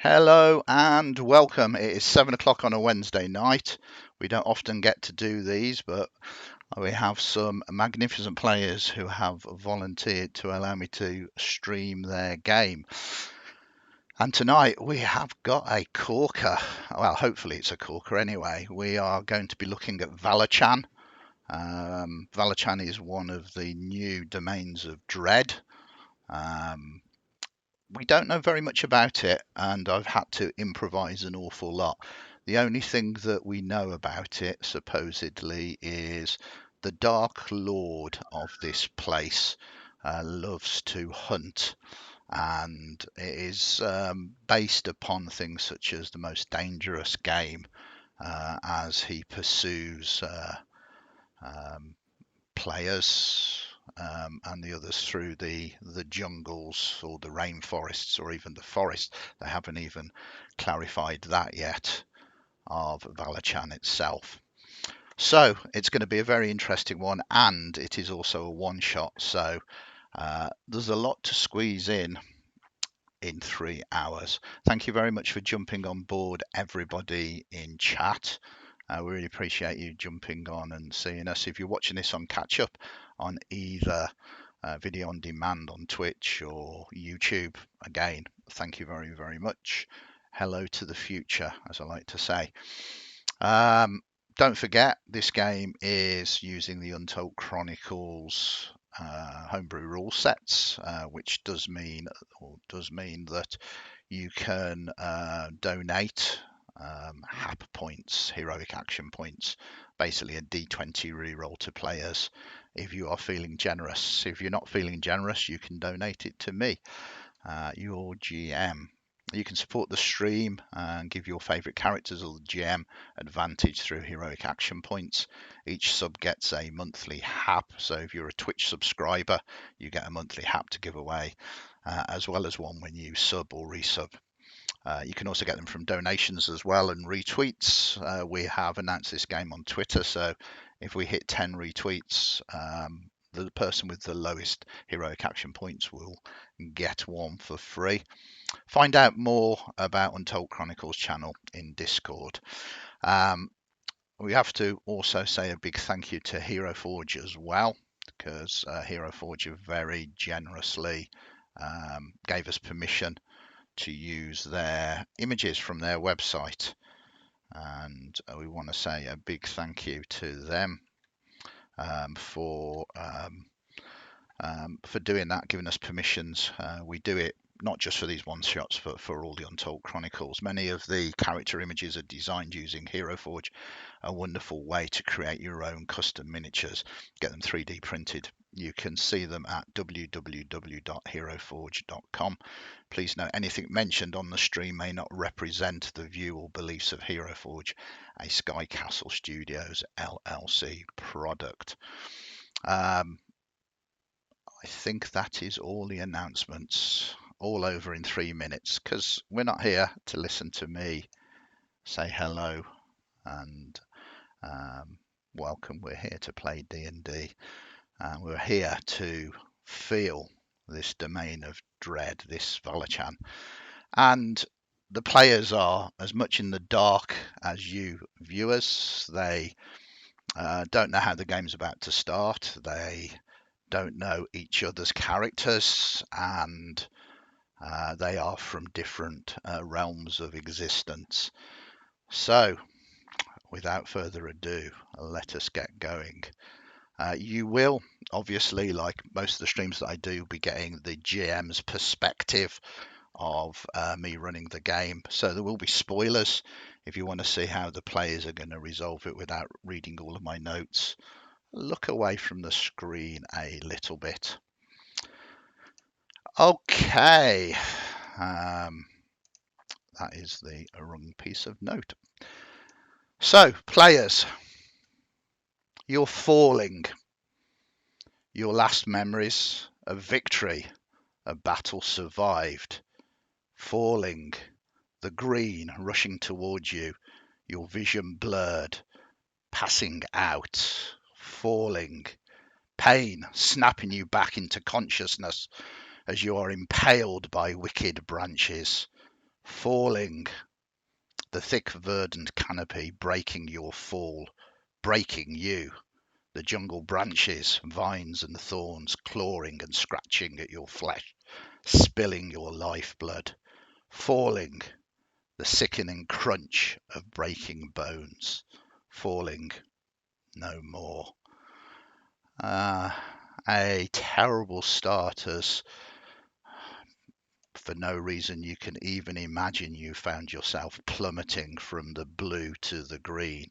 Hello and welcome. It is 7 o'clock on a Wednesday night. We don't often get to do these, but we have some magnificent players who have volunteered to allow me to stream their game. And tonight we have got a corker. Well, hopefully it's a corker anyway. We are going to be looking at Valachan. Valachan is one of the new domains of Dread. Um, we don't know very much about it, and I've had to improvise an awful lot. The only thing that we know about it, supposedly, is the Dark Lord of this place loves to hunt, and it is based upon things such as the most dangerous game as he pursues um, players and the others through the jungles or the rainforests or even the forest. They haven't even clarified that yet of Valachan itself. So it's going to be a very interesting one, and it is also a one shot. So there's a lot to squeeze in 3 hours. Thank you very much for jumping on board, everybody in chat. We really appreciate you jumping on and seeing us. If you're watching this on catch up on either video on demand on Twitch or YouTube, again, thank you very, very much. Hello to the future, as I like to say. Don't forget, this game is using the Untold Chronicles homebrew rule sets, which does mean that you can donate HAP points, heroic action points, basically a D20 reroll to players if you are feeling generous. If you're not feeling generous, you can donate it to me, your GM. You can support the stream and give your favourite characters or the GM advantage through heroic action points. Each sub gets a monthly HAP, so if you're a Twitch subscriber, you get a monthly HAP to give away, as well as one when you sub or resub. You can also get them from donations as well and retweets. We have announced this game on Twitter, so if we hit 10 retweets, the person with the lowest heroic action points will get one for free. Find out more about Untold Chronicles channel in Discord. We have to also say a big thank you to Hero Forge as well, because Hero Forge very generously gave us permission to use their images from their website, and we want to say a big thank you to them for doing that, giving us permissions. We do it not just for these one shots, but for all the Untold Chronicles. Many of the character images are designed using Hero Forge, a wonderful way to create your own custom miniatures, get them 3D printed. You can see them at www.heroforge.com. Please note anything mentioned on the stream may not represent the view or beliefs of Hero Forge, a Sky Castle Studios LLC product. I think that is all the announcements, all over in 3 minutes, because we're not here to listen to me say hello and welcome. We're here to play D&D, and we're here to feel this domain of dread, this Valachan. And the players are as much in the dark as you viewers. They don't know how the game's about to start. They don't know each other's characters, and they are from different realms of existence. So, without further ado, let us get going. You will, obviously, like most of the streams that I do, be getting the GM's perspective of me running the game. So there will be spoilers if you want to see how the players are going to resolve it without reading all of my notes. Look away from the screen a little bit. Okay, that is the wrong piece of note. So, players, you're falling. Your last memories of victory, a battle survived. Falling, the green rushing towards you, your vision blurred, passing out, falling, pain snapping you back into consciousness as you are impaled by wicked branches, falling, the thick verdant canopy breaking your fall, breaking you, the jungle branches, vines and thorns clawing and scratching at your flesh, spilling your lifeblood, falling, the sickening crunch of breaking bones, falling no more. A terrible start, as for no reason you can even imagine you found yourself plummeting from the blue to the green.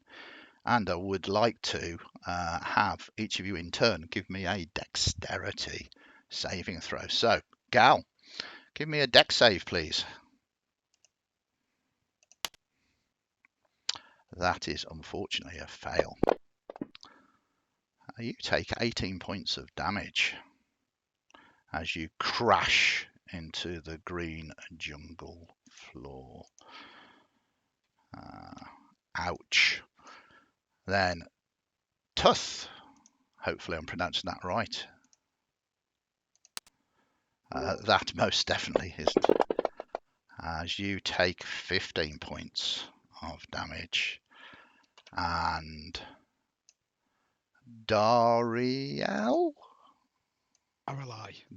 And I would like to have each of you in turn give me a dexterity saving throw. So, Gal, give me a dex save, please. That is unfortunately a fail. You take 18 points of damage as you crash into the green jungle floor. Ouch. Then Tuth, hopefully I'm pronouncing that right. That most definitely isn't. As you take 15 points of damage. And Dariel?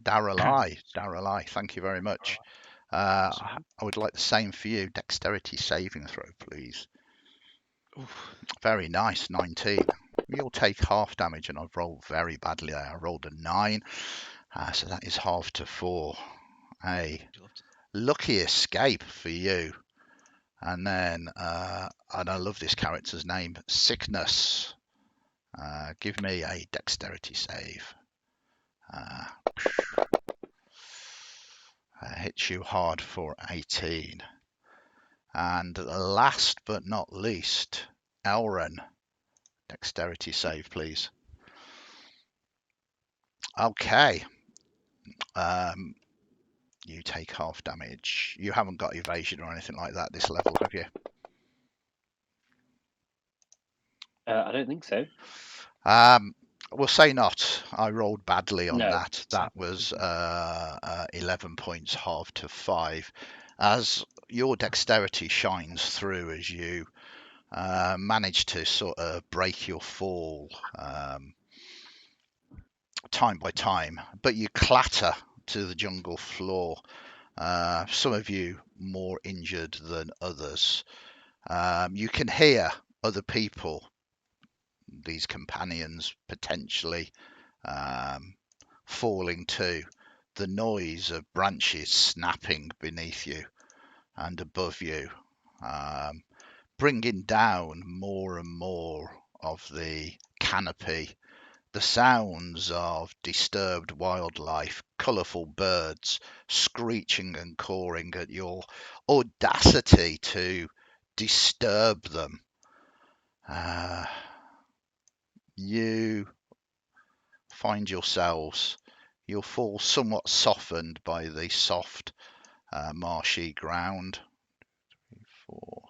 Darrelai, thank you very much. I would like the same for you. Dexterity saving throw, please. Oof. Very nice, 19. You'll take half damage, and I've rolled very badly there. I rolled a 9, so that is half to 4. A lucky escape for you. And then, and I love this character's name, Sickness. Give me a dexterity save. Hits you hard for 18. And last but not least, Elren. Dexterity save, please. Okay. You take half damage. You haven't got evasion or anything like that this level, have you? I don't think so. We'll say not. I rolled badly on No. that. That was 11 points, half to 5. As your dexterity shines through as you manage to sort of break your fall time by time, but you clatter to the jungle floor. Some of you more injured than others. You can hear other people, these companions potentially falling too. The noise of branches snapping beneath you and above you, bringing down more and more of the canopy. The sounds of disturbed wildlife, colourful birds screeching and cawing at your audacity to disturb them. You find yourselves, you'll fall somewhat softened by the soft, marshy ground. 3, 4.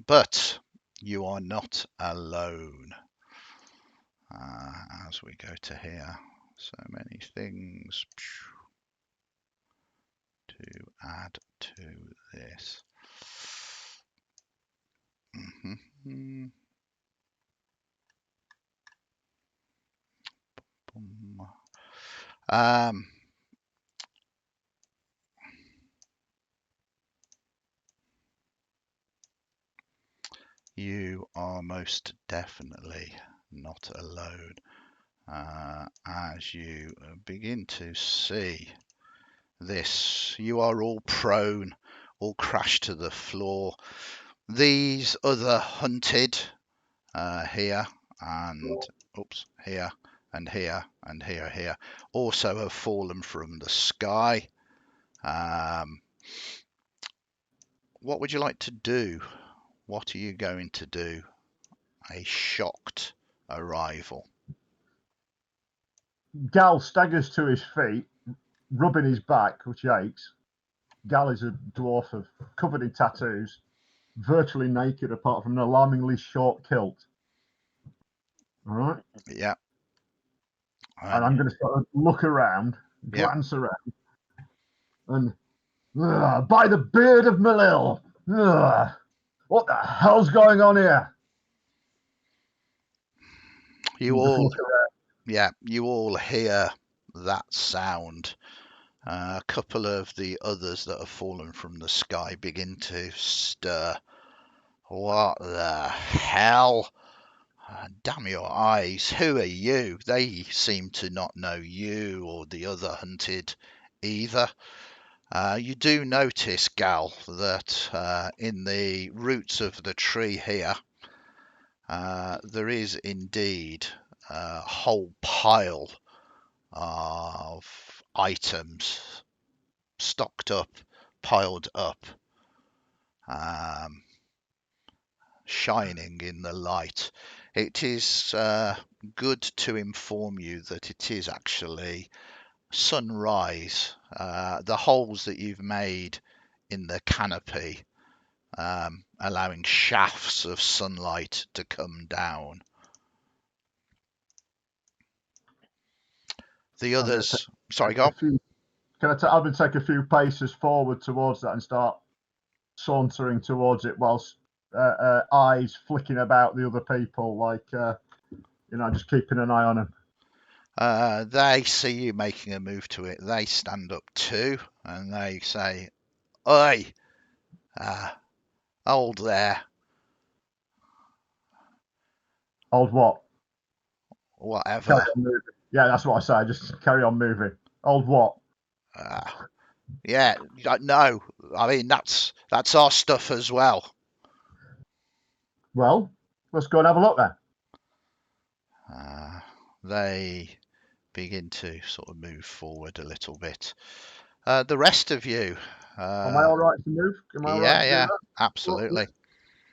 But you are not alone. As we go to here, so many things to add to this. You are most definitely not alone. As you begin to see this, you are all prone, all crashed to the floor. These other hunted here and here and here and here also have fallen from the sky. What would you like to do? What are you going to do? A shocked arrival. Gal staggers to his feet, rubbing his back, which aches. Gal is a dwarf covered in tattoos, virtually naked apart from an alarmingly short kilt. All right? Yeah. And I'm going to sort of look around, Yeah. glance around, and by the beard of Malil, what the hell's going on here? You And just all, look around. yeah, you all hear that sound. A couple of the others that have fallen from the sky begin to stir. What the hell? Damn your eyes, who are you? They seem to not know you or the other hunted either. You do notice, Gal, that in the roots of the tree here, there is indeed a whole pile of items stocked up, piled up, shining in the light. It is good to inform you that it is actually sunrise. The holes that you've made in the canopy, allowing shafts of sunlight to come down. The others, sorry, go on. I'm going to take a few paces forward towards that and start sauntering towards it whilst eyes flicking about the other people, like, just keeping an eye on them. They see you making a move to it. They stand up too, and they say, "Oi, hold there." Hold what? Whatever. Carry on moving. Yeah, that's what I say. Just carry on moving. Hold what? Yeah, no. I mean, that's our stuff as well. Well, let's go and have a look then. They begin to sort of move forward a little bit. The rest of you. Am I all right to move? Am I all right to do that? Absolutely. Well,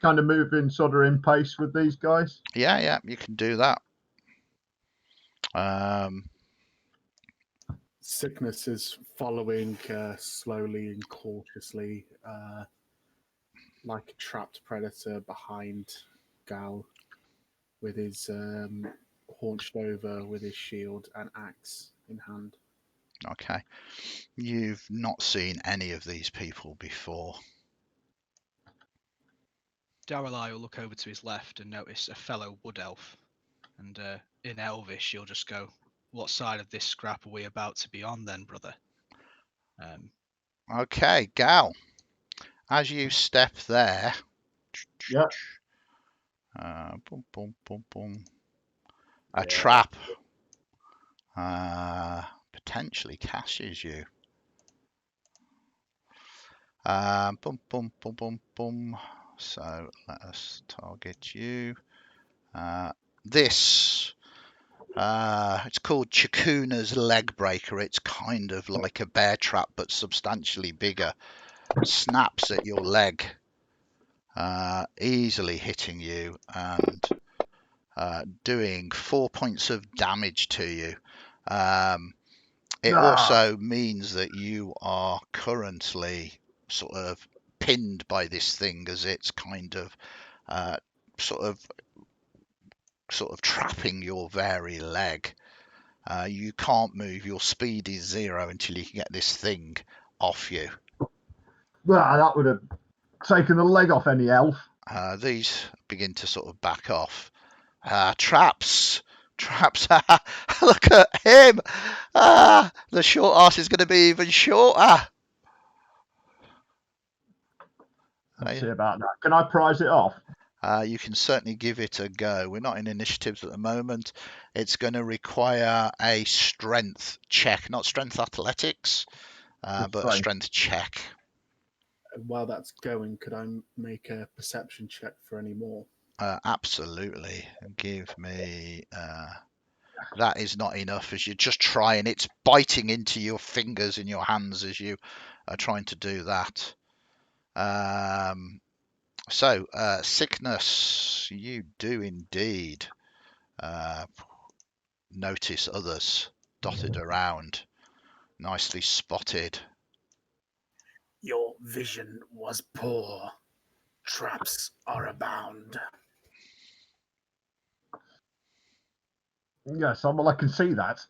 kind of moving sort of in pace with these guys. Yeah, you can do that. Sickness is following slowly and cautiously, like a trapped predator behind Gal, with his haunched over with his shield and axe in hand. Okay. You've not seen any of these people before. Darrelai will look over to his left and notice a fellow wood elf. And in Elvish, you'll just go, "What side of this scrap are we about to be on then, brother?" Okay, Gal. As you step there, Yeah. Boom, boom, boom, boom. A trap potentially catches you. Boom, boom, boom, boom, boom. So let us target you. This, it's called Chakuna's leg breaker. It's kind of like a bear trap, but substantially bigger. Snaps at your leg, easily hitting you and doing 4 points of damage to you. It also means that you are currently sort of pinned by this thing as it's kind of sort of trapping your very leg. You can't move. Your speed is 0 until you can get this thing off you. That would have taken the leg off any elf. These begin to sort of back off. Traps. Look at him. The short arse is going to be even shorter. Let's see about that. Can I prize it off? You can certainly give it a go. We're not in initiatives at the moment. It's going to require a strength check, not strength athletics, but a strength check. While that's going, could I make a perception check for any more? Absolutely. Give me... that is not enough as you're just trying. It's biting into your fingers and your hands as you are trying to do that. So, sickness, you do indeed notice others dotted around. Nicely spotted. Your vision was poor. Traps are abound. Yes, well, I can see that.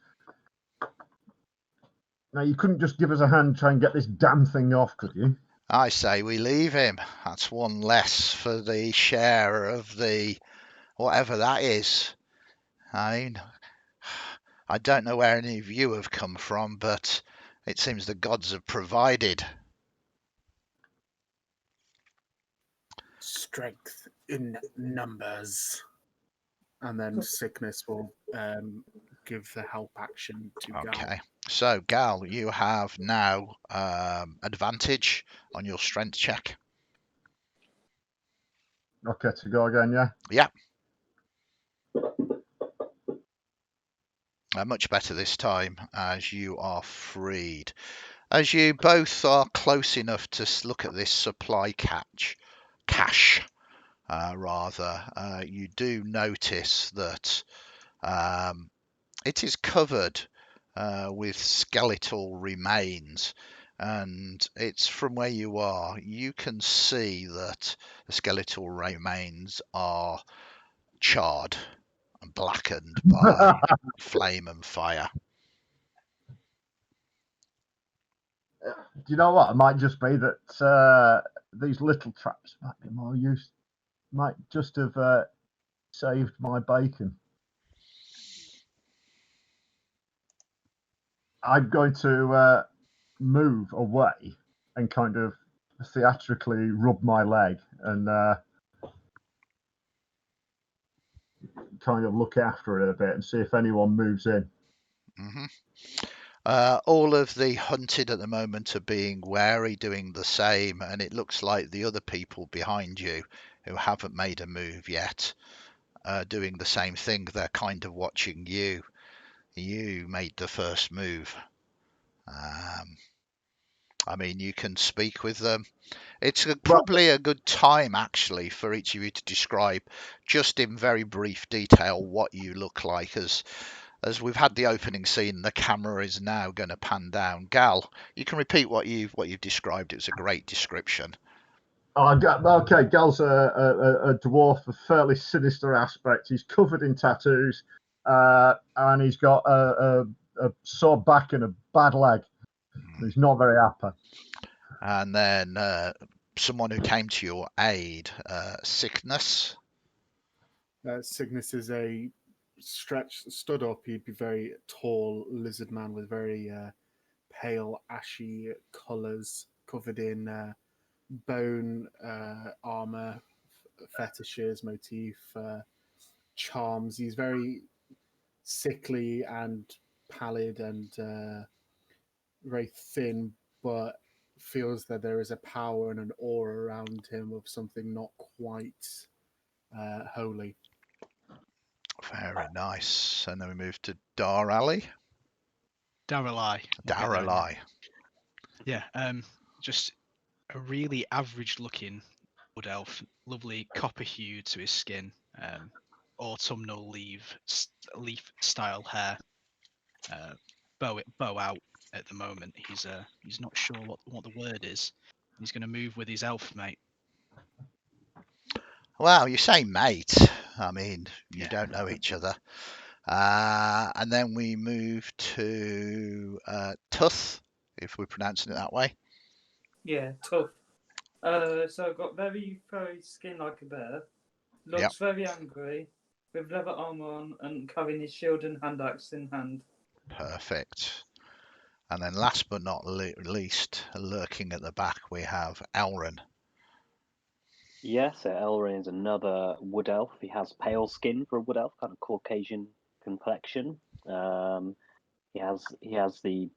Now, you couldn't just give us a hand to try and get this damn thing off, could you? I say we leave him. That's one less for the share of the whatever that is. I mean, I don't know where any of you have come from, but it seems the gods have provided. Strength in numbers. And then Sickness will give the help action to Gal. Okay. So, Gal, you have now advantage on your strength check. Okay, to go again, yeah? Yeah. Much better this time as you are freed. As you both are close enough to look at this supply cache, you do notice that it is covered with skeletal remains, and it's from where you are. You can see that the skeletal remains are charred and blackened by flame and fire. Do you know what? It might just be that these little traps might be more use. Might just have saved my bacon. I'm going to move away and kind of theatrically rub my leg and kind of look after it a bit and see if anyone moves in. Mm-hmm. All of the hunted at the moment are being wary, doing the same, and it looks like the other people behind you who haven't made a move yet are doing the same thing. They're kind of watching you. You made the first move. I mean, you can speak with them. It's probably a good time, actually, for each of you to describe, just in very brief detail, what you look like. As we've had the opening scene, the camera is now going to pan down. Gal, you can repeat what you've described. It was a great description. Okay, Gal's a dwarf of fairly sinister aspect. He's covered in tattoos, and he's got a sore back and a bad leg. He's not very happy. And then someone who came to your aid, Sickness. Sickness is a stood up. He'd be very tall lizard man with very pale, ashy colours, covered in bone, armor, fetishes, motif, charms. He's very sickly and pallid and very thin, but feels that there is a power and an aura around him of something not quite holy. Very nice. And then we move to Darali. Darali. Yeah, just a really average-looking wood elf, lovely copper hue to his skin, autumnal leaf style hair, bow out at the moment. He's not sure what the word is. He's going to move with his elf mate. Well, you say mate. I mean, you don't know each other. And then we move to Tuth, if we're pronouncing it that way. Yeah, tough. So I've got very furry skin like a bear. Looks very angry, with leather armor on and carrying his shield and hand axe in hand. Perfect. And then last but not least, lurking at the back, we have Elren. Yes, Elren is another wood elf. He has pale skin for a wood elf, kind of Caucasian complexion. He has the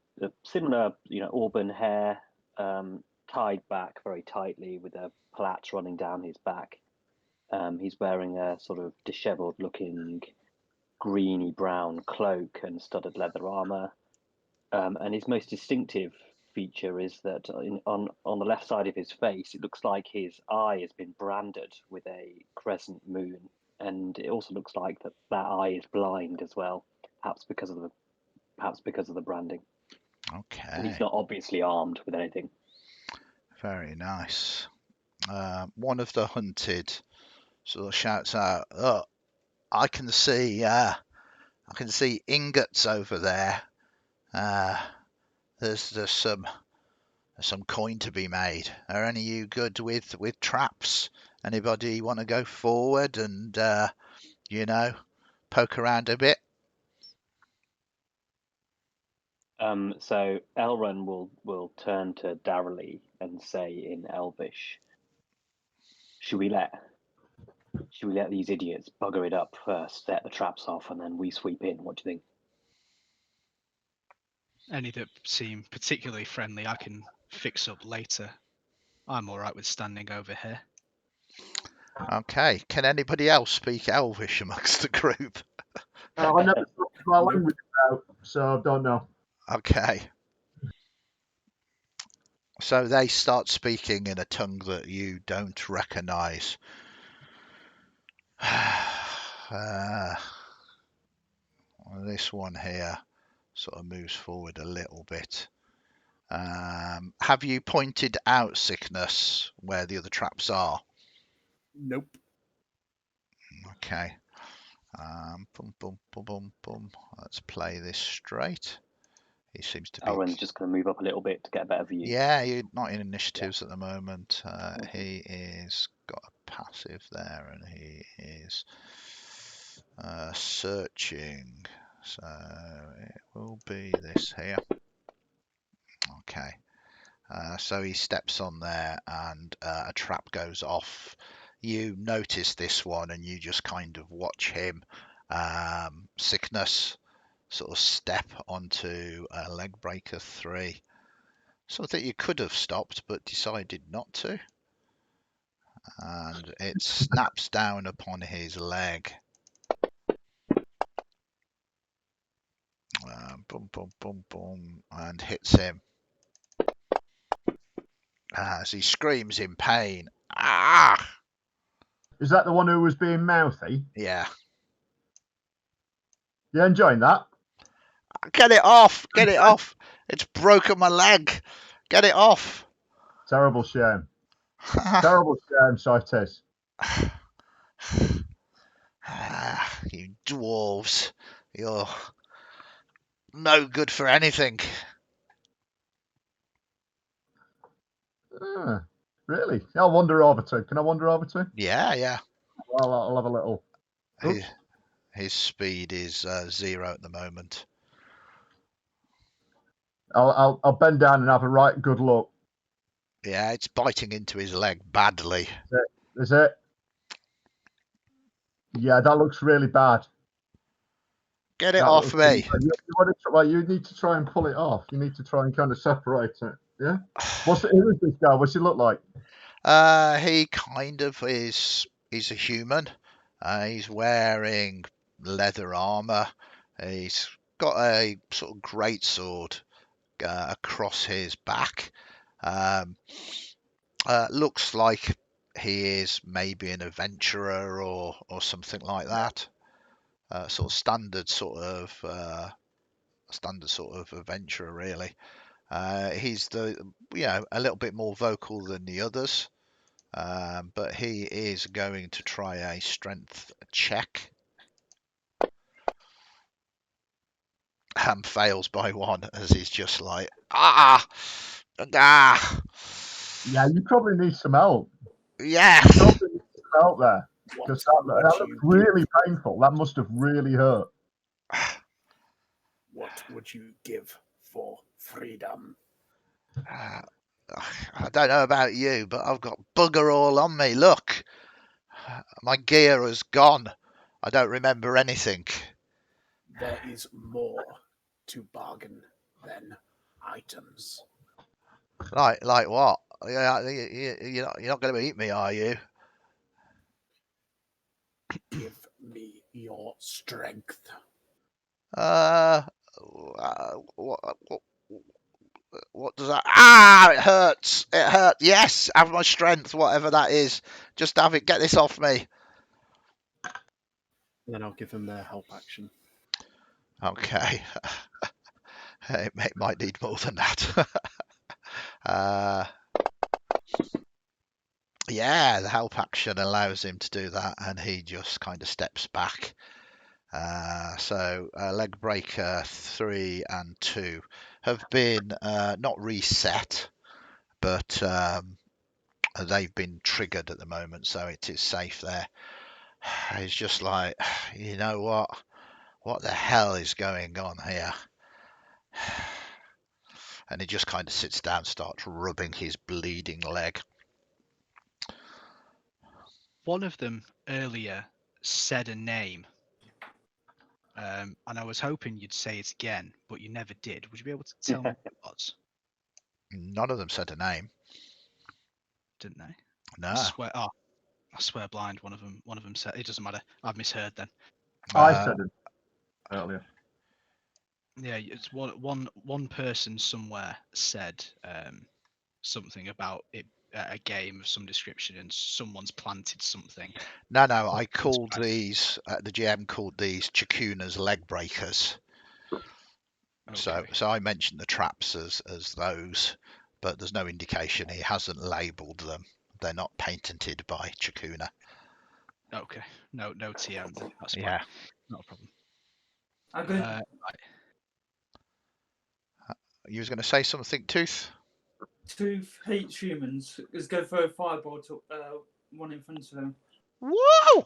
similar, auburn hair, tied back very tightly with a plait running down his back. He's wearing a sort of dishevelled-looking, greeny brown cloak and studded leather armor. And his most distinctive feature is that on the left side of his face, it looks like his eye has been branded with a crescent moon, and it also looks like that eye is blind as well, perhaps because of the branding. Okay. And he's not obviously armed with anything. Very nice. One of the hunted sort of shouts out, "Oh, I can see I can see ingots over there. There's some coin to be made. Are any of you good with traps? Anybody want to go forward and poke around a bit? So Elren will turn to Darrelly and say in Elvish, should we let these idiots bugger it up first, set the traps off, and then we sweep in? What do you think? Any that seem particularly friendly, I can fix up later. I'm all right with standing over here. Okay. Can anybody else speak Elvish amongst the group? I never talked my language out, so I don't know. Okay. So they start speaking in a tongue that you don't recognise. This one here sort of moves forward a little bit. Have you pointed out, Sickness, where the other traps are? Nope. Okay. Boom, boom, boom, boom, boom. Let's play this straight. He seems to be. Elren's just going to move up a little bit to get a better view. Yeah, you're not in initiatives at the moment. He is got a passive there, and he is searching. So it will be this here. Okay. So he steps on there, and a trap goes off. You notice this one, and you just kind of watch him. Sickness sort of step onto leg breaker 3. Something you could have stopped, but decided not to. And it snaps down upon his leg. Boom, boom, boom, boom, and hits him. As he screams in pain. Ah! Is that the one who was being mouthy? Yeah. You enjoying that? Get it off! Get it off! It's broken my leg. Get it off. Terrible shame. Terrible shame, so it is. You dwarves. You're no good for anything. Really? I'll wander over to him. Can I wander over to him? Yeah. Well, I'll have a little. His speed is 0 at the moment. I'll bend down and have a right good look. Yeah, it's biting into his leg badly. Is it? Yeah, that looks really bad. Get it off me. You need to try and pull it off. You need to try and kind of separate it. Yeah? Who is this guy? What's he look like? He kind of is. He's a human. He's wearing leather armor. He's got a sort of greatsword across his back. Looks like he is maybe an adventurer or something like that. Sort of standard sort of adventurer, really. He's a little bit more vocal than the others, but he is going to try a strength check. Fails by 1 as he's just like Yeah, you probably need some help. Yeah. You probably need some help there because that looks really painful. That must have really hurt. What would you give for freedom? I don't know about you, but I've got bugger all on me. Look, my gear has gone. I don't remember anything. There is more to bargain than items. Like what? You're not going to eat me, are you? Give me your strength. What does that? It hurts. It hurts. Yes, have my strength, whatever that is. Just have it. Get this off me. And then I'll give them their help action. Okay. It might need more than that. Yeah, the help action allows him to do that, and he just kind of steps back. So leg breaker 3 and 2 have been not reset, but they've been triggered at the moment, so it is safe there. He's just like, you know what? What the hell is going on here? And he just kind of sits down, starts rubbing his bleeding leg. One of them earlier said a name, and I was hoping you'd say it again, but you never did. Would you be able to tell me what it was? None of them said a name. Didn't they? No. I swear blind. One of them said. It doesn't matter. I've misheard then. I said it earlier. Yeah, it's one person somewhere said something about it, a game of some description, and someone's planted something. No, I called these, the GM called these Chakuna's leg breakers. Okay. So I mentioned the traps as those, but there's no indication. He hasn't labelled them. They're not patented by Chakuna. Okay. No TM then. That's fine. Yeah. Not a problem. Okay. You was going to say something, Tooth? Tooth hates humans. Let's go for a fireball to one in front of him. Whoa!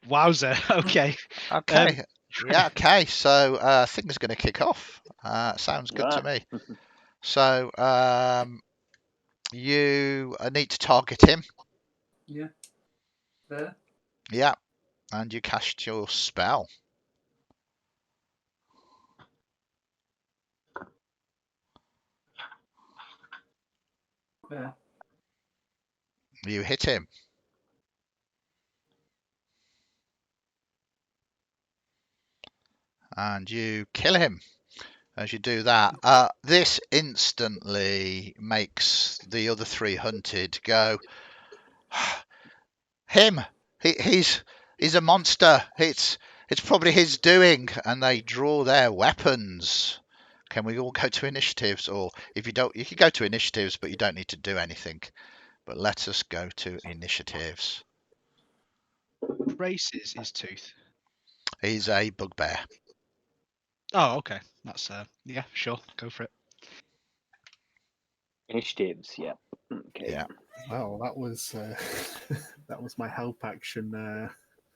Wowzer. Okay. Okay. Yeah, okay. So things going to kick off. Sounds good to me. So you need to target him. Yeah. There. Yeah. And you cast your spell. There. You hit him. And you kill him. As you do that, this instantly makes the other 3 hunted go, him. He's a monster. It's probably his doing. And they draw their weapons. Can we all go to initiatives? Or if you don't, you can go to initiatives, but you don't need to do anything. But let us go to initiatives. Races is Tooth. He's a bugbear. Oh, okay. That's yeah, sure. Go for it. Initiatives, yeah. Okay. Yeah. Well, that was that was my help action.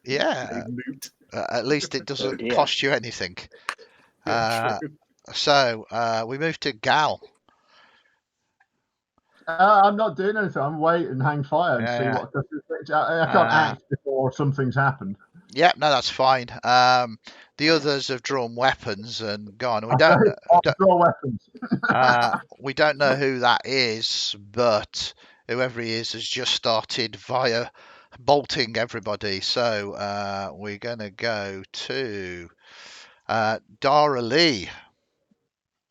Yeah. Moot. At least it doesn't dear. cost you anything. Yeah, true. So we move to Gal. I'm not doing anything. I'm waiting, hang fire, and see Yeah. what. I can't act before something's happened. Yeah, no, that's fine. The others have drawn weapons and gone. We don't Draw weapons. we don't know who that is, but whoever he is has just started bolting everybody. So we're gonna go to Dara Lee.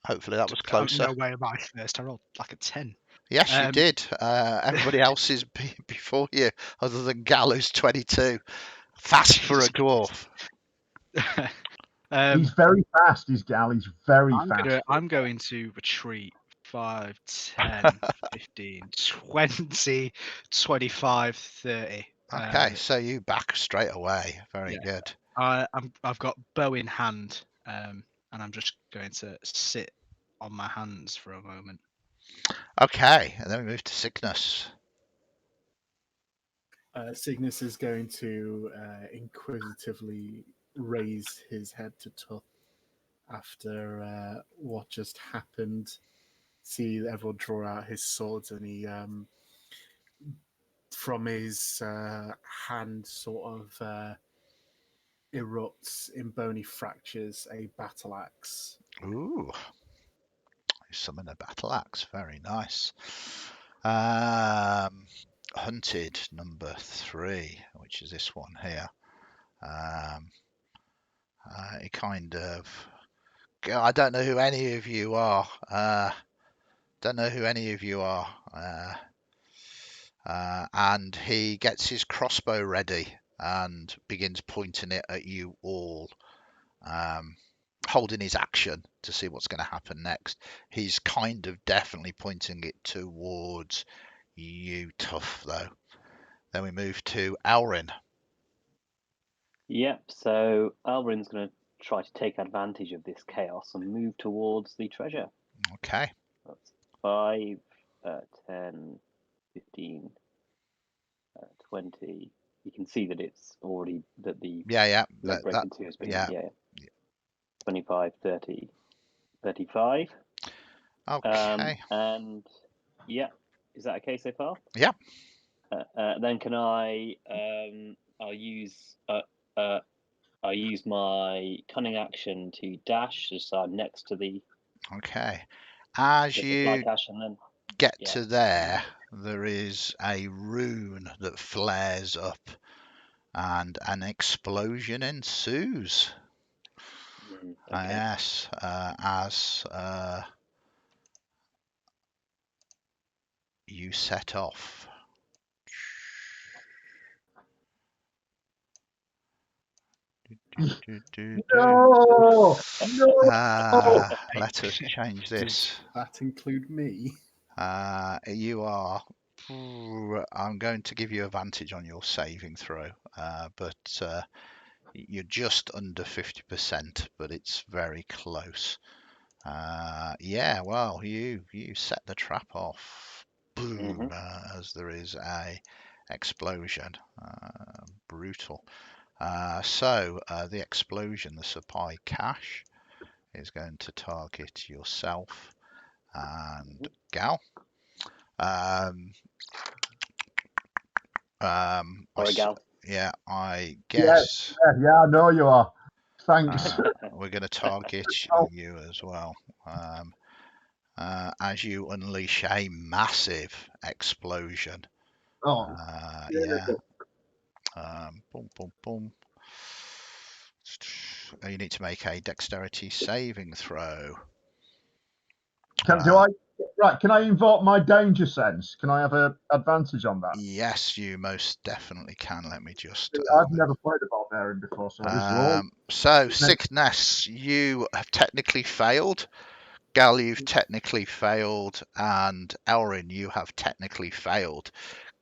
Hopefully that was closer. No way am I first. I rolled like a 10. Yes, you did. Everybody else is before you, other than Gal, who's 22. Fast for a dwarf. He's very fast, he's Gal. He's very fast. I'm going to retreat 5, 10, 15, 20, 25, 30. Okay, so you back straight away. Very good. I've got bow in hand, and I'm just going to sit on my hands for a moment. Okay, and then we move to Cygnus. Cygnus is going to inquisitively raise his head to Tuth after what just happened. See everyone draw out his swords, and he, from his hand, sort of erupts in bony fractures a battle axe. Ooh, you summon a battle axe. Very nice. Hunted number 3, which is this one here. He kind of. I don't know who any of you are. And he gets his crossbow ready and begins pointing it at you all, holding his action to see what's going to happen next. He's kind of definitely pointing it towards you, Tough, though. Then we move to Elren. Yep. So Elren's going to try to take advantage of this chaos and move towards the treasure. Okay. That's 5, 10, 15, 20. You can see that it's already the Yeah. leg break in two has been yeah. 25, 30, 35. Okay. And yeah, is that okay so far? Yeah. Then can I'll use my cunning action to dash, so I'm next to the Okay. As supply you cache, and then get to there is a rune that flares up and an explosion ensues. okay. Yes, as you set off. No! Let us change this. Does that include me? You are. I'm going to give you advantage on your saving throw, but you're just under 50%, but it's very close. Yeah, well, you set the trap off. Boom! As there is a explosion. Brutal. So the explosion, the supply cache, is going to target yourself and Gal. Sorry, Gal. Yeah, I guess Yeah, I know you are. Thanks. we're going to target you as well. As you unleash a massive explosion. Oh, Yeah. Boom, boom, boom. You need to make a dexterity saving throw. can I invoke my danger sense? Can I have an advantage on that? Yes, you most definitely can. Let me just. I've never played a barbarian before, so this is all. So, Sickness, you have technically failed. Gal, you've technically failed, and Elren, you have technically failed.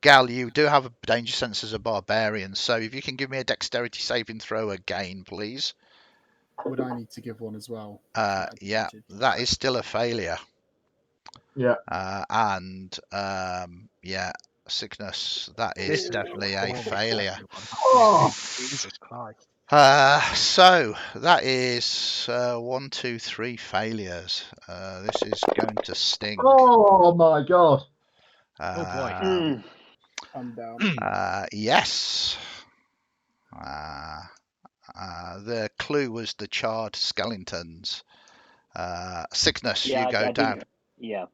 Gal, you do have a danger sense as a barbarian, so if you can give me a dexterity saving throw again, please. Would I need to give one as well? Yeah, that is still a failure. Yeah. And yeah, Sickness, that is definitely a failure. Oh, Jesus Christ. So that is 1, 2, 3 failures. This is going to sting. oh my God. Oh boy. I'm down. Yes. The clue was the charred skeletons. Sickness, you go down. Yeah.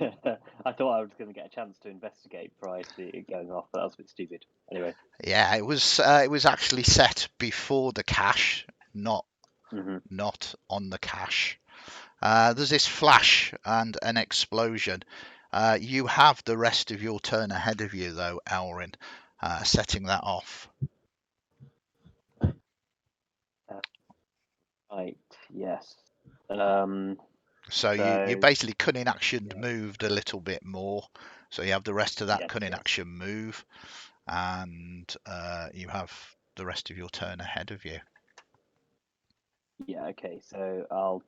I thought I was going to get a chance to investigate prior to it going off, but that was a bit stupid. Anyway. Yeah, it was actually set before the cache, not on the cache. There's this flash and an explosion. You have the rest of your turn ahead of you, though, Elren, setting that off. Right. Yes. So you basically cunning action moved a little bit more. So you have the rest of that cunning action move, and you have the rest of your turn ahead of you. Yeah. Okay. So I'll.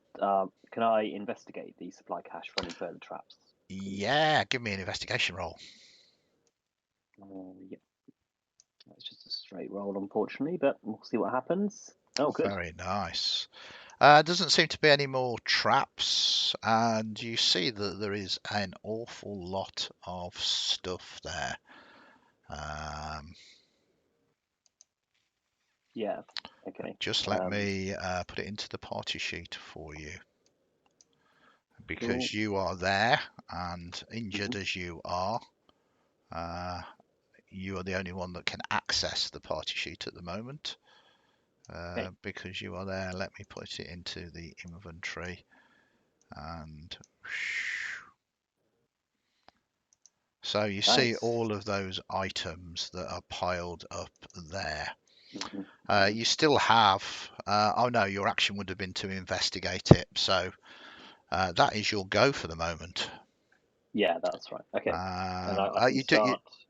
Can I investigate the supply cache for any further traps? Yeah, give me an investigation roll. Yeah. That's just a straight roll, unfortunately, but we'll see what happens. Oh, good. Very nice. Doesn't seem to be any more traps, and you see that there is an awful lot of stuff there. Yeah. Okay. Just let me put it into the party sheet for you, because you are there, and injured as you are, you are the only one that can access the party sheet at the moment. Because you are there, let me put it into the inventory, and so you see all of those items that are piled up there. You still have oh no, your action would have been to investigate it, so that is your go for the moment. Yeah, that's right. Okay.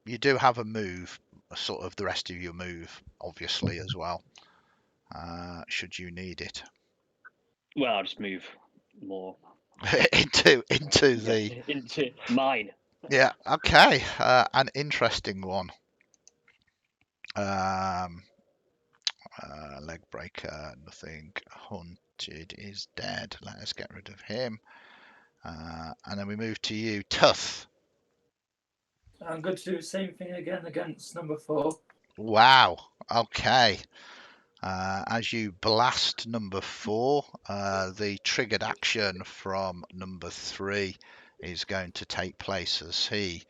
You do have a move, sort of the rest of your move, obviously, as well. should you need it. Well, I'll just move more into the into mine. yeah. Okay, an interesting one. Leg breaker, nothing. Hunted is dead. Let us get rid of him. And then we move to you, Tuth. I'm going to do the same thing again against number 4. Wow. Okay. As you blast number 4, the triggered action from number 3 is going to take place as he,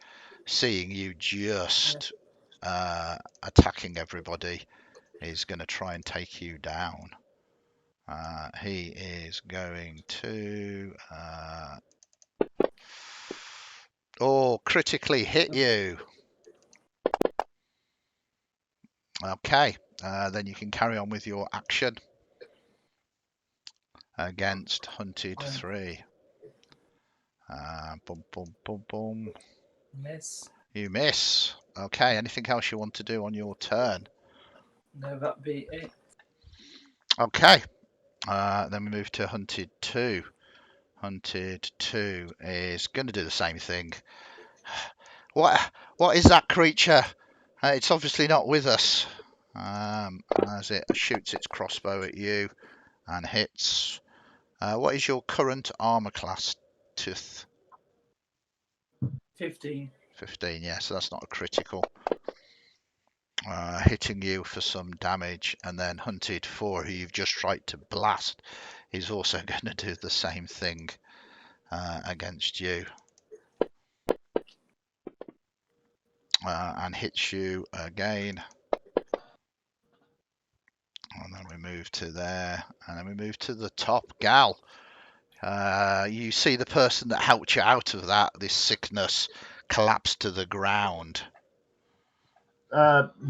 seeing you just attacking everybody, is going to try and take you down. He is going to critically hit you. Okay, then you can carry on with your action against Hunted 3. Boom, boom, boom, boom. Miss. You miss. Okay, anything else you want to do on your turn? No, that'd be it. Okay, then we move to Hunted 2. Hunted 2 is going to do the same thing. What is that creature? It's obviously not with us. As it shoots its crossbow at you and hits. What is your current armor class, Tooth? 15. 15, yeah, so that's not a critical. Hitting you for some damage, and then Hunted 4, who you've just tried to blast, is also going to do the same thing against you. And hits you again. And then we move to there, and then we move to the top. Gal, you see the person that helped you out of this sickness collapse to the ground.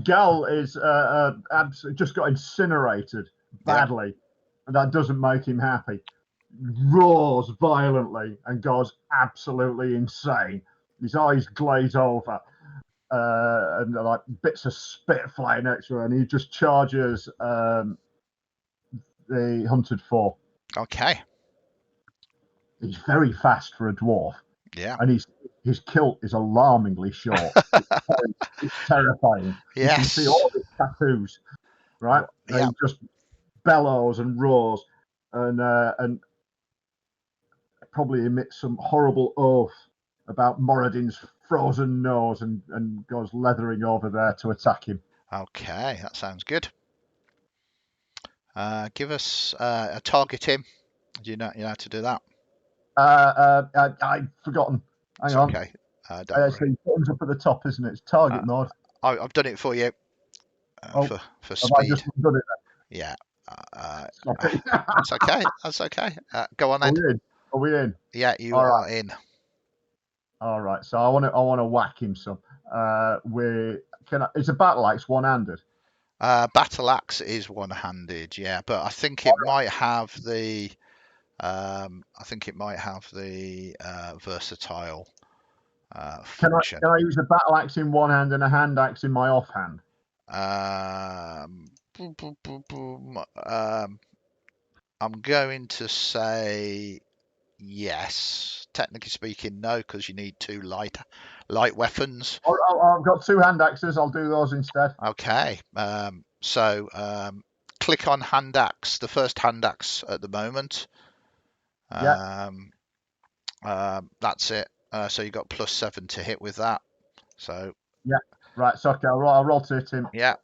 Gal is absolutely just got incinerated badly, and that doesn't make him happy. Roars violently and goes absolutely insane. His eyes glaze over, and like bits of spit fly next to her, and he just charges the Hunted 4. Okay. He's very fast for a dwarf. Yeah. And his kilt is alarmingly short. It's terrifying. Yes. You can see all his tattoos, right? Yeah. And he just bellows and roars and probably emits some horrible oath about Moradin's frozen nose and goes leathering over there to attack him. Okay, that sounds good. Give us target him. Do you know how to do that? I've forgotten. Hang on. Okay. Don't worry. Buttons up at the top, isn't it? It's target mode. I've done it for you. For speed. Have I just done it then? Yeah. Sorry. That's okay. That's okay. Go on then. Are we in? Yeah, you are in. All right. So I want to whack him some. It's a battle axe one-handed. Battle axe is one-handed, yeah, but I think it might have the versatile function. Can I use a battle axe in one hand and a hand axe in my offhand? I'm going to say yes. Technically speaking, no, because you need 2 light weapons. I've got 2 hand axes. I'll do those instead. Okay. So click on hand axe, the first hand axe at the moment. That's it. So you got +7 to hit with that. So yeah, right. So okay, I'll rotate him. Yeah.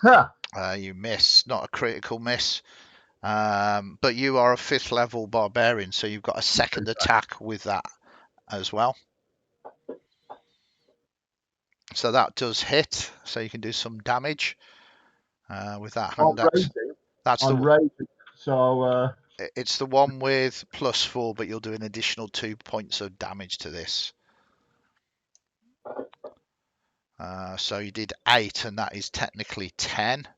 Huh. You miss, not a critical miss. But you are a 5th level barbarian, so you've got a second attack with that as well. So that does hit. So you can do some damage with that hand axe. That's the one. So it's the one with +4, but you'll do an additional 2 points of damage to this. So you did 8, and that is technically 10.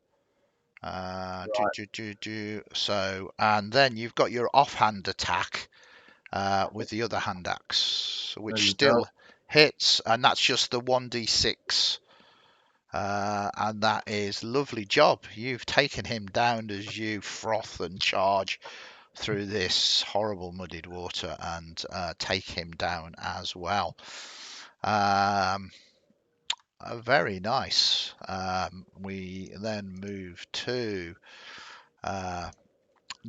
So, and then you've got your offhand attack with the other hand axe, which still hits, and that's just the 1d6 And that is lovely job. You've taken him down as you froth and charge through this horrible muddied water and take him down as well. Very nice. We then move to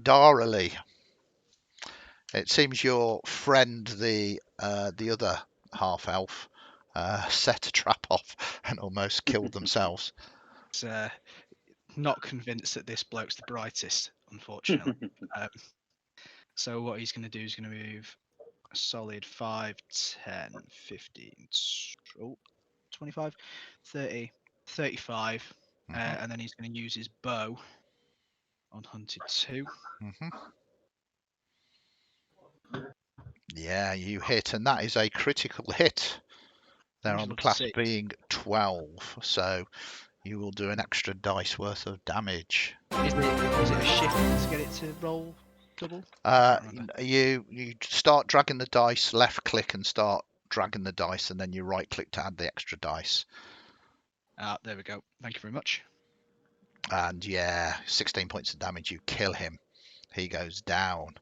Darley. It seems your friend, the other half elf, set a trap off and almost killed themselves. It's, not convinced that this bloke's the brightest, unfortunately. So what he's going to do is going to move a solid 5, 10, 15, 25, 30, 35, and then he's going to use his bow on Hunted 2. Yeah, you hit, and that is a critical hit. They're on the class 6. being 12, so you will do an extra dice worth of damage. Is it a shift to get it to roll double? You start dragging the dice, left click and start dragging the dice, and then you right click to add the extra dice. There we go. Thank you very much. And yeah, 16 points of damage. You kill him. He goes down.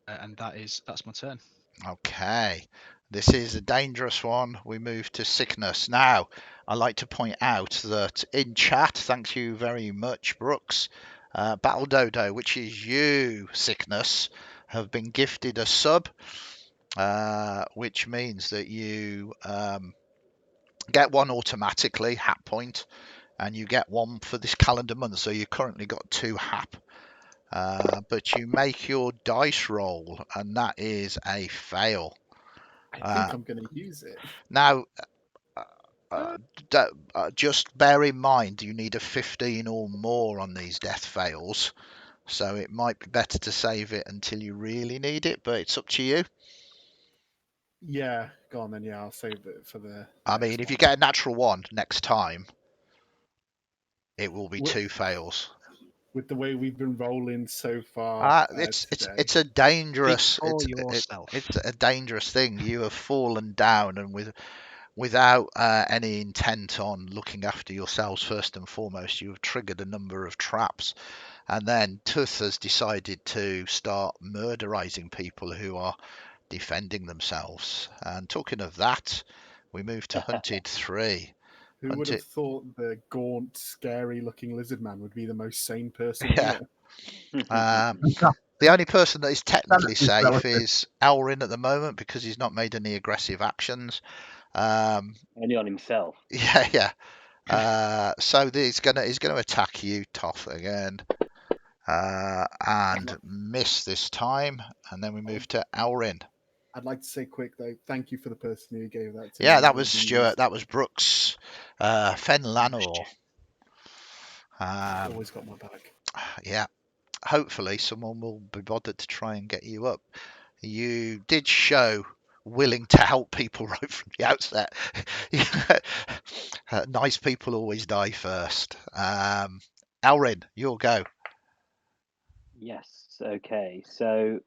And that's my turn. Okay. This is a dangerous one. We move to Sickness. Now, I'd like to point out that in chat, thank you very much, Brooks, Battle Dodo, which is you, Sickness, have been gifted a sub, which means that you get one automatically, hat point, and you get one for this calendar month. So you've currently got 2 hap. But you make your dice roll, and that is a fail. I think I'm going to use it. Now, just bear in mind you need a 15 or more on these death fails, so it might be better to save it until you really need it, but it's up to you. Yeah, go on then. Yeah, I'll save it for the. I mean, if you get a natural 1 next time, it will be 2 fails. With the way we've been rolling so far, it's a dangerous yourself. It's a dangerous thing. You have fallen down, and without any intent on looking after yourselves first and foremost, you have triggered a number of traps, and then Tuth has decided to start murderizing people who are defending themselves. And talking of that, we move to Hunted 3. Who would have thought the gaunt, scary-looking lizard man would be the most sane person? Yeah. The only person that is technically safe is Elren at the moment because he's not made any aggressive actions. Only on himself. Yeah. So he's gonna attack you, Toth, again, and miss this time. And then we move to Elrin. I'd like to say quick though, thank you for the person who gave that to me. Yeah, that was was Stuart. That was Brooks. Fenlanor. Always got my back. Yeah. Hopefully someone will be bothered to try and get you up. You did show willing to help people right from the outset. Nice people always die first. Elrin, you'll go. Yes. Okay. So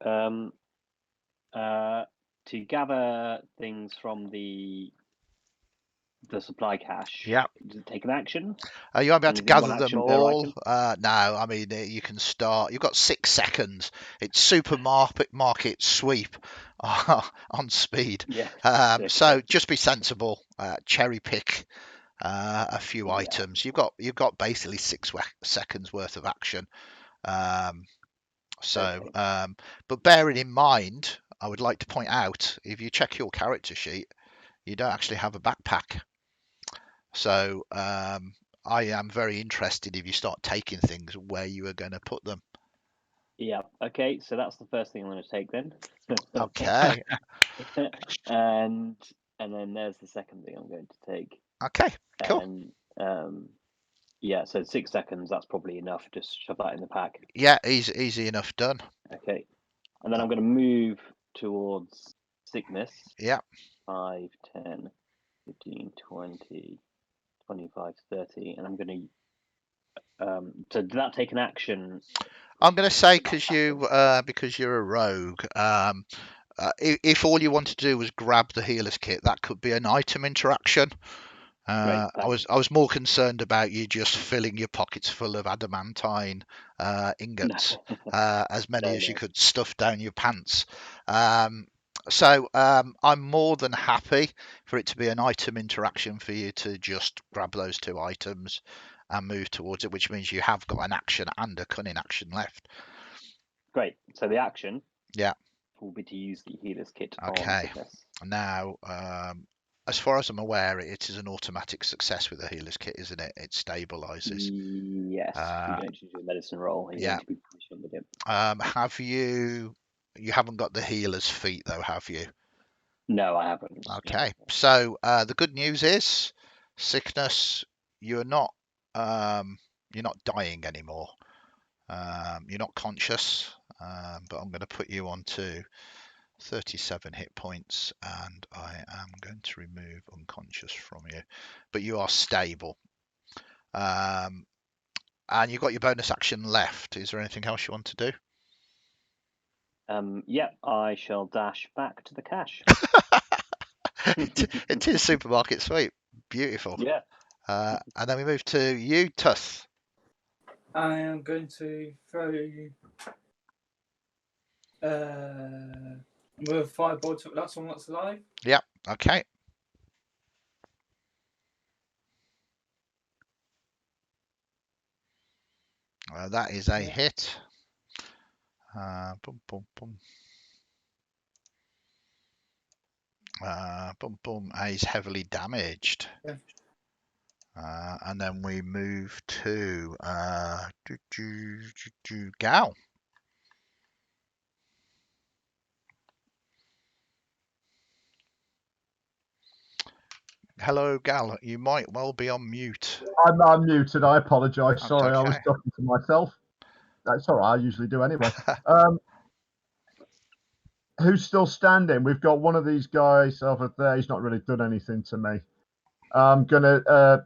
to gather things from the supply cache. Yeah. Does it take an action? You won't be able to gather them all. No, I mean you can start. You've got 6 seconds. It's supermarket sweep on speed. Yeah. So just be sensible. Cherry pick a few items. You've got basically 6 seconds worth of action. But bearing in mind, I would like to point out, if you check your character sheet, you don't actually have a backpack. So I am very interested if you start taking things where you are going to put them. Yeah. Okay. So that's the first thing I'm going to take then. Okay. and then there's the second thing I'm going to take. Okay. Cool. And yeah. So 6 seconds. That's probably enough. Just shove that in the pack. Yeah. Easy enough. Done. Okay. And then I'm going to move towards Sickness. Yeah. 5, 10, 15, 20. 25, 30, and I'm going to. So did that take an action? I'm going to say because you're a rogue. If all you want to do was grab the healer's kit, that could be an item interaction. Great, I was more concerned about you just filling your pockets full of adamantine ingots, as many as you No. could stuff down your pants. I'm more than happy for it to be an item interaction for you to just grab those 2 items and move towards it, which means you have got an action and a cunning action left. Great. So the action, Yeah. will be to use the healer's kit Okay. on Sickness. Now, as far as I'm aware, it is an automatic success with the healer's kit, isn't it? It stabilizes. Yes. You don't choose your medicine roll. You're yeah. going to be proficient with it. Have you? You haven't got the healer's feat though, have you? No, I haven't. Okay. So the good news is, Sickness, you're not dying anymore. You're not conscious. But I'm going to put you on to 37 hit points, and I am going to remove unconscious from you. But you are stable. And you've got your bonus action left. Is there anything else you want to do? Yep, I shall dash back to the cache. It is supermarket sweep. Beautiful. Yeah. And then we move to you, Tuth. I am going to throw with a fireball to that one that's alive. Yep. Okay. That is a hit. Boom, boom, boom. Boom, boom. He's heavily damaged. Yeah. And then we move to Gal. Hello, Gal. You might well be on mute. I'm muted. I apologise. Sorry, I was okay. talking to myself. That's all right. I usually do anyway. Who's still standing? We've got one of these guys over there. He's not really done anything to me. I'm gonna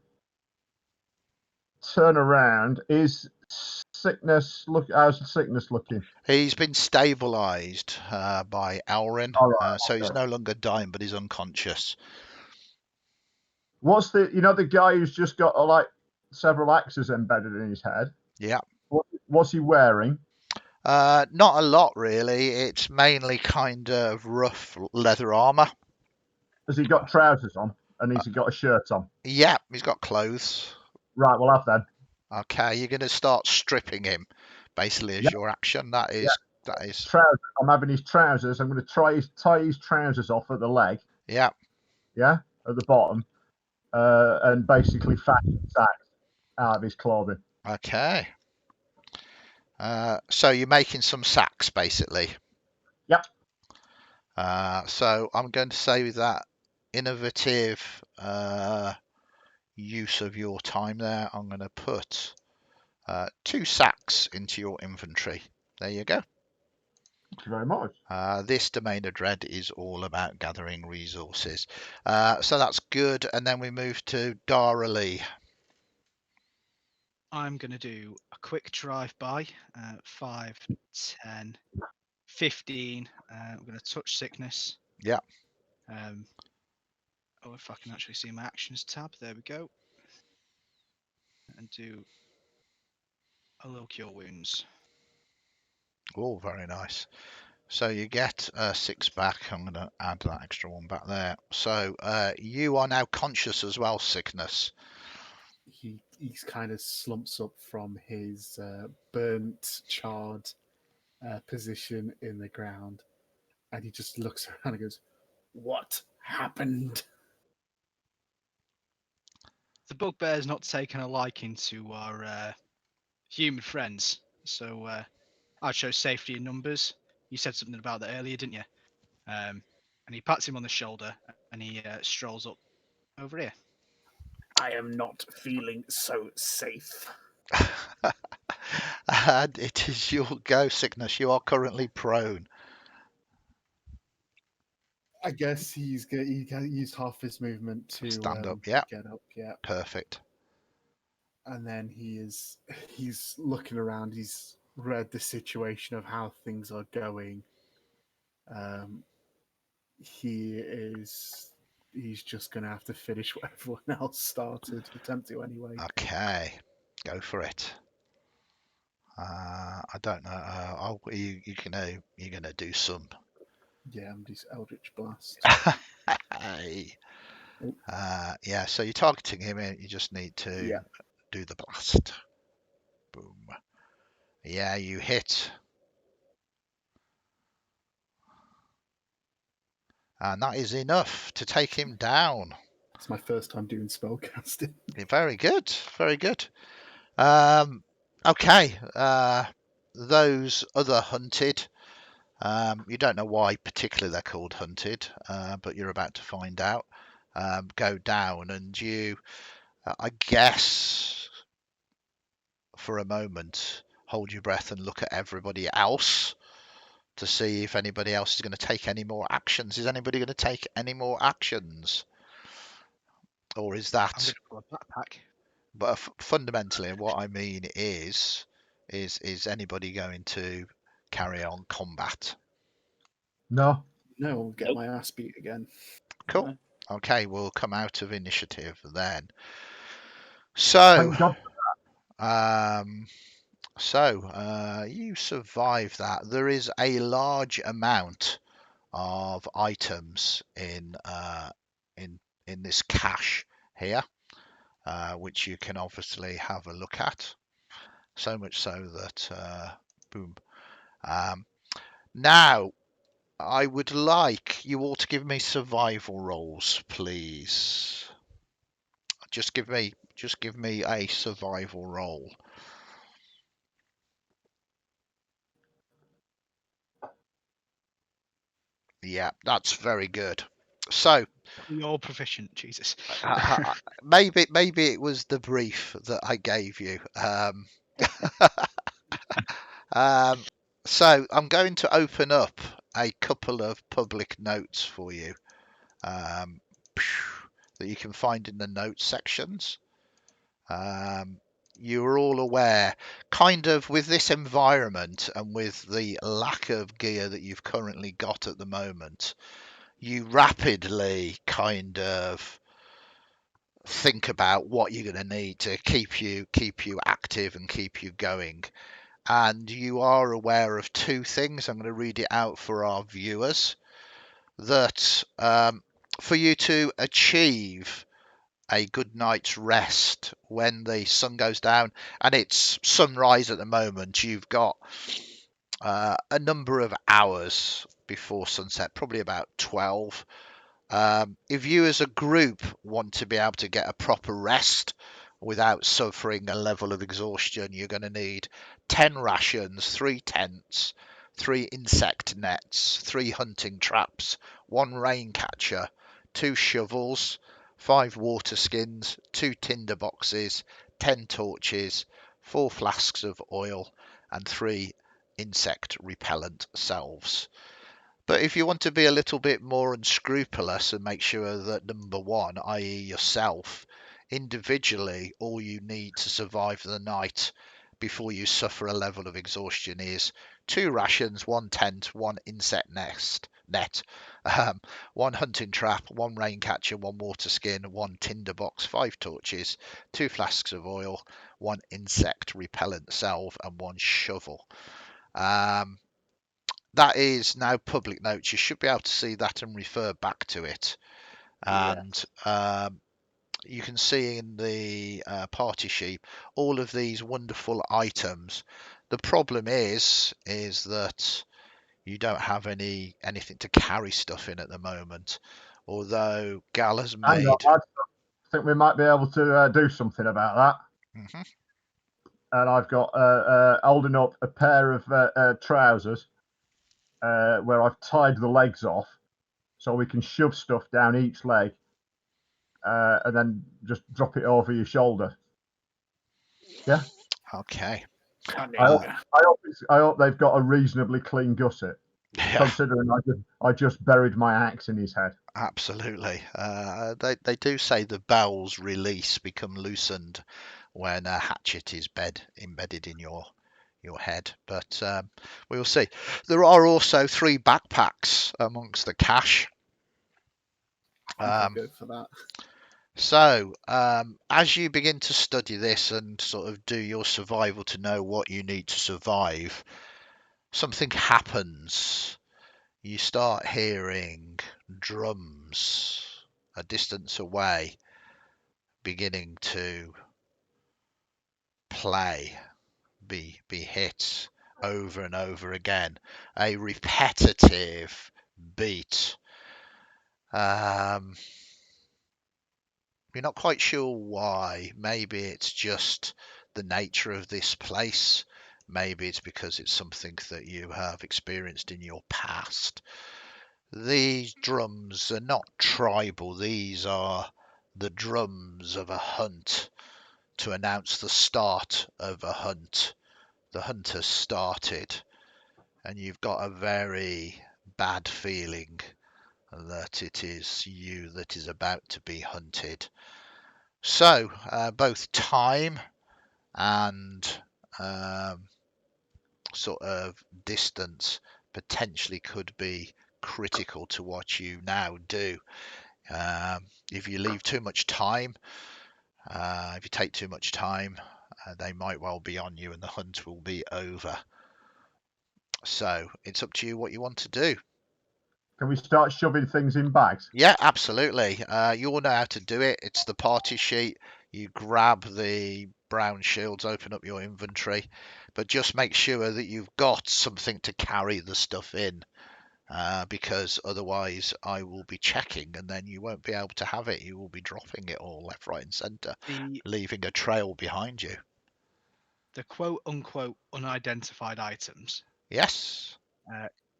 turn around. Is Sickness look? How's Sickness looking? He's been stabilised by Elren, All right, so he's okay. no longer dying, but he's unconscious. What's the guy who's just got like several axes embedded in his head? Yeah. What's he wearing? Not a lot, really. It's mainly kind of rough leather armour. Has he got trousers on? And has he got a shirt on? Yeah, he's got clothes. Right, we'll have them. Okay, you're going to start stripping him, basically, as your action. That is. Trousers. I'm having his trousers. I'm going to tie his trousers off at the leg. Yeah. Yeah, at the bottom, and basically fashion sacks out of his clothing. Okay. So you're making some sacks, basically. Yep. So I'm going to say with that innovative use of your time there, I'm going to put 2 sacks into your inventory. There you go. Thank you very much. This Domain of Dread is all about gathering resources. So that's good. And then we move to Dara Lee. I'm going to do a quick drive-by, 5, 10, 15. I'm going to touch Sickness. Yeah. If I can actually see my actions tab. There we go. And do a little cure wounds. Oh, very nice. So you get 6 back. I'm going to add that extra 1 back there. So you are now conscious as well, Sickness. He's kind of slumps up from his burnt, charred position in the ground, and he just looks around and goes, "What happened?" The bugbear's not taken a liking to our human friends, so I'd show safety in numbers. You said something about that earlier, didn't you? And he pats him on the shoulder, and he strolls up over here. I am not feeling so safe. And it is your go, Sickness. You are currently prone. I guess he can use half his movement to Stand up. Yeah. get up. Yeah. Perfect. And then he's looking around. He's read the situation of how things are going. He is he's just going to have to finish what everyone else started. Attempt to anyway. Okay, go for it. I don't know. You're gonna do some. Yeah, I'm just Eldritch Blast. Hey. Oh. Yeah. So you're targeting him, and you just need to Yeah. do the blast. Boom. Yeah, you hit. And that is enough to take him down. It's my first time doing spellcasting. Very good. Very good. Okay. Those other hunted, you don't know why particularly they're called hunted, but you're about to find out. Go down, and you, I guess, for a moment, hold your breath and look at everybody else to see if anybody else is going to take any more actions. Is anybody going to take any more actions? Or is I'm that... going to pull a backpack. But fundamentally, what I mean is anybody going to carry on combat? No. No, I'll get Nope. my ass beat again. Cool. No. Okay, we'll come out of initiative then. So, Thank God. you survive that. There is a large amount of items in this cache here, which you can obviously have a look at. So much so that boom. Now, I would like you all to give me survival rolls, please. Just give me a survival roll. Yeah, that's very good. So We're all proficient, Jesus. maybe it was the brief that I gave you. So I'm going to open up a couple of public notes for you that you can find in the notes sections. You're all aware, kind of with this environment and with the lack of gear that you've currently got at the moment, you rapidly kind of think about what you're going to need to keep you active and keep you going. And you are aware of two things. I'm going to read it out for our viewers. That for you to achieve a good night's rest when the sun goes down, and it's sunrise at the moment, you've got a number of hours before sunset, probably about 12. If you as a group want to be able to get a proper rest without suffering a level of exhaustion, you're going to need 10 rations, 3 tents, 3 insect nets, 3 hunting traps, 1 rain catcher, 2 shovels, 5 water skins, 2 tinder boxes, 10 torches, 4 flasks of oil, and 3 insect repellent salves. But if you want to be a little bit more unscrupulous and make sure that number one, i.e. yourself, individually, all you need to survive the night before you suffer a level of exhaustion is 2 rations, 1 tent, 1 insect net, 1 hunting trap, 1 rain catcher, 1 water skin, 1 tinder box, 5 torches, 2 flasks of oil, 1 insect repellent salve, and 1 shovel. That is now public notes. You should be able to see that and refer back to it. And you can see in the party sheet all of these wonderful items. The problem is that you don't have anything to carry stuff in at the moment. Although Gal has Hang made... on, I think we might be able to do something about that. Mm-hmm. And I've got holding up a pair of trousers where I've tied the legs off, so we can shove stuff down each leg and then just drop it over your shoulder. Yeah. Okay. I hope they've got a reasonably clean gusset, considering I just buried my axe in his head. Absolutely. They do say the bowels release, become loosened when a hatchet is embedded in your head, but we will see. There are also 3 backpacks amongst the cache. I'll go for that. So, as you begin to study this and sort of do your survival to know what you need to survive, something happens. You start hearing drums a distance away beginning to play, be hit over and over again. A repetitive beat. You're not quite sure why. Maybe it's just the nature of this place. Maybe it's because it's something that you have experienced in your past. These drums are not tribal. These are the drums of a hunt to announce the start of a hunt. The hunt has started, and you've got a very bad feeling that it is you that is about to be hunted. So, both time and sort of distance potentially could be critical to what you now do. If you leave too much time, if you take too much time, they might well be on you and the hunt will be over. So it's up to you what you want to do. Can we start shoving things in bags? Yeah, absolutely. You all know how to do it. It's the party sheet. You grab the brown shields, open up your inventory, but just make sure that you've got something to carry the stuff in, because otherwise I will be checking and then you won't be able to have it. You will be dropping it all left, right, and centre, leaving a trail behind you. The quote-unquote unidentified items, Yes.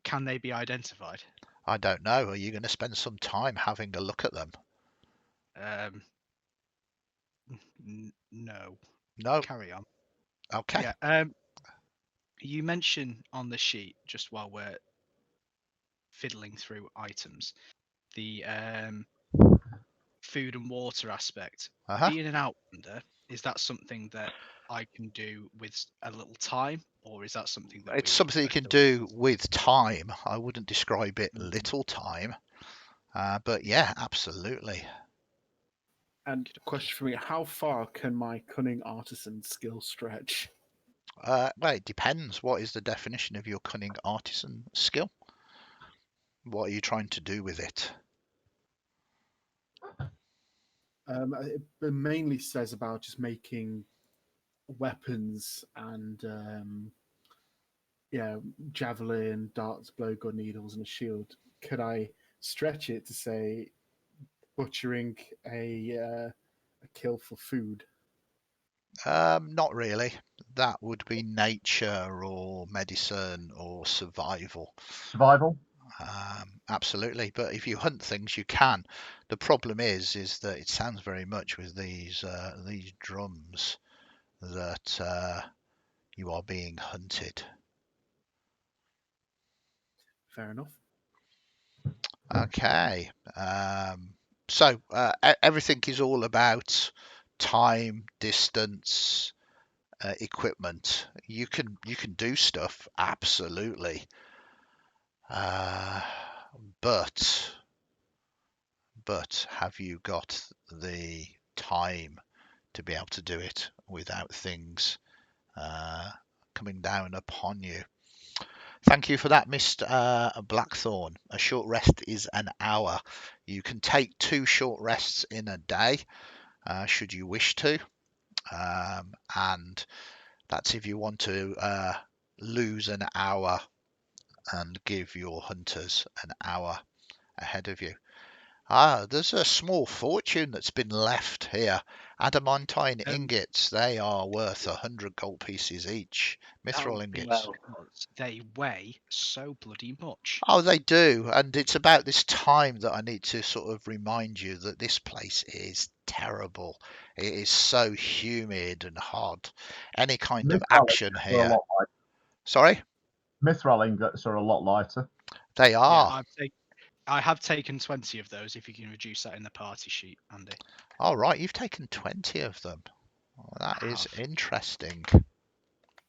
can they be identified? I don't know. Are you going to spend some time having a look at them? No. No. Carry on. Okay. Yeah. You mentioned on the sheet, just while we're fiddling through items, the food and water aspect. Being an outlander, is that something that I can do with a little time, or is that something that It's something you can do with time. I wouldn't describe it little time, but yeah, absolutely. And question for me: how far can my cunning artisan skill stretch? Well, it depends. What is the definition of your cunning artisan skill? What are you trying to do with it? It mainly says about just making weapons and javelin, darts, blowgun needles, and a shield. Could I stretch it to say butchering a kill for food? Not really. That would be nature or medicine or survival. Survival? Absolutely. But if you hunt things, you can. The problem is that it sounds very much with these drums that you are being hunted. Fair enough. Okay. So everything is all about time, distance, equipment. You can do stuff, absolutely. But have you got the time to be able to do it without things coming down upon you? Thank you for that, Mr. Blackthorn. A short rest is an hour. You can take 2 short rests in a day, should you wish to. And that's if you want to lose an hour and give your hunters an hour ahead of you. There's a small fortune that's been left here. Adamantine ingots, they are worth 100 gold pieces each. Mithril ingots. They weigh so bloody much. Oh, they do. And it's about this time that I need to sort of remind you that this place is terrible. It is so humid and hot. Any kind of action here. Sorry? Mithril ingots are a lot lighter. They are. Yeah, I have taken 20 of those, if you can reduce that in the party sheet, Andy. All right, you've taken 20 of them. Well, that is interesting.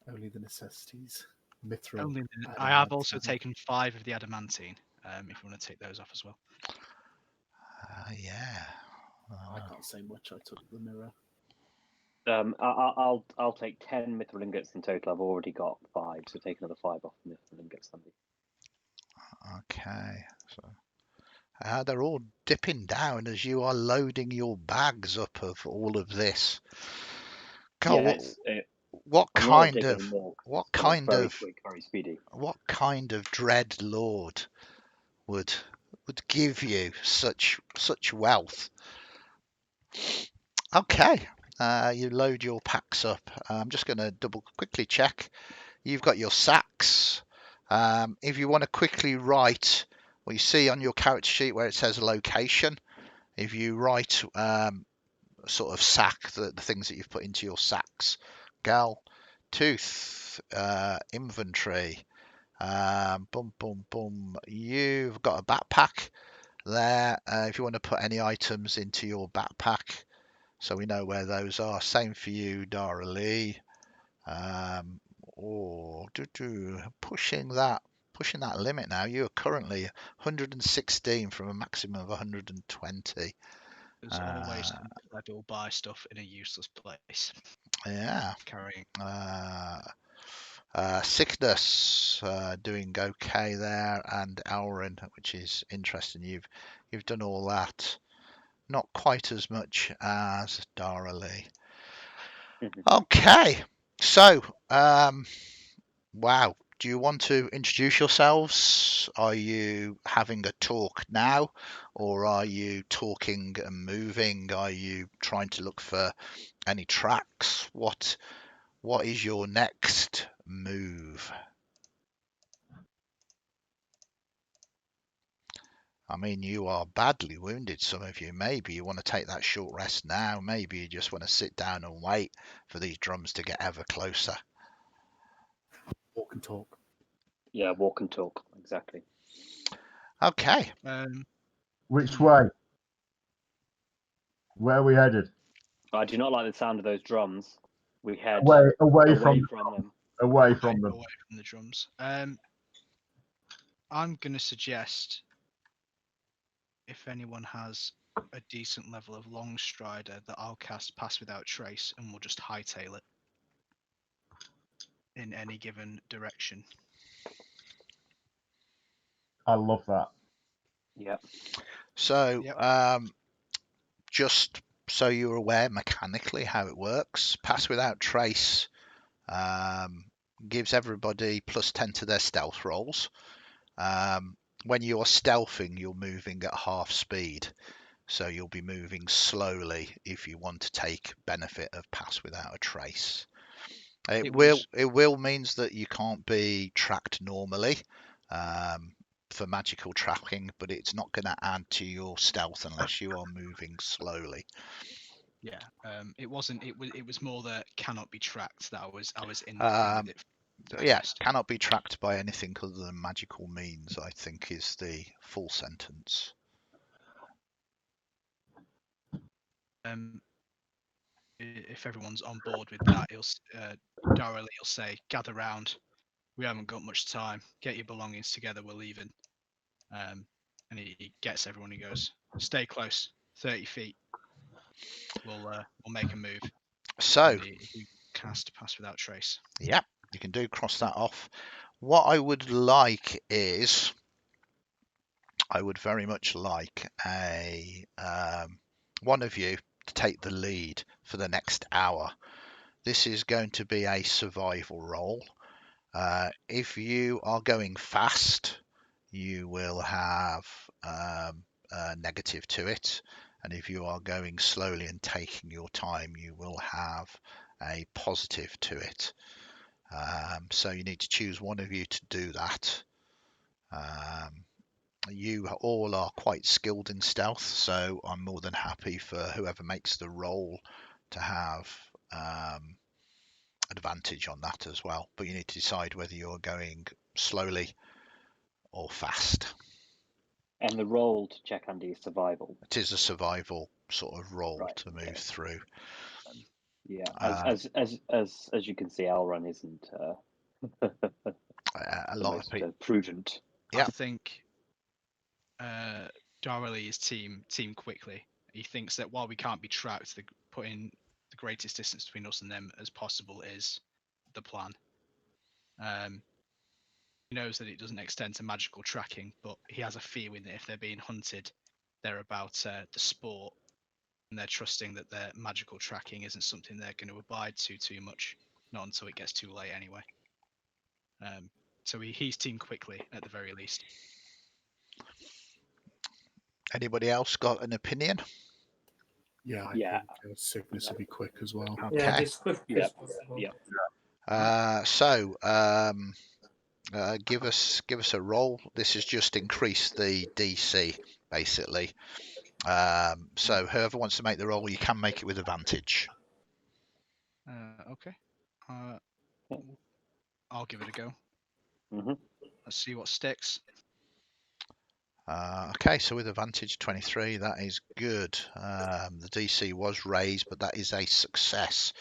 Only the necessities. Mithril. I have also taken 5 of the adamantine, if you want to take those off as well. Yeah. I can't say much. I took the mirror. I'll take 10 mithril ingots in total. I've already got 5, so take another 5 off the mithril ingots. Okay. So they're all dipping down as you are loading your bags up of all of this. God, Yeah, what I'm not kind digging of more. what It's kind very of quick, very speedy. what kind of dread lord would give you such wealth? Okay. You load your packs up. I'm just going to double quickly check. You've got your sacks. If you want to quickly write, well, you see on your character sheet where it says location. If you write sort of sack, the things that you've put into your sacks, gal, tooth, inventory, boom, boom, boom. You've got a backpack there. If you want to put any items into your backpack, so we know where those are. Same for you, Dara Lee. Pushing that limit now. You are currently 116 from a maximum of 120. There's always something will buy stuff in a useless place. Yeah. Carrying. Sickness doing okay there, and Elren, which is interesting. You've done all that. Not quite as much as Dara Lee. Okay, so wow. Do you want to introduce yourselves? Are you having a talk now, or are you talking and moving? Are you trying to look for any tracks? What is your next move? I mean, you are badly wounded, some of you. Maybe you want to take that short rest now. Maybe you just want to sit down and wait for these drums to get ever closer. Walk and talk. Yeah, walk and talk. Exactly. Okay. Which way? Where are we headed? I do not like the sound of those drums. We head away from from them. Away from them. Away from the drums. I'm going to suggest if anyone has a decent level of long strider that I'll cast Pass Without Trace and we'll just hightail it in any given direction. I love that. Yep. So, just so you're aware mechanically how it works, Pass Without Trace gives everybody +10 to their stealth rolls. When you're stealthing, you're moving at half speed. So you'll be moving slowly if you want to take benefit of Pass Without a Trace. It will means that you can't be tracked normally for magical tracking, but it's not going to add to your stealth unless you are moving slowly. Yeah, it wasn't. It was more that cannot be tracked that I was in with it. Yeah, cannot be tracked by anything other than magical means, I think is the full sentence. If everyone's on board with that, Dara Lee will say, "Gather round. We haven't got much time. Get your belongings together. We're leaving." And he gets everyone. He goes, "Stay close. 30 feet. We'll make a move." So he cast Pass Without Trace. Yeah, you can do cross that off. What I would like is, I would very much like a one of you to take the lead for the next hour. This is going to be a survival roll. If you are going fast, you will have a negative to it, and if you are going slowly and taking your time, you will have a positive to it. So you need to choose one of you to do that. You all are quite skilled in stealth, so I'm more than happy for whoever makes the roll to have advantage on that as well. But you need to decide whether you're going slowly or fast. And the roll to check Andy's survival. It is a survival sort of roll to move through. Yeah, as you can see, Elren isn't a lot of people prudent. I think rally his team quickly. He thinks that while we can't be tracked, putting the greatest distance between us and them as possible is the plan. He knows that it doesn't extend to magical tracking, but he has a feeling that if they're being hunted, they're about the sport, and they're trusting that their magical tracking isn't something they're going to abide to too much, not until it gets too late anyway. So he's teamed quickly at the very least. Anybody else got an opinion? Yeah, I Yeah. think Cygnus will be quick as well. Yeah, Okay. just quick Yeah. as possible. Yeah. Give us a roll. This has just increased the DC basically. So whoever wants to make the roll, you can make it with advantage. Okay. I'll give it a go. Mhm. Let's see what sticks. Okay, so with advantage 23, that is good. The DC was raised, but that is a success.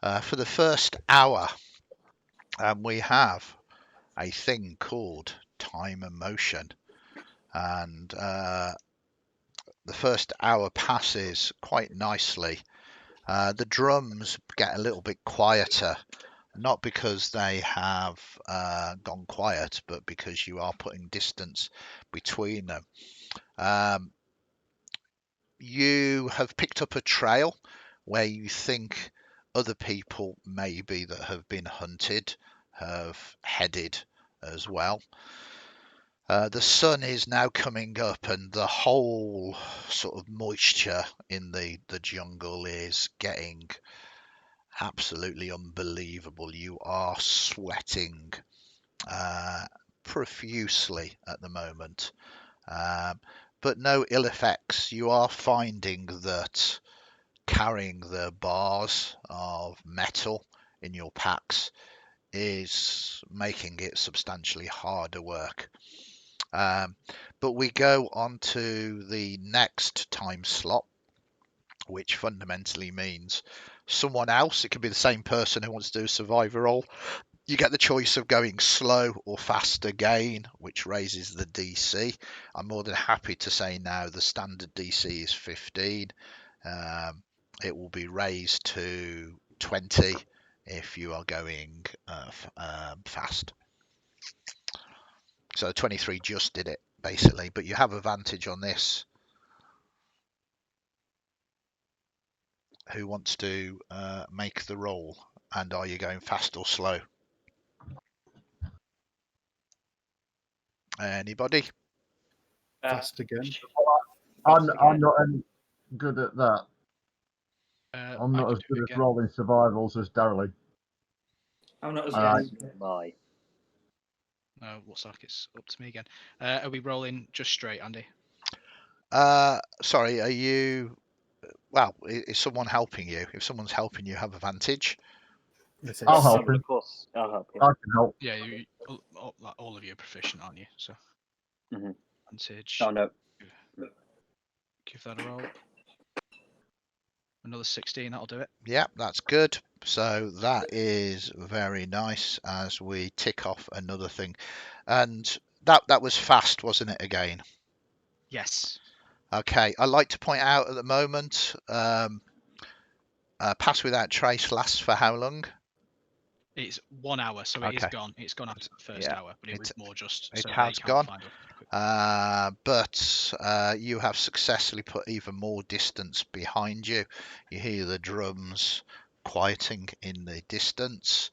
For the first hour, we have a thing called time and motion, and the first hour passes quite nicely. The drums get a little bit quieter, not because they have gone quiet, but because you are putting distance between them. You have picked up a trail where you think other people maybe that have been hunted have headed as well. The sun is now coming up, and the whole sort of moisture in the jungle is getting absolutely unbelievable. You are sweating profusely at the moment, but no ill effects. You are finding that carrying the bars of metal in your packs is making it substantially harder work. But we go on to the next time slot, which fundamentally means someone else, it could be the same person who wants to do a survivor roll. You get the choice of going slow or fast again, which raises the DC. I'm more than happy to say now the standard DC is 15. It will be raised to 20 if you are going fast. So 23 just did it, basically, but you have advantage on this. Who wants to make the roll? And are you going fast or slow? Anybody? Fast again. I'm Fast again. not any good at that. I'm I not can as do good it at again. rolling survivals as Darrelly. I'm not as Alright. good. My. Looks like it's up to me again. Are we rolling just straight, Andy? Sorry, are you? Well, is someone helping you? If someone's helping you, have advantage. Yes, I'll Yes, help of him. course. I'll help you. I can help. Yeah, all of you are proficient, aren't you? So Mhm. advantage. Oh no. Give that a roll. Another 16, that'll do it. Yeah, that's good. So that is very nice as we tick off another thing. And that was fast, wasn't it, again? Yes. Okay, I'd like to point out at the moment, Pass Without Trace lasts for how long? It's 1 hour, so it is Okay. gone. It's gone after the first Yeah, hour, but it was more just it so has they can't gone. find us too quick. But you have successfully put even more distance behind you. You hear the drums quieting in the distance.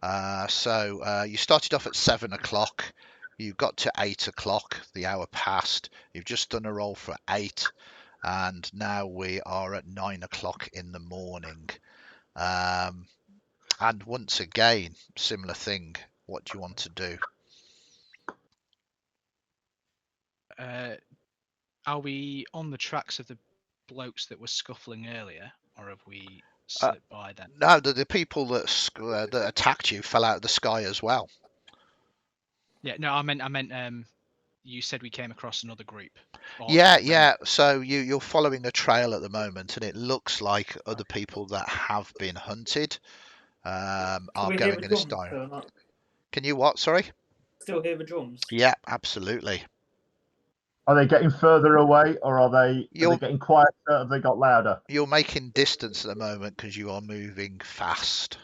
So you started off at 7 o'clock. You got to 8 o'clock. The hour passed. You've just done a roll for 8. And now we are at 9 o'clock in the morning. And once again, similar thing. What do you want to do? Are we on the tracks of the blokes that were scuffling earlier, or have we slipped by them? No, the people that attacked you fell out of the sky as well. Yeah, no, I meant you said we came across another group. Yeah. So you're following a trail at the moment, and it looks like other people that have been hunted are we hear going the in a drums style. still, not? Can you what? Sorry. Still hear the drums? Yeah, absolutely. Are they getting further away, or are they You're getting quieter? Have they got louder? you're making distance at the moment because you are moving fast.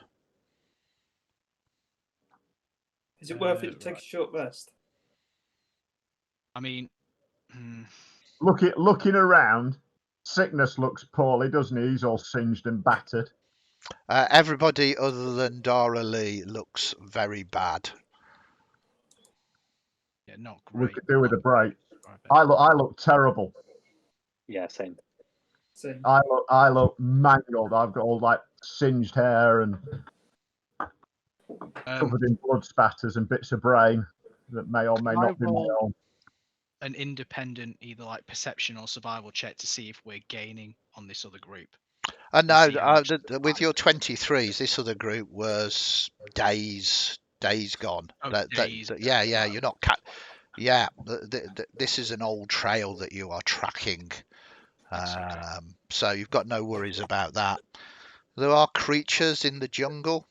Is it worth it to take a short rest? I mean, Looking around, Sickness looks poorly, doesn't he? He's all singed and battered. Everybody other than Dara Lee looks very bad. yeah, not We great. could do with a break. but- I look terrible. Yeah, same. Same. I look mangled. I've got all like singed hair and covered in blood spatters and bits of brain that may or may not be my own. An independent, either like perception or survival check to see if we're gaining on this other group. No, see how much with your 23s, this other group was days gone. Oh, days. Yeah, you're not yeah, this is an old trail that you are tracking. So you've got no worries about that. There are creatures in the jungle.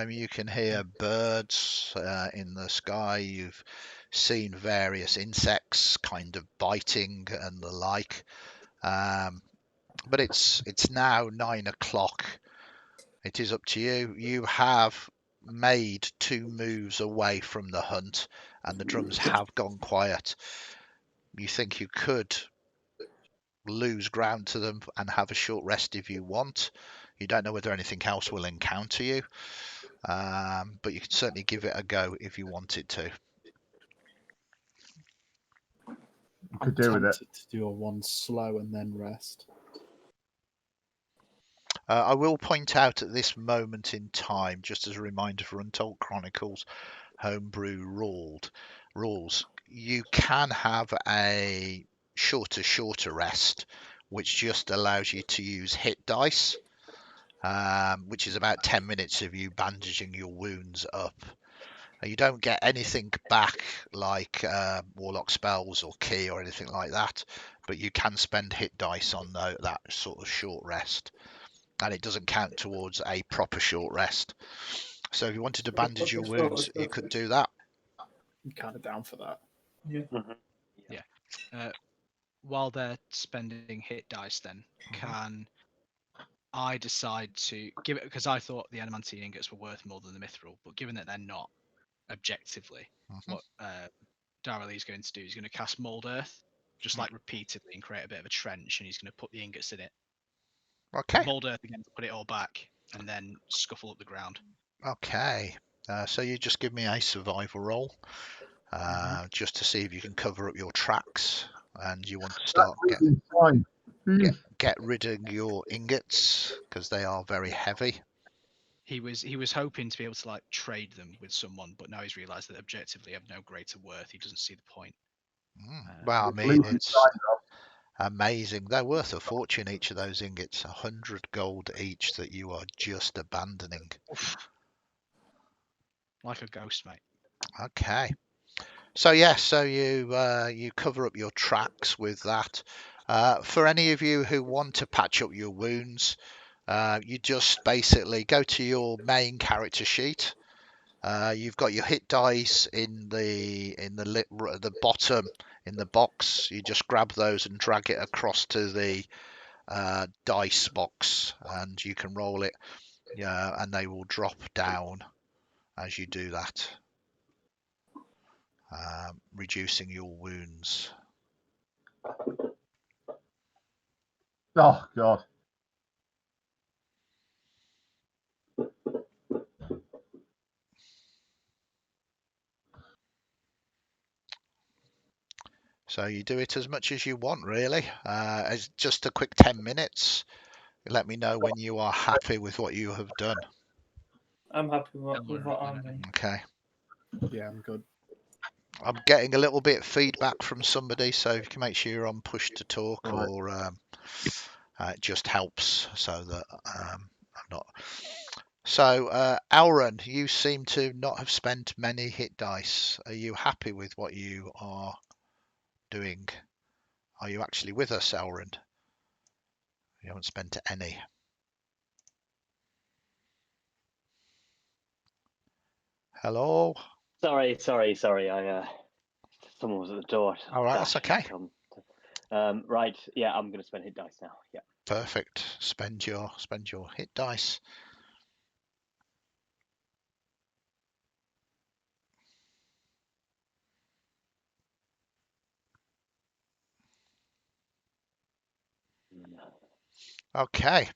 You can hear birds in the sky. You've seen various insects kind of biting and the like. But it's now 9 o'clock. It is up to you. You have made 2 moves away from the hunt, and the drums have gone quiet. You think you could lose ground to them and have a short rest if you want. You don't know whether anything else will encounter you, but you can certainly give it a go if you wanted to. You I'm could do with it. tempted to do a 1 slow and then rest. I will point out at this moment in time, just as a reminder for Untold Chronicles homebrew rules, you can have a shorter rest, which just allows you to use hit dice, which is about 10 minutes of you bandaging your wounds up. You don't get anything back like warlock spells or key or anything like that, but you can spend hit dice on that sort of short rest, and it doesn't count towards a proper short rest. So if you wanted to bandage your wounds, you could do that. I'm kind of down for that. Yeah. Mm-hmm. While they're spending hit dice, then can I decide to give it, because I thought the adamantine ingots were worth more than the mithril, but given that they're not objectively, what Dara Lee's going to do, he's going to cast Mold Earth, just like repeatedly, and create a bit of a trench, and he's going to put the ingots in it. Okay. Mold Earth again to put it all back, and then scuffle up the ground. Okay. So you just give me a survival roll, just to see if you can cover up your tracks, and you want to start get rid of your ingots because they are very heavy. He was hoping to be able to like trade them with someone, but now he's realised that objectively have no greater worth. He doesn't see the point. Well, I mean, it's amazing. They're worth a fortune, each of those ingots, 100 gold each that you are just abandoning. Like a ghost, mate. Okay. So yes, so you cover up your tracks with that. For any of you who want to patch up your wounds, you just basically go to your main character sheet. You've got your hit dice in the bottom in the box. You just grab those and drag it across to the dice box, and you can roll it. And they will drop down as you do that, reducing your wounds. Oh God. So you do it as much as you want, really. It's just a quick 10 minutes. Let me know when you are happy with what you have done. I'm happy with what I'm doing. Okay. Yeah, I'm good. I'm getting a little bit of feedback from somebody, so if you can make sure you're on push to talk, Right. or it just helps so that I'm not. So, Elren, you seem to not have spent many hit dice. Are you happy with what you are doing? Are you actually with us, Elren? You haven't spent any. Hello? Sorry. I someone was at the door. All right, that's okay. Right. Yeah, I'm going to spend hit dice now. Yeah. Perfect. Spend your hit dice. Okay.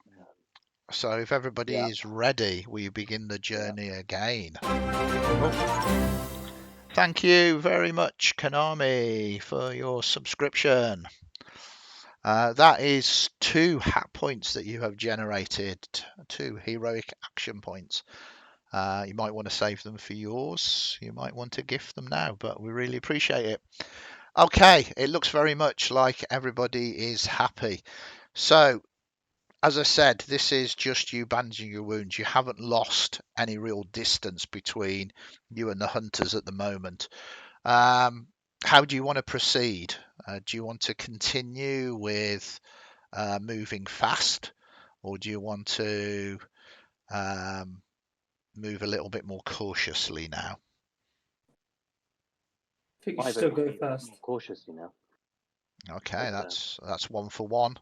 So if everybody is ready, we begin the journey again. Oh. Thank you very much, Konami, for your subscription. That is 2 hat points that you have generated, 2 heroic action points. You might want to save them for yours. You might want to gift them now, but we really appreciate it. Okay, it looks very much like everybody is happy. So, as I said, this is just you bandaging your wounds. You haven't lost any real distance between you and the hunters at the moment. How do you want to proceed? Do you want to continue with moving fast, or do you want to move a little bit more cautiously now? I think you should still go fast. Cautiously now. Okay, that's 1 for 1.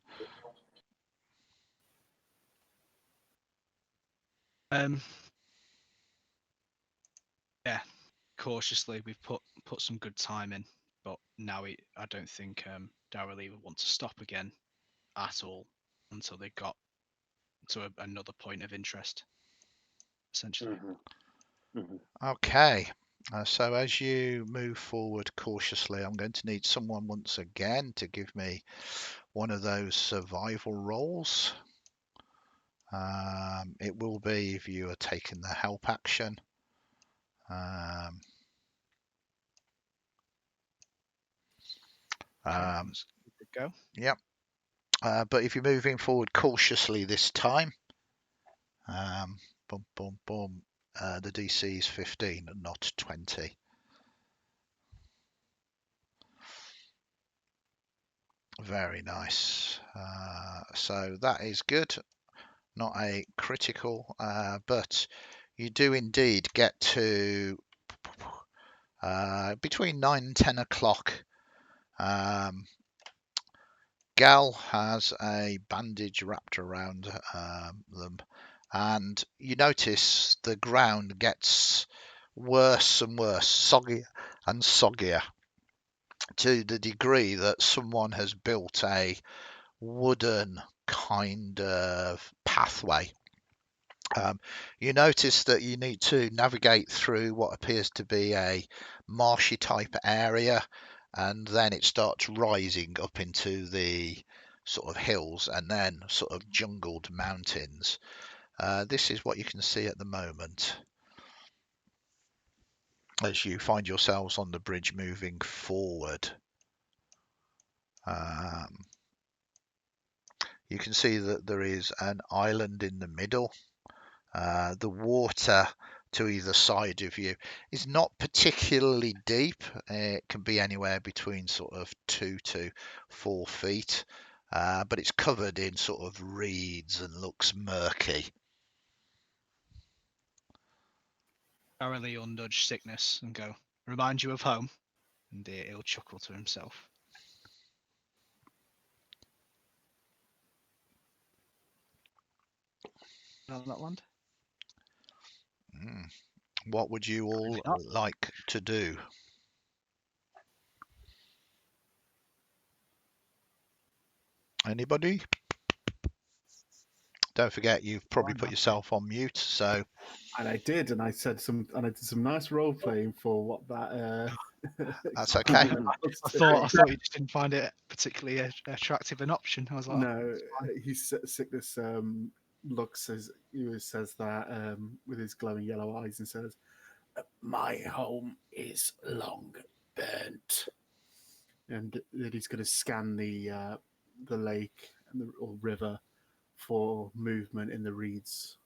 Yeah, cautiously. We've put some good time in, but now I don't think Darrell would want to stop again at all until they got to another point of interest, essentially. Okay, so as you move forward cautiously, I'm going to need someone once again to give me one of those survival rolls. It will be if you are taking the help action. Go. Yep. But if you're moving forward cautiously this time, boom, boom, boom, the DC is 15 and not 20. Very nice. So that is good. Not a critical, but you do indeed get to between 9 and 10 o'clock. Gal has a bandage wrapped around them, and you notice the ground gets worse and worse, soggier and soggier, to the degree that someone has built a wooden kind of pathway. You notice that you need to navigate through what appears to be a marshy type area, and then it starts rising up into the sort of hills and then sort of jungled mountains. This is what you can see at the moment as you find yourselves on the bridge moving forward. You can see that there is an island in the middle. The water to either side of you is not particularly deep. It can be anywhere between sort of 2 to 4 feet, but it's covered in sort of reeds and looks murky. Darrell will nudge Sickness and go, "Remind you of home," and he'll chuckle to himself. On that land. What would you all like to do? Anybody? Don't forget, you've probably put yourself on mute, so. And I did, and I did some nice role playing for what that. That's okay. I thought you just didn't find it particularly attractive an option. I was like, no, Sickness looks as he says that with his glowing yellow eyes and says, "My home is long burnt," and that he's going to scan the lake and or river for movement in the reeds.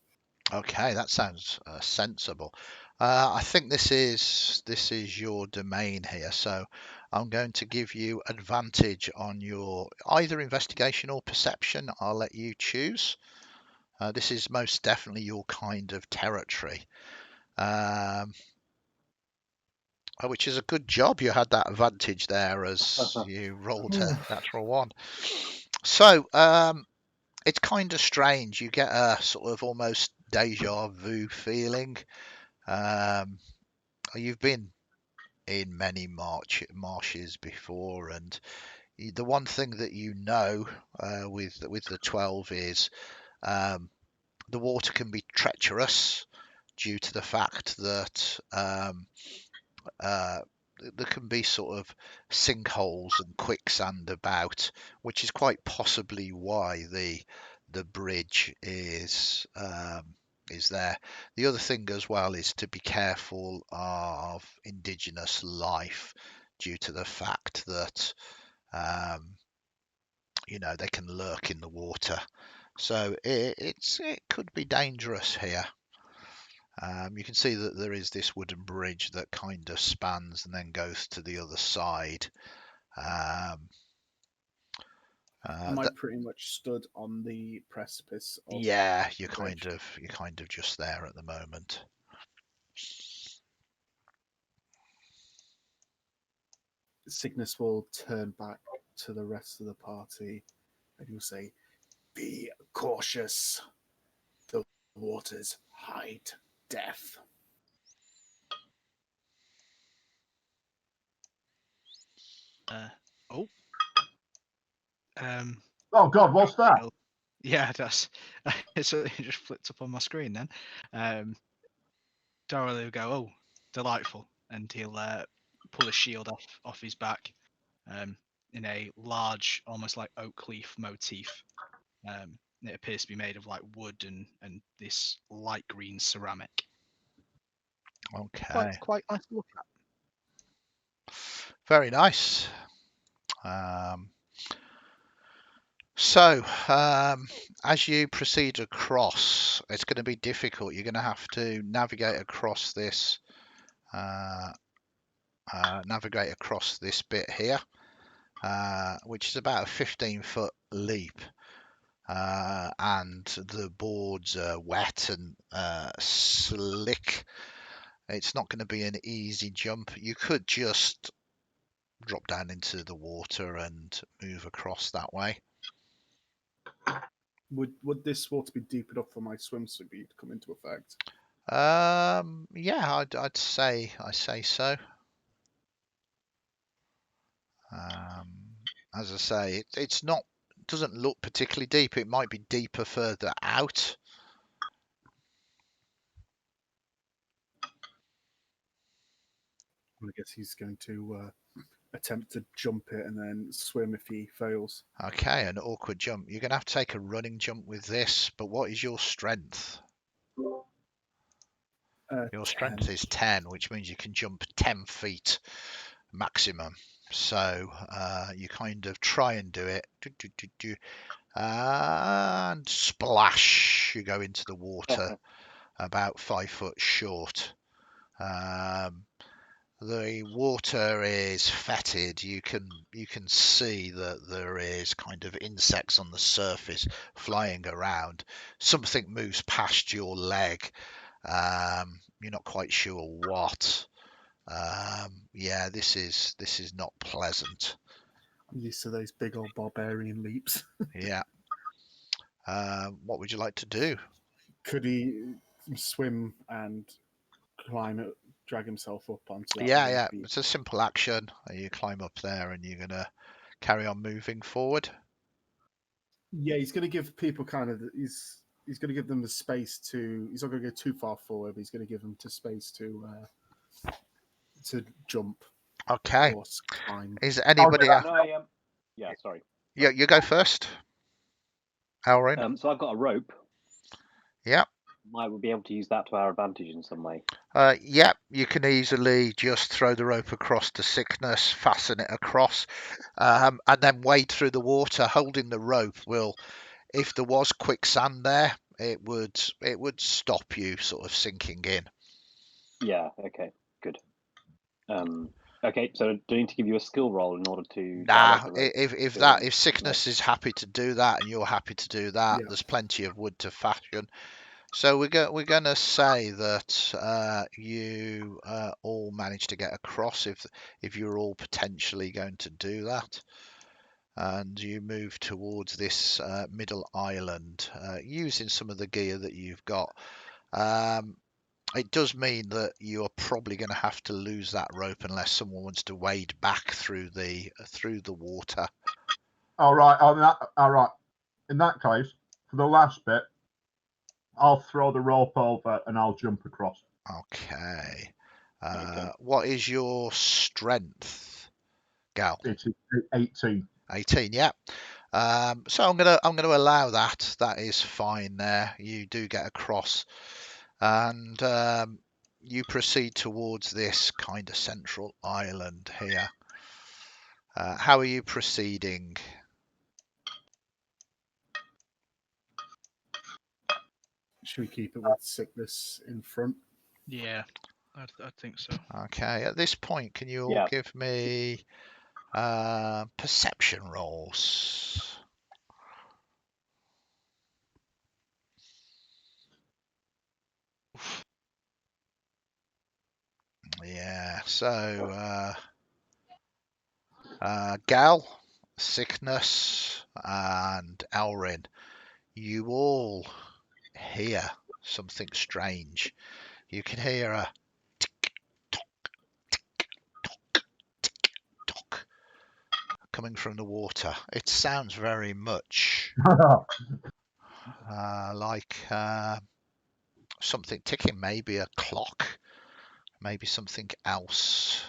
Okay, that sounds sensible. I think this is your domain here, so I'm going to give you advantage on your either investigation or perception. I'll let you choose. This is most definitely your kind of territory. which is a good job. You had that advantage there as you rolled a natural one. So it's kind of strange. You get a sort of almost deja vu feeling. You've been in many marshes before, and the one thing that you know with the 12 is the water can be treacherous due to the fact that there can be sort of sinkholes and quicksand about, which is quite possibly why the bridge is there. The other thing as well is to be careful of indigenous life due to the fact that they can lurk in the water. So it could be dangerous here. You can see that there is this wooden bridge that kind of spans and then goes to the other side. Am I pretty much stood on the precipice? Yeah, you're kind of just there at the moment. Cygnus will turn back to the rest of the party and he'll say, "Be cautious. The waters hide death." Oh God, what's that? Yeah, that's it just flipped up on my screen then. Dorothy will go, "Oh, delightful," and he'll pull a shield off his back in a large, almost like oak leaf motif. It appears to be made of like wood and this light green ceramic. Okay. Quite nice to look at. Very nice. So, as you proceed across, it's going to be difficult. You're going to have to navigate across this bit here, which is about a 15-foot leap. And the boards are wet and slick. It's not going to be an easy jump. You could just drop down into the water and move across that way. Would this water be deep enough for my swimsuit to come into effect? Yeah, I'd say so. As I say, it's not doesn't look particularly deep. It might be deeper further out. I guess he's going to attempt to jump it and then swim if he fails. Okay, an awkward jump. You're going to have to take a running jump with this, but what is your strength? Your strength is 10, which means you can jump 10 feet maximum. So you kind of try and do it. And splash, you go into the water about 5 foot short. The water is fetid. You can see that there is kind of insects on the surface flying around. Something moves past your leg. You're not quite sure what. Yeah, this is not pleasant. I'm used to those big old barbarian leaps. Yeah. What would you like to do? Could he swim and climb it, drag himself up onto that? Yeah. It's a simple action. You climb up there and you're going to carry on moving forward. Yeah, he's going to give people kind of he's going to give them the space to. He's not going to go too far forward, but he's going to give them the space to jump. Okay. Or climb. Is anybody? Yeah, sorry. Yeah, you go first. Elren. So I've got a rope. Yeah. Might we be able to use that to our advantage in some way? Yeah, you can easily just throw the rope across to Cygnus, fasten it across, and then wade through the water. Holding the rope will, if there was quicksand there, it would stop you sort of sinking in. Yeah. Okay. Good. Okay. So do I need to give you a skill roll in order to? Nah, if Cygnus is happy to do that and you're happy to do that, there's plenty of wood to fashion. So we're going to say that you all managed to get across if you're all potentially going to do that, and you move towards this middle island using some of the gear that you've got. It does mean that you are probably going to have to lose that rope unless someone wants to wade back through the water. All right. All right. In that case, for the last bit, I'll throw the rope over and I'll jump across. Okay. Okay. What is your strength, Gal? It's 18. 18. Yeah. So I'm gonna allow that. That is fine. There, you do get across, and you proceed towards this kind of central island here. How are you proceeding? Should we keep it with sickness in front? Yeah, I think so. Okay, at this point, can you all Yeah. give me perception rolls? Yeah, so Gal, Sickness, and Elren, you all hear something strange. You can hear a tick tock, tick tock, tick tock coming from the water. It sounds very much like something ticking, maybe a clock, maybe something else.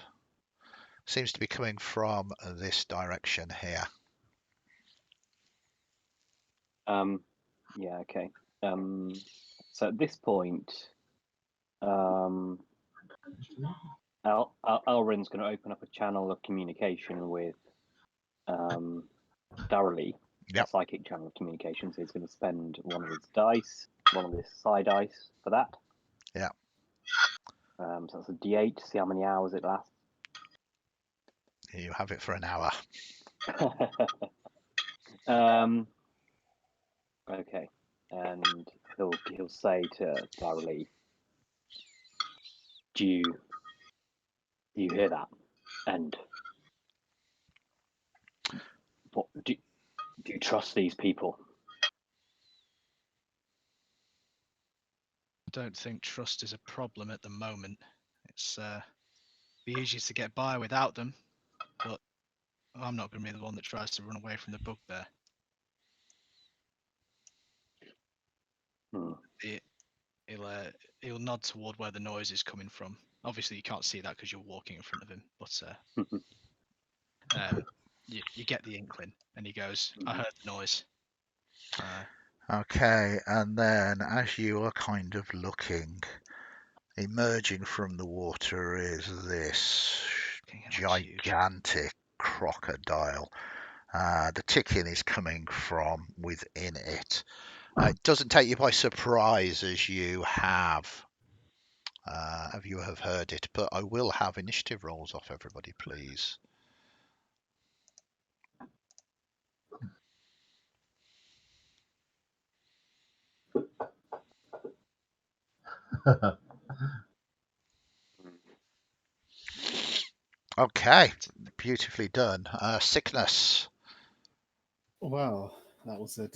Seems to be coming from this direction here. Yeah. Okay. So at this point, Elren's going to open up a channel of communication with Darrelly, Yep. a psychic channel of communication. So he's going to spend one of his dice, one of his side dice for that. Yeah. So that's a D8 to see how many hours it lasts. You have it for an hour. Okay, and he'll say to Darrelly, "Do you hear that? And what do you trust these people?" I don't think trust is a problem at the moment. It's be easier to get by without them, but I'm not going to be the one that tries to run away from the bugbear. He'll nod toward where the noise is coming from. Obviously, you can't see that because you're walking in front of him, but you get the inkling, and he goes, "I heard the noise." Okay, and then as you are kind of looking, emerging from the water is this gigantic crocodile. The ticking is coming from within it. It doesn't take you by surprise as you have heard it, but I will have initiative rolls off everybody, please. Okay, beautifully done. Sickness. Well, that was a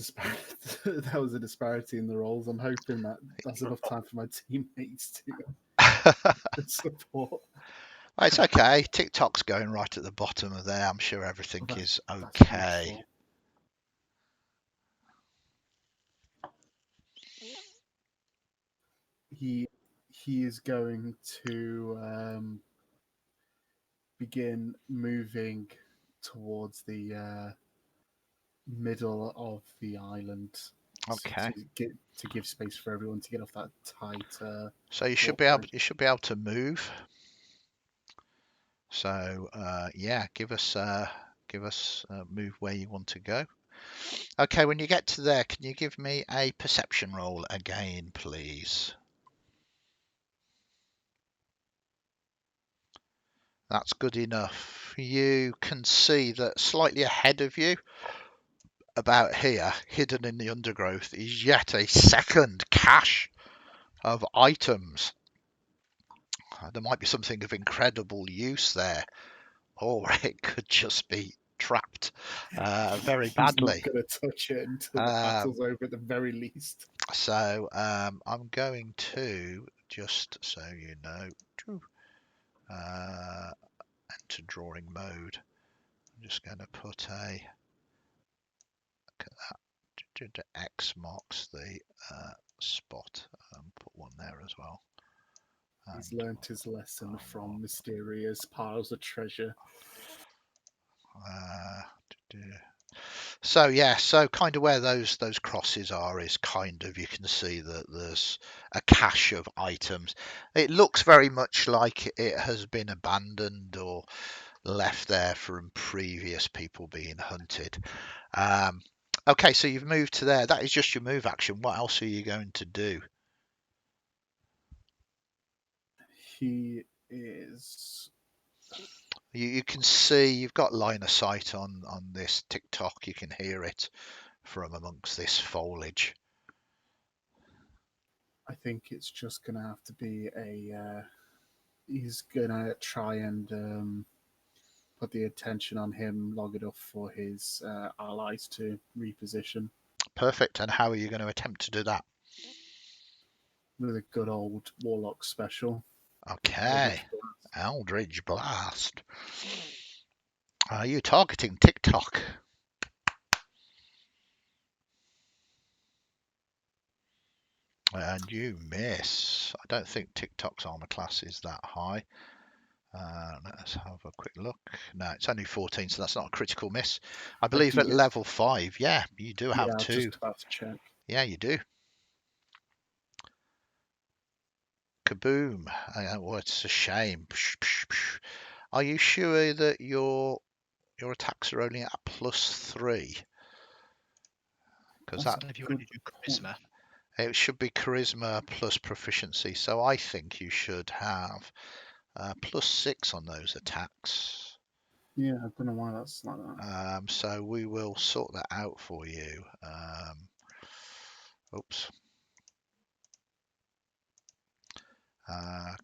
that was a disparity in the roles. I'm hoping that's enough time for my teammates to support. It's okay. TikTok's going right at the bottom of there. I'm sure everything is That's okay. useful. He is going to begin moving towards the middle of the island. Okay. To give space for everyone to get off that tight. So you should be able to move. So yeah, give us move where you want to go. Okay, when you get to there, can you give me a perception roll again, please? That's good enough. You can see that slightly ahead of you, about here, hidden in the undergrowth, is yet a second cache of items. There might be something of incredible use there, or it could just be trapped very He's not badly. going to touch it until the battle's over at the very least. So I'm going to, just so you know, enter drawing mode. I'm just going to put a, look at that, X marks the spot, and put one there as well. He's And, learnt his lesson from mysterious piles of treasure. So yeah, so kind of where those crosses are is kind of, you can see that there's a cache of items. It looks very much like it has been abandoned or left there from previous people being hunted. Okay, so you've moved to there. That is just your move action. What else are you going to do? He is. You can see you've got line of sight on this TikTok. You can hear it from amongst this foliage. I think it's just going to have to be a. He's going to try and put the attention on him long enough for his allies to reposition. Perfect. And how are you going to attempt to do that? With a good old warlock special. Okay. Eldritch Blast. Are you targeting TikTok? And you miss. I don't think TikTok's armor class is that high. Let's have a quick look. No, it's only 14, so that's not a critical miss. I believe at level 5, yeah, you do have Yeah, two. just about to check. Yeah, you do. Kaboom. Oh, it's a shame. Are you sure that your attacks are only at +3? Because that, If you want to do charisma, it should be charisma plus proficiency. So I think you should have +6 on those attacks. Yeah, I don't know why that's like that. So we will sort that out for you. Oops.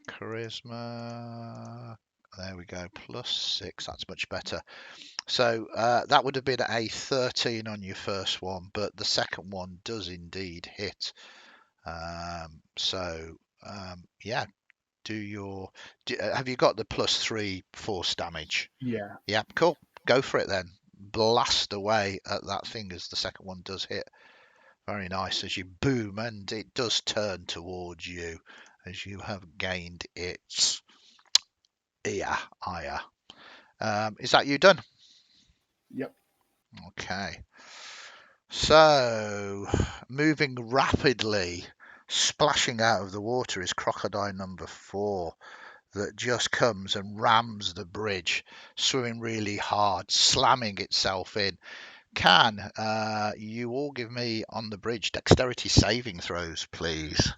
Charisma. There we go. +6. That's much better. So that would have been a 13 on your first one, but the second one does indeed hit. Yeah. Have you got the +3 force damage? Yeah. Yeah, cool. Go for it then. Blast away at that thing as the second one does hit. Very nice. As you boom, and it does turn towards you as you have gained its ire. Is that you done? Yep. Okay. So, moving rapidly, splashing out of the water is crocodile number 4. That just comes and rams the bridge, swimming really hard, slamming itself in. Can you all give me on the bridge dexterity saving throws, please?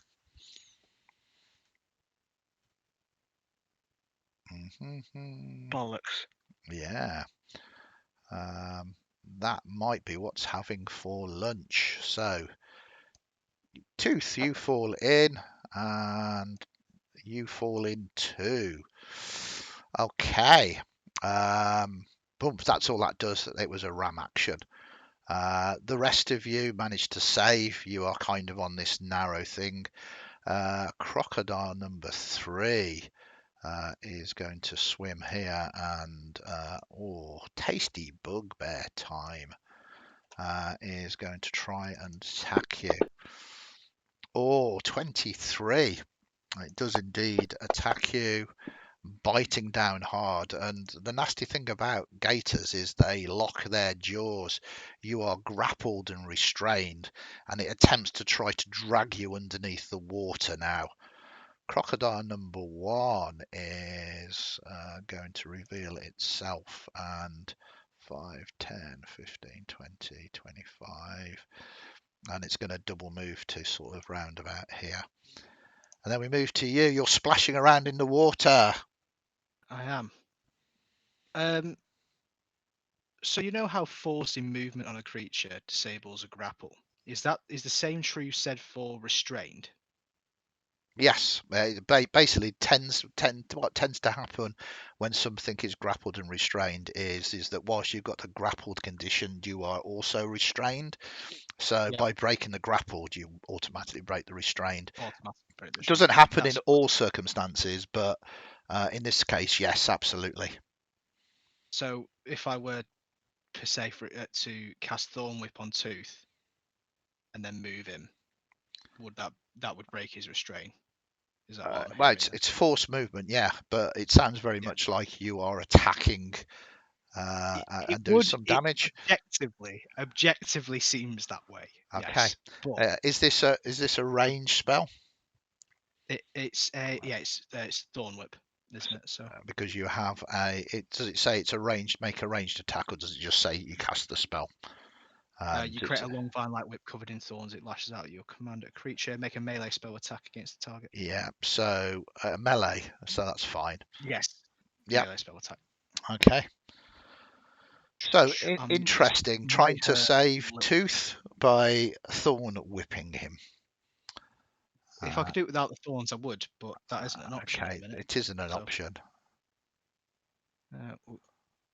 bollocks. Yeah. That might be what's having for lunch. So, Tooth, you fall in, and you fall in too. Okay. Boom, that's all that does. It was a ram action. The rest of you managed to save. You are kind of on this narrow thing. Crocodile number 3 is going to swim here, and tasty bugbear time is going to try and attack you. 23. It does indeed attack you, biting down hard. And the nasty thing about gators is they lock their jaws. You are grappled and restrained, and it attempts to try to drag you underneath the water now. Crocodile number 1 is going to reveal itself, and 5, 10, 15, 20, 25. And it's going to double move to sort of round about here. And then we move to you. You're splashing around in the water. I am. So you know how forcing movement on a creature disables a grapple? Is the same true said for restrained? Yes, basically what tends to happen when something is grappled and restrained is that whilst you've got the grappled condition, you are also restrained. So Yep. by breaking the grappled, you automatically break the restrained. Automatically break the It doesn't restraint. happen in That's- all circumstances, but in this case, yes, absolutely. So if I were per se to cast Thorn Whip on Tooth and then move him, would that would break his restraint? Is that what I'm Well, hearing? it's forced movement, yeah, but it sounds very Yeah. much like you are attacking and doing some damage. Objectively seems that way. Okay. Yes, but Is this a ranged spell? it's Thorn Whip, isn't it? So Because you have does it say it's a ranged, make a ranged attack, or does it just say you cast the spell? you create a long vine-like whip covered in thorns. It lashes out at your commander creature. Make a melee spell attack against the target. Yeah, so melee, so that's fine. Yes. Yeah. Melee spell attack. Okay. So This interesting. Trying might to hurt save a little. Tooth by thorn whipping him. If I could do it without the thorns, I would, but that isn't an option Okay, at the minute. it isn't an so- option.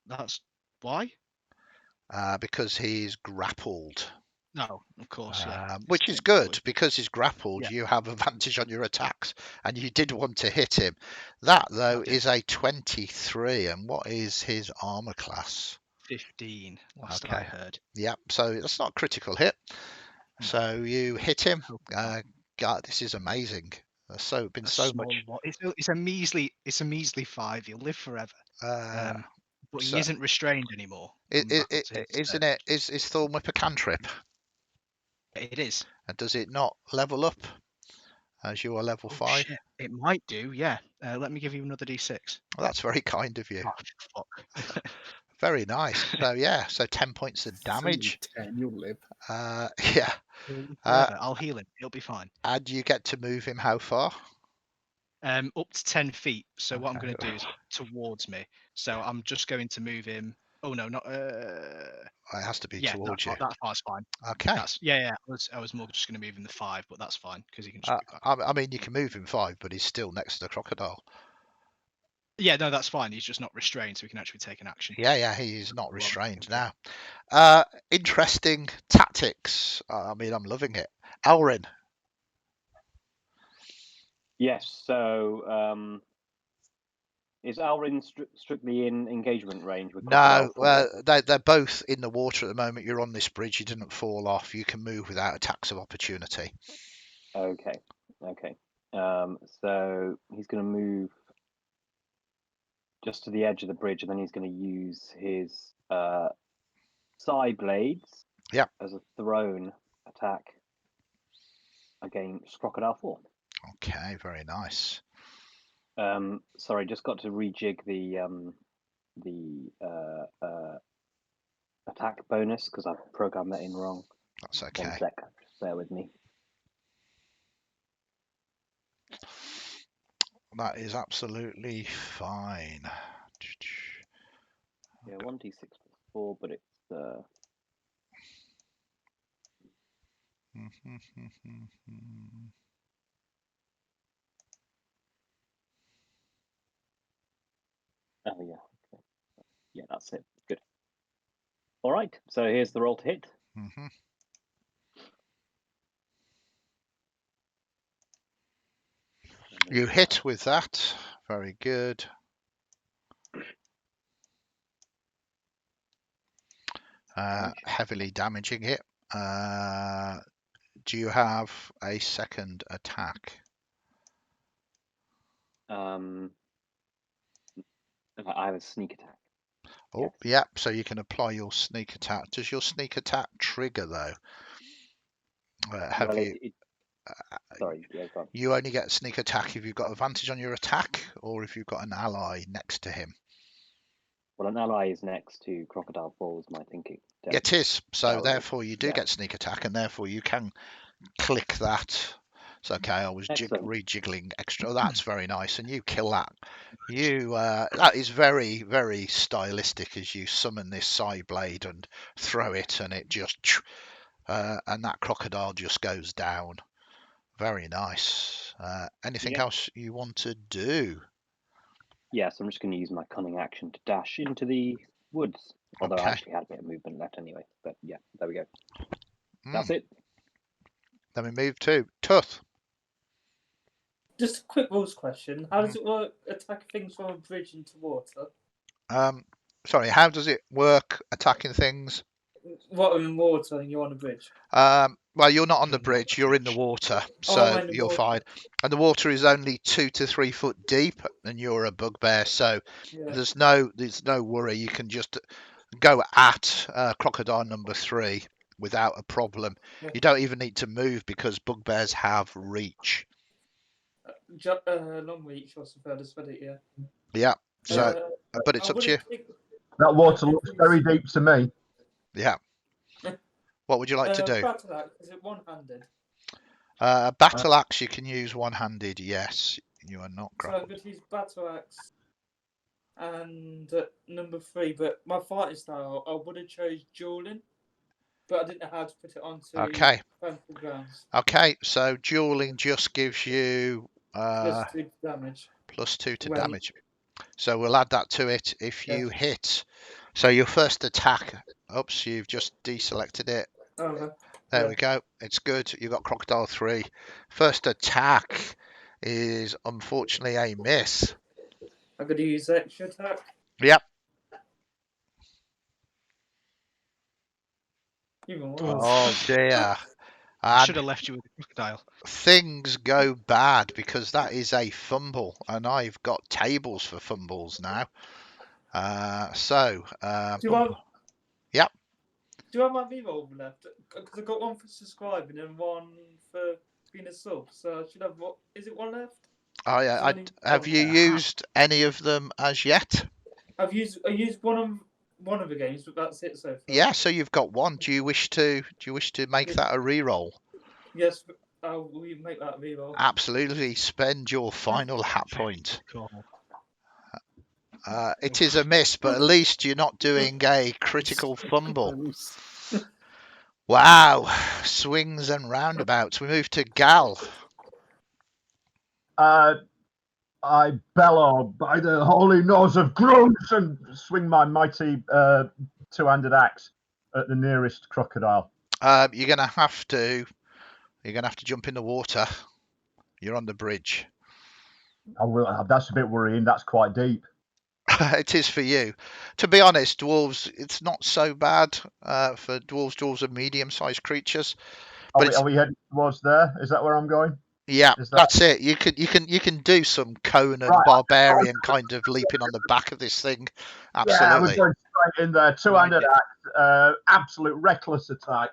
That's why? Because he's grappled. No, of course, yeah. Which is It's good always- because he's grappled. Yeah. You have advantage on your attacks, and you did want to hit him. That though I did. is a 23, and what is his armor class? 15. Last Okay. I heard. Yep. So that's not a critical hit. No. So you hit him. Hopefully not. God, this is amazing. There's been A so small much. lot. It's a measly 5. He'll live forever. But so- he isn't restrained anymore. Isn't it? Is Thorn Whip a cantrip? It is. And does it not level up as you are level 5? Shit. It might do, yeah. Let me give you another d6. Well, that's very kind of you. Oh, fuck. Very nice. So yeah, so 10 points of It's only damage. 10, you'll live. Yeah. He'll live forever. I'll heal him. He'll be fine. And you get to move him how far? Up to 10 feet. So what I'm Okay. going to do is towards me. So I'm just going to move him. Oh no, not. It has to be Yeah, towards you. that part's fine. Okay. Yeah. I was more just going to move him the 5, but that's fine because he can just be back. I mean, you can move him 5, but he's still next to the crocodile. Yeah, no, that's fine. He's just not restrained, so we can actually take an action. Yeah, he's not Well, restrained okay. now. Interesting tactics. I mean, I'm loving it. Elren. Yes. So, is Elrin strictly in engagement range with No, Crocodile? they're both in the water at the moment. You're on this bridge. You didn't fall off. You can move without attacks of opportunity. Okay. So he's going to move just to the edge of the bridge, and then he's going to use his side blades as a thrown attack against Crocodile form. Okay, very nice. Sorry, just got to rejig the attack bonus because I programmed that in wrong. That's 1 okay. sec, just bear with me. That is absolutely fine. Yeah, 1d6 plus 4, but it's oh yeah, okay. Yeah, that's it. Good. All right, so here's the roll to hit. You hit with that. Very good. Heavily damaging it. Do you have a second attack? I have a sneak attack. Oh, Yes. yeah. So you can apply your sneak attack. Does your sneak attack trigger though? Sorry, yeah, go on. You only get sneak attack if you've got advantage on your attack, or if you've got an ally next to him. Well, an ally is next to Crocodile Falls, my thinking. It is. So Oh, therefore, you do yeah. get sneak attack, and therefore you can click that. It's okay. I was rejiggling extra. Oh, that's very nice, and you kill that. That is very, very stylistic as you summon this side blade and throw it, and it just and that crocodile just goes down. Very nice. Anything Yeah. else you want to do? Yes, I'm just going to use my cunning action to dash into the woods. Although I Okay. actually had a bit of movement left anyway. But yeah, there we go. Mm. That's it. Then we move to Tuth. Just a quick rules question. How does it work attacking things from a bridge into water? Sorry, how does it work attacking things? What in water and you're on a bridge? Well, you're not on the bridge, you're in the water, so in the you're water. fine. And the water is only 2 to 3 foot deep, and you're a bugbear, so Yeah. there's no worry. You can just go at crocodile number 3 without a problem. Yeah. You don't even need to move because bugbears have reach. Long reach was the furthest, but yeah. Yeah. So, but it's up to you. That water looks very deep to me. Yeah. What would you like to do? Battle axe, is it one-handed? Battle axe you can use one-handed. Yes, you are not So I'm grappled. going to use battle axe and number 3. But my fighting style, I would have chose dueling, but I didn't know how to put it onto Okay. painful grounds. Okay, so dueling just gives you Plus 2 damage. plus 2 to Well, damage. So we'll add that to it if you Yes. hit. So your first attack. Oops, you've just deselected it. Okay. There Yeah. we go. It's good. You got crocodile 3. First attack is unfortunately a miss. I'm going to use extra attack. Yep. Even worse. Oh dear. I should And have left you with the crocodile. things go bad because that is a fumble, and I've got tables for fumbles now. Do you want? Yep. Do you have my reroll left? Because I've got one for subscribing and one for being a sub. So I should have what? Is it one left? Oh yeah. Only Have one you left. used any of them as yet? I used one of the games, but that's it so far. Yeah. So you've got one. Do you wish to make that a reroll? Yes, we make that reroll. Absolutely. Spend your final hat point. Cool. It is a miss, but at least you're not doing a critical fumble. Wow. Swings and roundabouts. We move to Gal. I bellow by the holy nose of Grunts and swing my mighty two-handed axe at the nearest crocodile. You're gonna have to jump in the water. You're on the bridge. I will. That's a bit worrying. That's quite deep. It is for you. To be honest, dwarves, it's not so bad for dwarves. Dwarves are medium-sized creatures. Are we heading towards there? Is that where I'm going? Yeah, that's it. You can do some Conan barbarian kind of leaping on the back of this thing. Absolutely. Yeah, we're going straight in there. Two-handed axe, absolute reckless attack,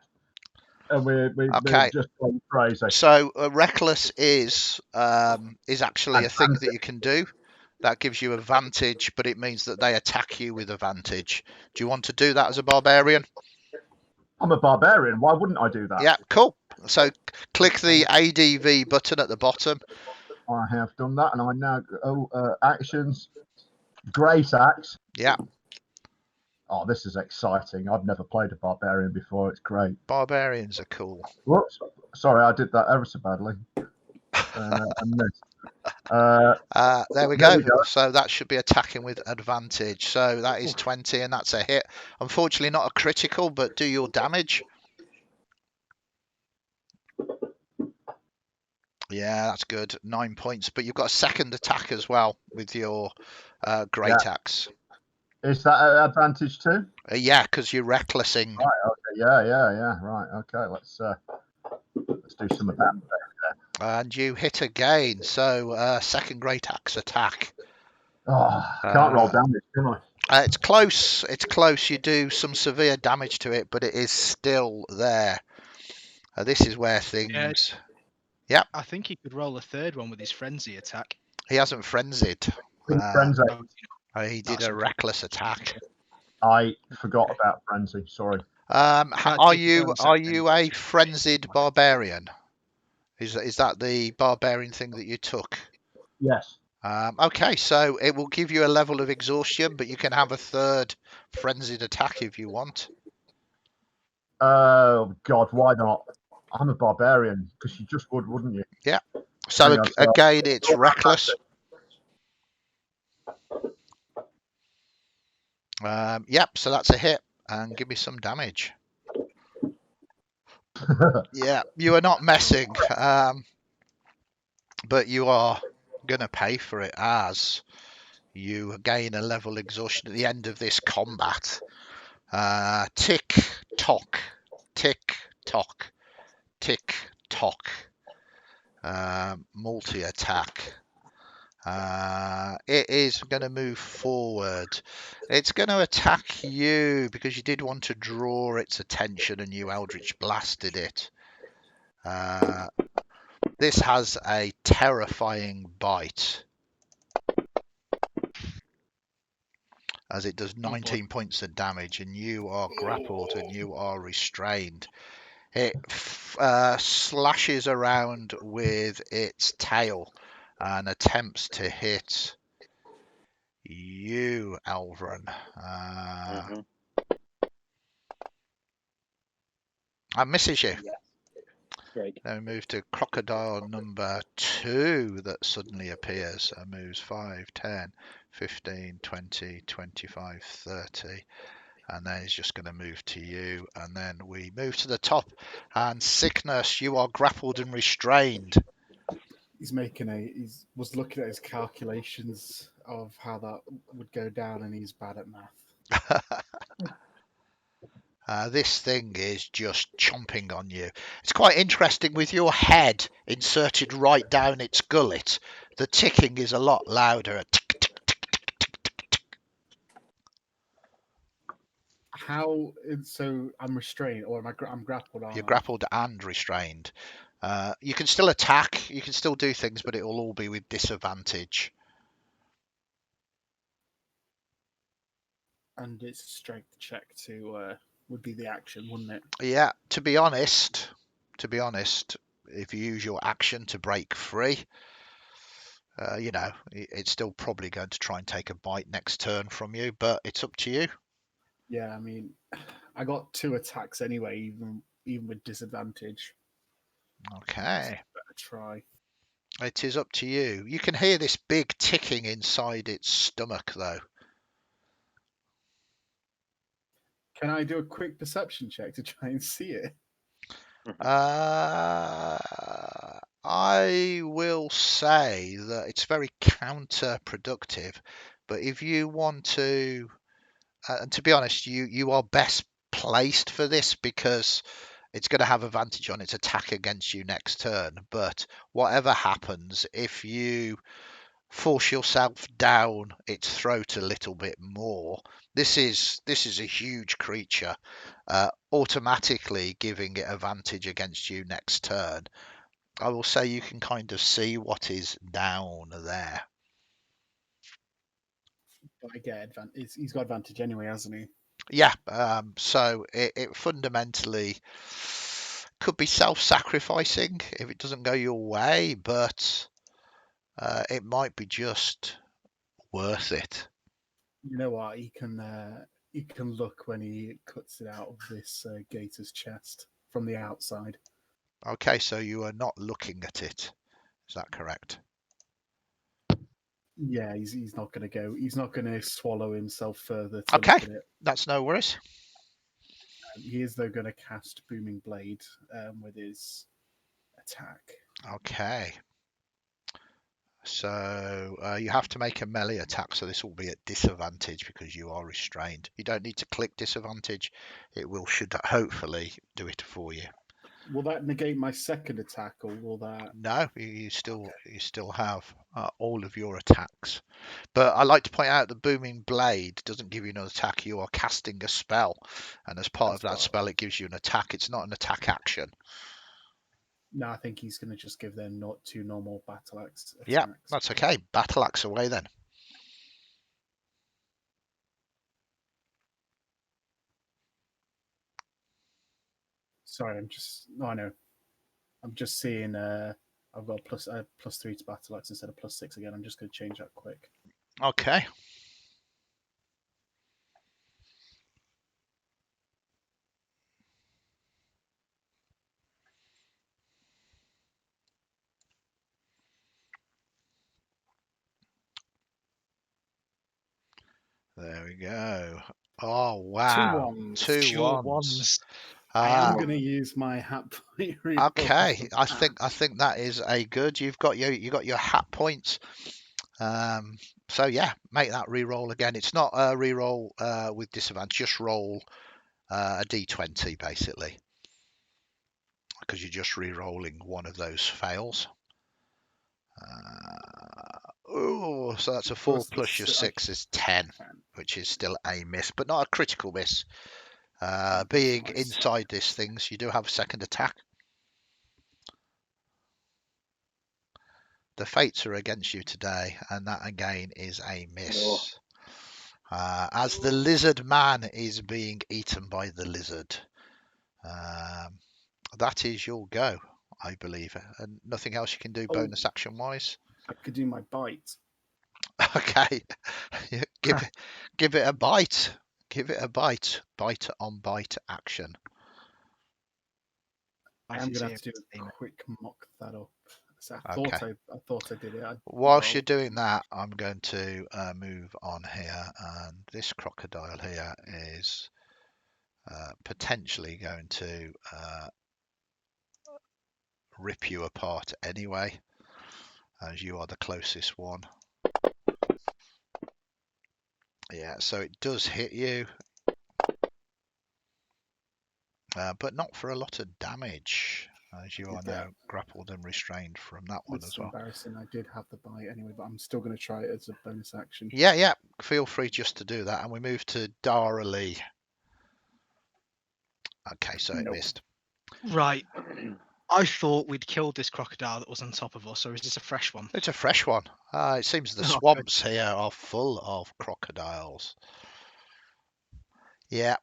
and we're just going crazy. So reckless is actually a thing that you can do. That gives you advantage, but it means that they attack you with advantage. Do you want to do that as a barbarian? I'm a barbarian. Why wouldn't I do that? Yeah, cool. So click the ADV button at the bottom. I have done that, and I now actions. Great axe. Yeah. Oh, this is exciting. I've never played a barbarian before. It's great. Barbarians are cool. Whoops. Sorry, I did that ever so badly. I missed. There we go. So that should be attacking with advantage. So that is 20, and that's a hit. Unfortunately, not a critical, but do your damage. Yeah, that's good. 9 points. But you've got a second attack as well with your great axe. Is that an advantage too? Yeah, because you're recklessing. Right. Okay. Yeah. Right. Okay. Let's do some of that. And you hit again. So second great axe attack. Oh, can't roll damage, can I? It's close. It's close. You do some severe damage to it, but it is still there. This is where things. Yeah. I think he could roll a third one with his frenzy attack. He hasn't frenzied. He did a reckless attack. I forgot about frenzy. Sorry. Are you a frenzied barbarian? Is that the barbarian thing that you took? Yes. Okay, so it will give you a level of exhaustion, but you can have a third frenzied attack if you want. Oh God, why not? I'm a barbarian, because you just would, wouldn't you? So Hang on, so- again, it's reckless. Yep, so that's a hit. And give me some damage. Yeah, you are not messing. But you are going to pay for it as you gain a level exhaustion at the end of this combat. Tick, tock, tick, tock, tick, tock. Multi-attack. It is going to move forward. It's going to attack you because you did want to draw its attention and you Eldritch blasted it. This has a terrifying bite, as it does 19 points of damage, and you are grappled and you are restrained. It slashes around with its tail and attempts to hit you, Elren. And misses you. Yeah. Great. Then we move to crocodile number 2 that suddenly appears and moves 5, 10, 15, 20, 25, 30. And then he's just going to move to you. And then we move to the top. And Sickness, you are grappled and restrained. He's was looking at his calculations of how that would go down, and he's bad at math. This thing is just chomping on you. It's quite interesting with your head inserted right down its gullet. The ticking is a lot louder. Tick, tick, tick, tick, tick, tick, tick. How? So I'm restrained, or I'm grappled? You're grappled and restrained. You can still attack. You can still do things, but it will all be with disadvantage. And it's a strength check would be the action, wouldn't it? Yeah, to be honest, if you use your action to break free, it's still probably going to try and take a bite next turn from you, but it's up to you. Yeah, I mean, I got 2 attacks anyway, even with disadvantage. Okay. Better try. It is up to you. You can hear this big ticking inside its stomach, though. Can I do a quick perception check to try and see it? I will say that it's very counterproductive, but if you want to, and to be honest, you are best placed for this because it's going to have advantage on its attack against you next turn. But whatever happens, if you force yourself down its throat a little bit more, this is a huge creature, automatically giving it advantage against you next turn. I will say you can kind of see what is down there. But I get advantage. He's got advantage anyway, hasn't he? Yeah, so it fundamentally could be self-sacrificing if it doesn't go your way, but it might be just worth it. You know what? He can look when he cuts it out of this gator's chest from the outside. Okay, so you are not looking at it. Is that correct? Yeah, he's not going to go. He's not going to swallow himself further to Okay. look at it. That's no worries. He is though going to cast Booming Blade with his attack. Okay. So you have to make a melee attack, so this will be at disadvantage because you are restrained. You don't need to click disadvantage. It should hopefully do it for you. Will that negate my second attack, or will that? No, you still have all of your attacks. But I like to point out the Booming Blade doesn't give you an attack. You are casting a spell, and as part of that spell, it gives you an attack. It's not an attack action. No, I think he's going to just give them 2 normal battle axe attacks. Yeah, that's okay. Battle axe away then. Sorry, I know. I'm just seeing. I've got +3 to battle axe instead of +6 again. I'm just going to change that quick. Okay. There we go. Oh Two wow, ones. two Short ones. ones. I Ah, am going to use my hat point reroll okay. for I that. think that is a good. You got your hat points. So yeah, make that re-roll again. It's not a re-roll with disadvantage. Just roll a d20 basically, because you're just re-rolling one of those fails. Oh, so that's a 4 plus your 6 is 10, which is still a miss, but not a critical miss. Being Nice. inside this thing, so you do have a second attack. The fates are against you today, and that again is a miss. As the lizard man is being eaten by the lizard. That is your go, I believe. And nothing else you can do bonus action wise. I could do my bite. Okay. give it a bite. Give it a bite. Bite on bite action. I am going to have to do a quick mock that up. So I thought I did it. Whilst you're doing that, I'm going to move on here, and this crocodile here is potentially going to rip you apart anyway, as you are the closest one. Yeah, so it does hit you, but not for a lot of damage, as you are now grappled and restrained from that one as well. Embarrassing. I did have the bite anyway, but I'm still going to try it as a bonus action. Yeah, feel free just to do that, and we move to Dara Lee. Okay, so it missed. Right. I thought we'd killed this crocodile that was on top of us, or is this a fresh one? It's a fresh one. It seems the swamps here are full of crocodiles. Yeah,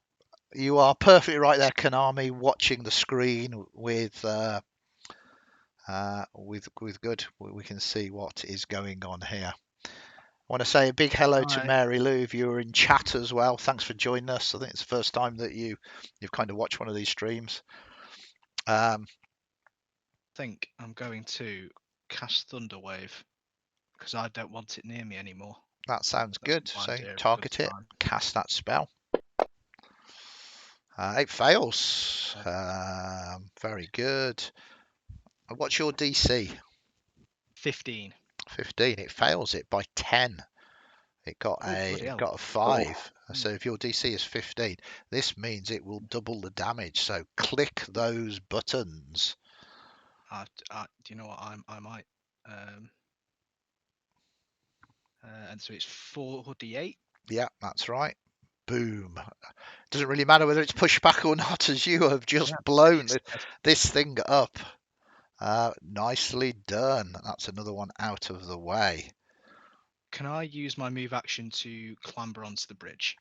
you are perfectly right there, Konami, watching the screen with good. We can see what is going on here. I want to say a big hello to Mary Lou if you were in chat as well. Thanks for joining us. I think it's the first time that you've kind of watched one of these streams. I think I'm going to cast Thunderwave because I don't want it near me anymore. That sounds good. So target it, cast that spell. It fails. Very good. What's your DC? 15. 15. It fails it by 10. It got a 5. So if your DC is 15, this means it will double the damage. So click those buttons. Do you know what? I might. And so it's 4d8. Yeah, that's right. Boom. Doesn't really matter whether it's pushback or not, as you have just blown this thing up. Nicely done. That's another one out of the way. Can I use my move action to clamber onto the bridge?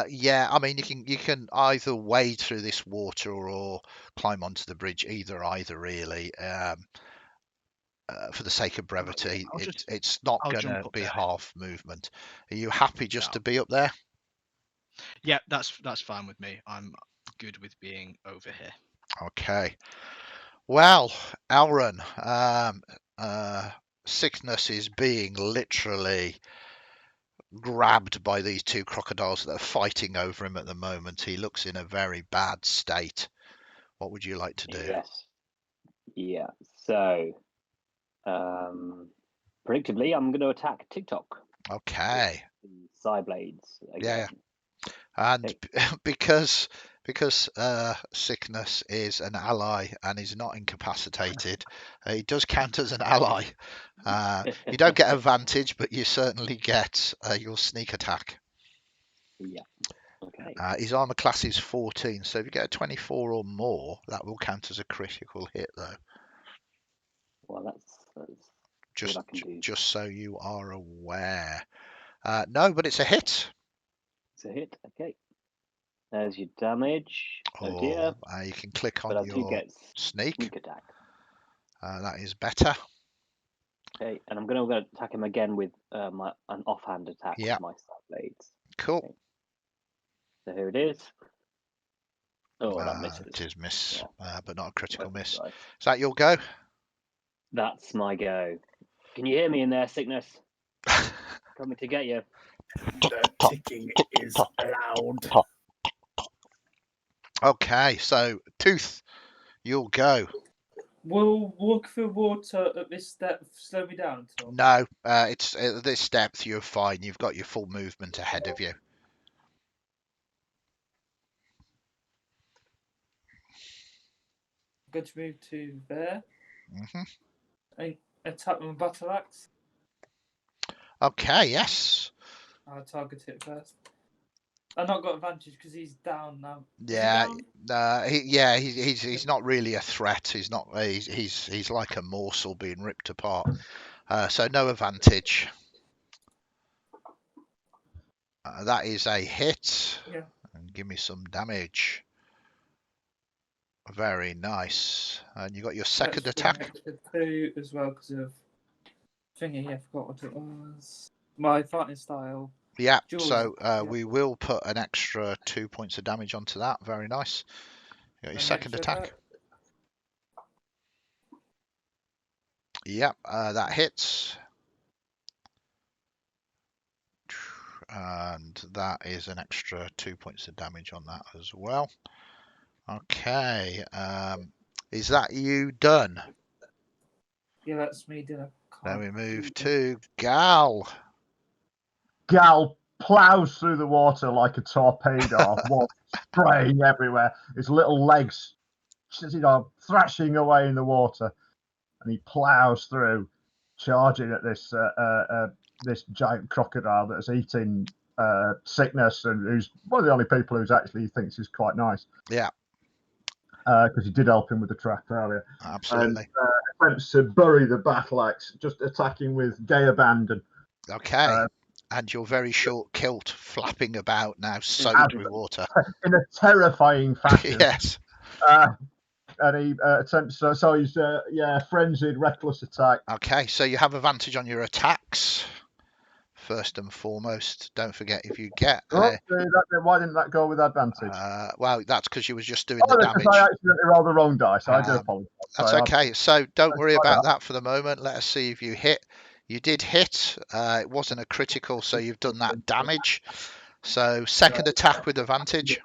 Yeah, I mean you can either wade through this water or climb onto the bridge. Either really. For the sake of brevity, it's not going to be half movement. Are you happy just to be up there? Yeah, that's fine with me. I'm good with being over here. Okay. Well, Elren, Sickness is being literally grabbed by these two crocodiles that are fighting over him at the moment. He looks in a very bad state. What would you like to do? Yes. Yeah. So, predictably, I'm going to attack TikTok. Okay. Side blades again. Yeah. And because Sickness is an ally and is not incapacitated, he does count as an ally. You don't get advantage, but you certainly get your sneak attack. Yeah. Okay. His armor class is 14, so if you get a 24 or more, that will count as a critical hit, though. Well, that's just what I can do. Just so you are aware. No, but it's a hit. It's a hit. Okay. There's your damage. Oh dear. You can click on your sneak attack. That is better. Okay, and I'm going to attack him again with an offhand attack with my side blades. Cool. Okay. So here it is. Oh, that misses. It is miss, but not a critical miss. Right. Is that your go? That's my go. Can you hear me in there, Sickness? Coming to get you. The ticking is loud. Okay, so Tooth, you'll go. Will walk through water at this depth slow me down at all? No, it's at this depth you're fine. You've got your full movement ahead of you. Good to move to there. hmm And attack with a battle axe. Okay, yes. I'll target it first. I've not got advantage because he's down now. Is he Yeah, down? he's not really a threat. He's not. He's like a morsel being ripped apart. So no advantage. That is a hit. Yeah. And give me some damage. Very nice. And you got your second That's attack. an extra 2 as well because of thingy. I forgot what it was. My fighting style. Yeah. Jaws, So yeah. we will put an extra 2 points of damage onto that. Very nice. You got your An second extra attack. Yep. That hits. And that is an extra 2 points of damage on that as well. Okay. Is that you done? Yeah, that's me. Did I? Then we move to Gal. Gal plows through the water like a torpedo, water spraying everywhere. His little legs, thrashing away in the water, and he plows through, charging at this giant crocodile that's eating Sickness, and who's one of the only people who's actually thinks is quite nice. Yeah. Because he did help him with the trap earlier. Absolutely. And attempts to bury the battle axe, just attacking with gay abandon. Okay. And your very short kilt flapping about now, soaked with water. In a terrifying fashion. Yes. And he attempts, so he's, frenzied, reckless attack. Okay, so you have advantage on your attacks. First and foremost, don't forget if you get. Why didn't that go with advantage? Well, that's because you was just doing the damage. I accidentally rolled the wrong dice. I do apologize. That's okay. So don't worry about that for the moment. Let us see if you hit. You did hit. It wasn't a critical, so you've done that damage. So second attack with advantage.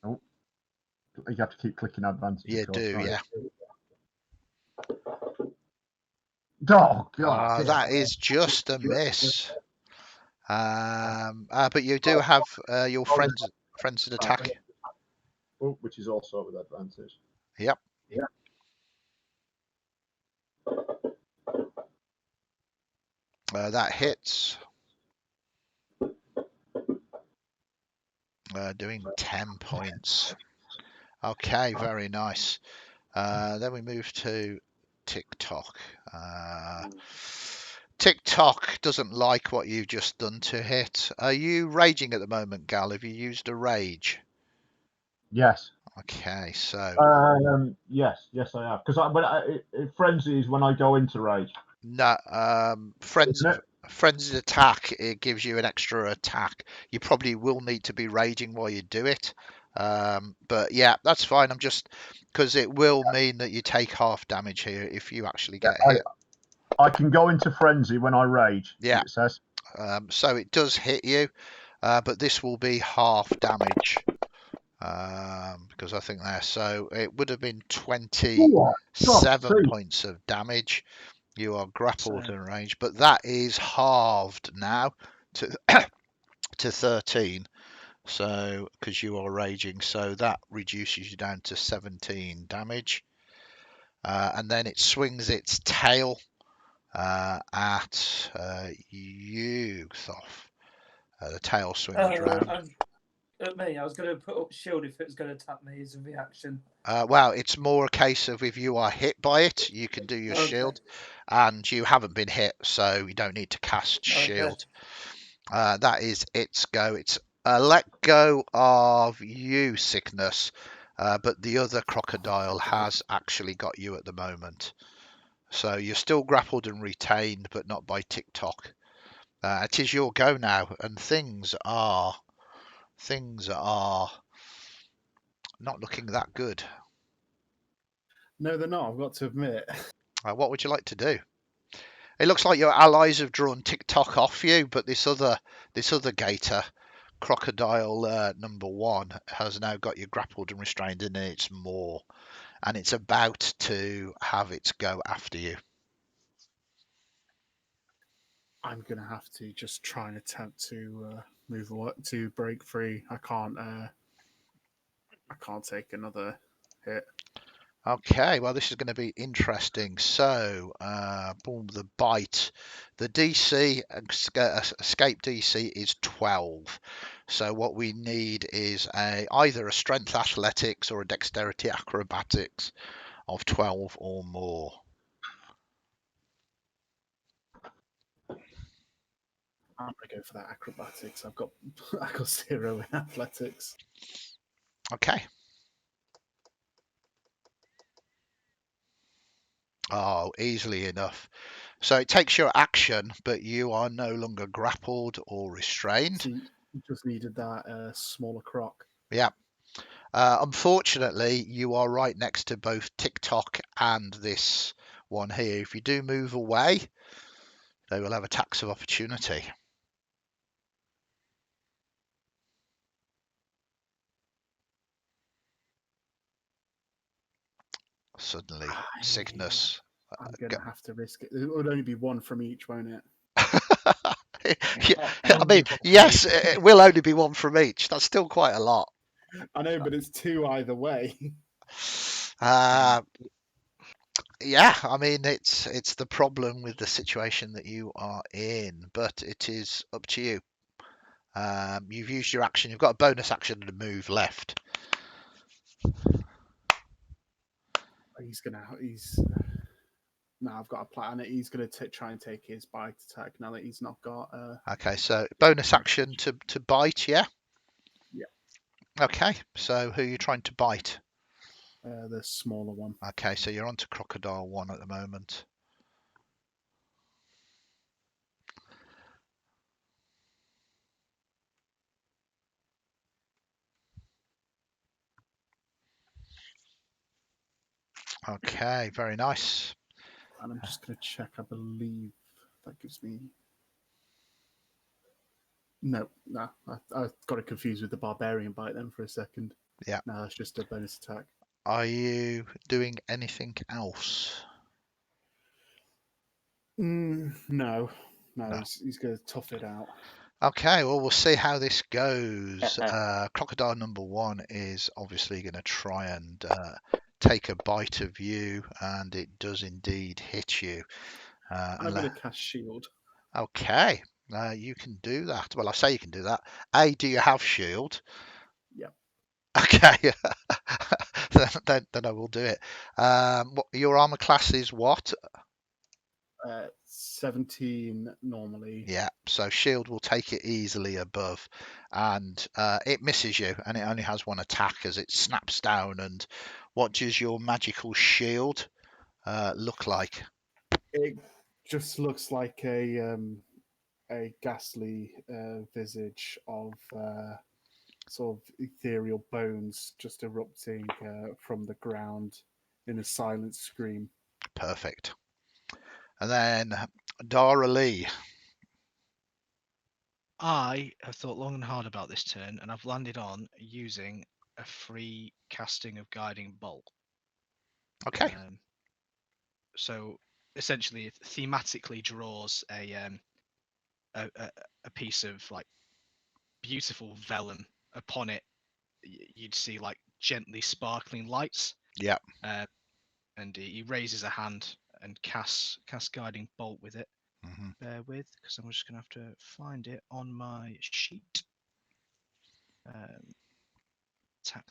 Oh, you have to keep clicking advantage. You do, right? yeah. Oh God! That is just a miss. But you do have your friends attack. Oh, which is also with advantage. Yep. That hits. Doing 10 points. Okay, very nice. Then we move to TikTok. TikTok doesn't like what you've just done to hit. Are you raging at the moment, Gal? Have you used a rage? Yes. Okay, so. Yes, I have. Because it frenzies when I go into rage. No, frenzied attack. It gives you an extra attack. You probably will need to be raging while you do it. But yeah, that's fine. I'm just because it will mean that you take half damage here if you actually get hit. I can go into frenzy when I rage. Yeah. It says. So it does hit you, but this will be half damage. Because I think there. So it would have been 27 points of damage. You are grappled in range, but that is halved now to 13. So because you are raging, so that reduces you down to 17 damage. And then it swings its tail at you, Thoth. The tail swings round. At me, I was going to put up shield if it was going to attack me as a reaction. Well, it's more a case of if you are hit by it, you can do your shield, and you haven't been hit, so you don't need to cast shield. That is its go. It's let go of you, Sickness, but the other crocodile has actually got you at the moment. So you're still grappled and retained, but not by TikTok. It is your go now, and things are not looking that good. No, they're not. I've got to admit. What would you like to do? It looks like your allies have drawn TikTok off you, but this other gator, crocodile number 1, has now got you grappled and restrained, and it's more, and it's about to have its go after you. I'm gonna have to just try and attempt to move away, to break free. I can't take another hit. Okay, well, this is going to be interesting. So, boom, the bite. The DC, escape DC is 12. So what we need is either a strength athletics or a dexterity acrobatics of 12 or more. I'm gonna go for that acrobatics. I got 0 in athletics. Okay. Oh, easily enough. So it takes your action, but you are no longer grappled or restrained. So you just needed that smaller croc. Yeah. Unfortunately, you are right next to both TikTok and this one here. If you do move away, they will have attacks of opportunity. Suddenly, Cygnus. I'm gonna have to risk it. It would only be 1 from each, won't it? I mean, yes, it will only be 1 from each. That's still quite a lot. I know, but it's 2 either way. Yeah, I mean, it's the problem with the situation that you are in, but it is up to you. You've used your action. You've got a bonus action and a move left. No, I've got a plan. He's gonna try and take his bite attack now that he's not got. Okay, so bonus action to bite, yeah. Yeah. Okay, so who are you trying to bite? The smaller one. Okay, so you're on to crocodile 1 at the moment. Okay, very nice. And I'm just going to check. I believe that gives me. No. I got it confused with the barbarian bite then for a second. Yeah. No, it's just a bonus attack. Are you doing anything else? No. He's going to tough it out. Okay, well, we'll see how this goes. Crocodile number 1 is obviously going to try and take a bite of you, and it does indeed hit you. I'm going to cast shield. Okay, you can do that. Well, I say you can do that. Do you have shield? Yep. Okay, then I will do it. Your armor class is what? 17 normally. Yeah, so shield will take it easily above, and it misses you, and it only has 1 attack as it snaps down. And what does your magical shield look like? It just looks like a ghastly visage of sort of ethereal bones just erupting from the ground in a silent scream. Perfect. And then Dara Lee. I have thought long and hard about this turn, and I've landed on using a free casting of Guiding Bolt. Okay. So essentially, it thematically draws a piece of like beautiful vellum. Upon it, you'd see like gently sparkling lights. Yeah. And he raises a hand and casts Guiding Bolt with it. Mm-hmm. Bear with, because I'm just going to have to find it on my sheet. Attack.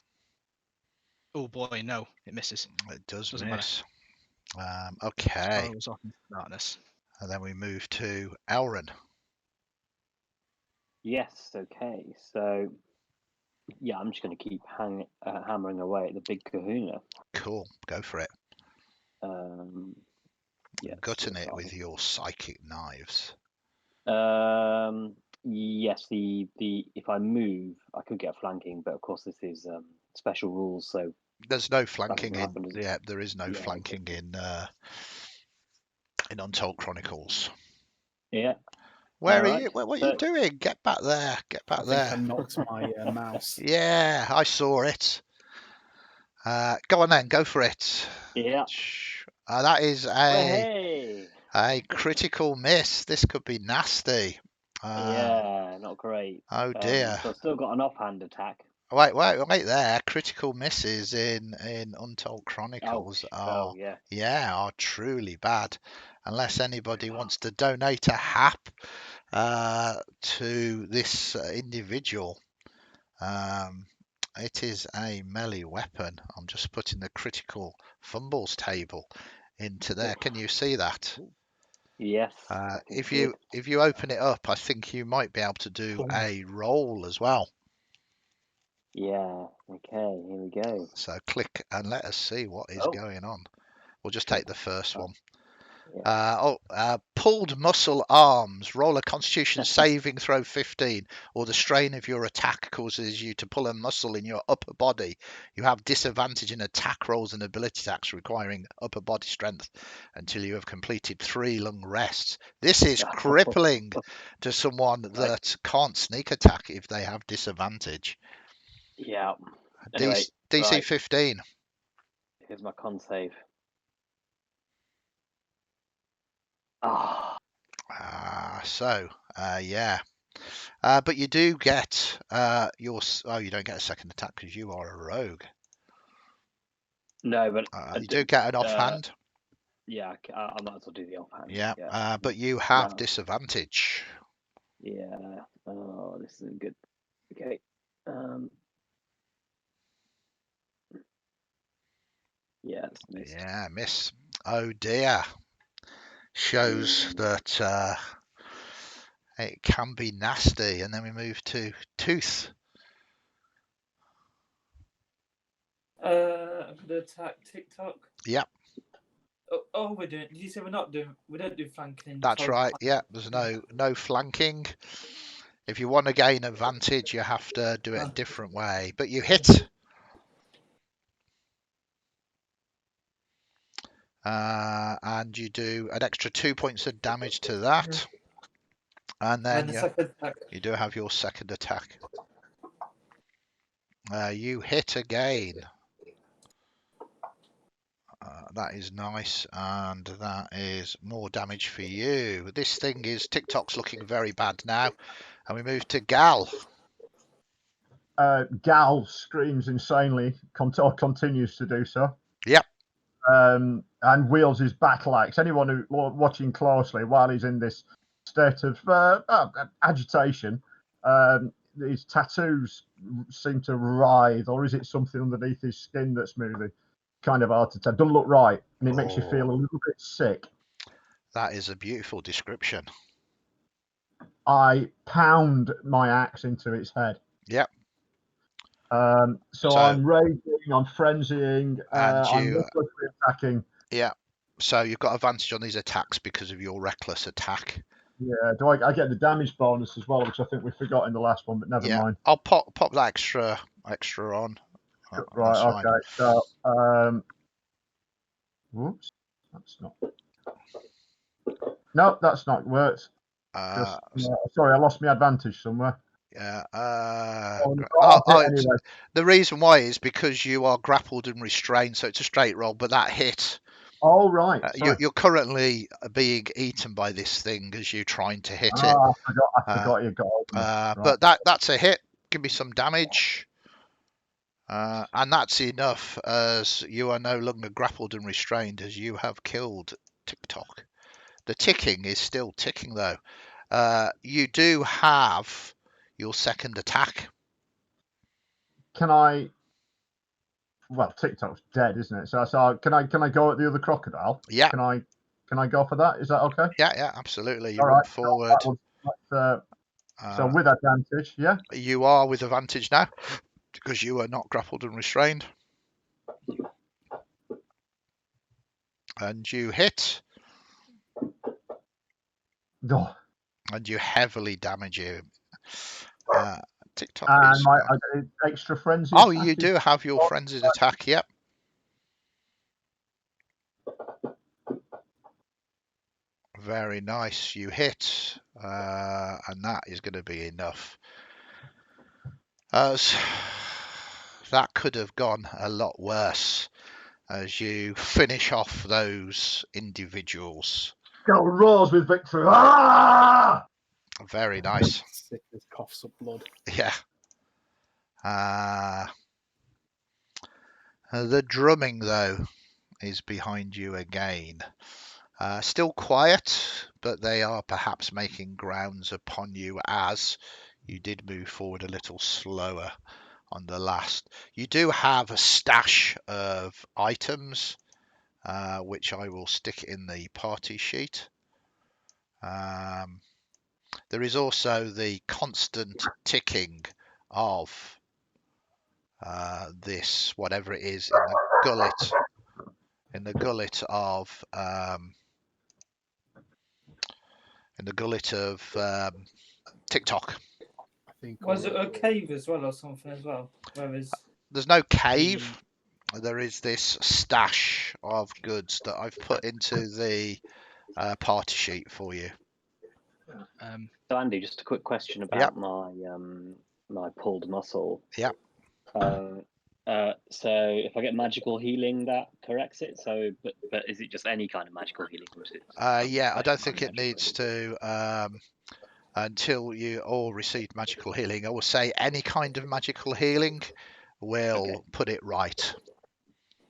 Oh boy, no, it misses. It doesn't miss. Okay. Spirals off into darkness. And then we move to Elren. Yes, okay. So, yeah, I'm just going to keep hammering away at the big kahuna. Cool, go for it. Yes, Gutting it with your psychic knives. Yes, the if I move, I could get flanking, but of course this is special rules, so there's no flanking in. Happen, yeah, there is no flanking in in Untold Chronicles. Yeah. Where are Alright, you? What are you so- doing? Get back there. Get back I think there. I knocked my mouse. Yeah, I saw it. Go on then. Go for it. Yeah. That is Hey. a critical miss. This could be nasty. Yeah, not great. Oh dear. So I've still got an offhand attack. Wait there. Critical misses in Untold Chronicles are yeah. truly bad. Unless anybody wants to donate a hap to this individual. It is a melee weapon. I'm just putting the critical fumbles table into there. Can you see that? Yes. If you open it up, I think you might be able to do a roll as well. Yeah. Okay. Here we go. So click and let us see what is going on. We'll just take the first one. Pulled muscle arms. Roll a Constitution saving throw 15, or the strain of your attack causes you to pull a muscle in your upper body. You have disadvantage in attack rolls and ability attacks requiring upper body strength until you have completed 3 long rests. This is crippling to someone that can't sneak attack if they have disadvantage. Yeah. Anyway, DC right. 15. Here's my con save. But you do get you don't get a second attack because you are a rogue. No, but you do get an offhand. Yeah, I might as well do the offhand. Yeah. But you have disadvantage. Yeah. Oh, this isn't good. Okay. Yeah, it's missed. Yeah, miss. Oh dear. Shows that it can be nasty. And then we move to Tooth. I'm gonna attack TikTok. Yep. Oh, we're doing. Did you say we don't do flanking? That's right. Yeah, there's no flanking. If you want to gain advantage, you have to do it a different way. But you hit. And you do an extra 2 points of damage to that. And then you do have your second attack. You hit again. That is nice, and that is more damage for you. This thing is TikTok's looking very bad now, and we move to Gal. Gal screams insanely, continues to do so. Yep. And wields his battle axe. Anyone who watching closely while he's in this state of agitation, his tattoos seem to writhe, or is it something underneath his skin that's moving? Kind of hard to tell. Doesn't look right, and it makes you feel a little bit sick. That is a beautiful description. I pound my axe into its head. Yep. So I'm raging, I'm frenzying, and I'm recklessly attacking. Yeah. So you've got advantage on these attacks because of your reckless attack. Yeah. Do I get the damage bonus as well, which I think we forgot in the last one, but never mind. I'll pop that extra on. Right. Okay. So, whoops. That's not. No, that's not worked. Sorry, I lost my advantage somewhere. Yeah. Anyway. The reason why is because you are grappled and restrained, so it's a straight roll. But that hit. Oh right. You're currently being eaten by this thing as you're trying to hit it. I forgot you got. Right. But that's a hit. Give me some damage. And that's enough, as you are no longer grappled and restrained, as you have killed TikTok. The ticking is still ticking, though. You do have your second attack. Can I? Well, TikTok's dead, isn't it? So can I go at the other crocodile? Yeah. Can I go for that? Is that okay? Yeah, absolutely. You run forward. So with advantage, yeah. You are with advantage now, because you are not grappled and restrained. And you hit. Oh. And you heavily damage you. TikTok and is... my extra frenzy. Oh, you do have your frenzied attack, yep. Very nice. You hit, and that is going to be enough. As that could have gone a lot worse as you finish off those individuals. Go roars with victory. Ah! Very nice. Sickness coughs up blood. Yeah. The drumming, though, is behind you again. Still quiet, but they are perhaps making grounds upon you as you did move forward a little slower on the last. You do have a stash of items, which I will stick in the party sheet. There is also the constant ticking of this, whatever it is, in the gullet of TikTok. I think. Was it a cave as well or something as well? There's no cave. There is this stash of goods that I've put into the party sheet for you. So Andy, just a quick question about my my pulled muscle. Yeah. So if I get magical healing, that corrects it. So, but is it just any kind of magical healing? Yeah, I don't think it needs to until you all received magical healing. I will say any kind of magical healing will put it right.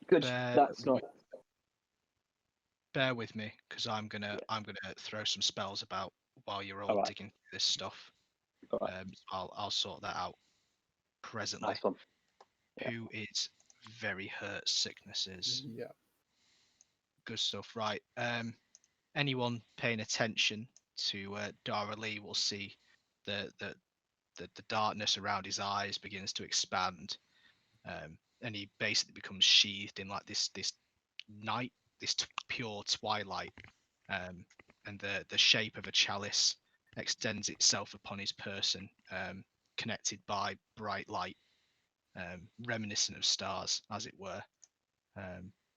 Good. That's not. Bear with me, because I'm gonna throw some spells about while you're all digging through this stuff. I'll sort that out presently. Nice one. Who is very hurt? Sicknesses. Yeah. Good stuff. Right. Anyone paying attention to Dara Lee will see the darkness around his eyes begins to expand, and he basically becomes sheathed in like this night, this pure twilight, and the shape of a chalice extends itself upon his person, connected by bright light, reminiscent of stars, as it were,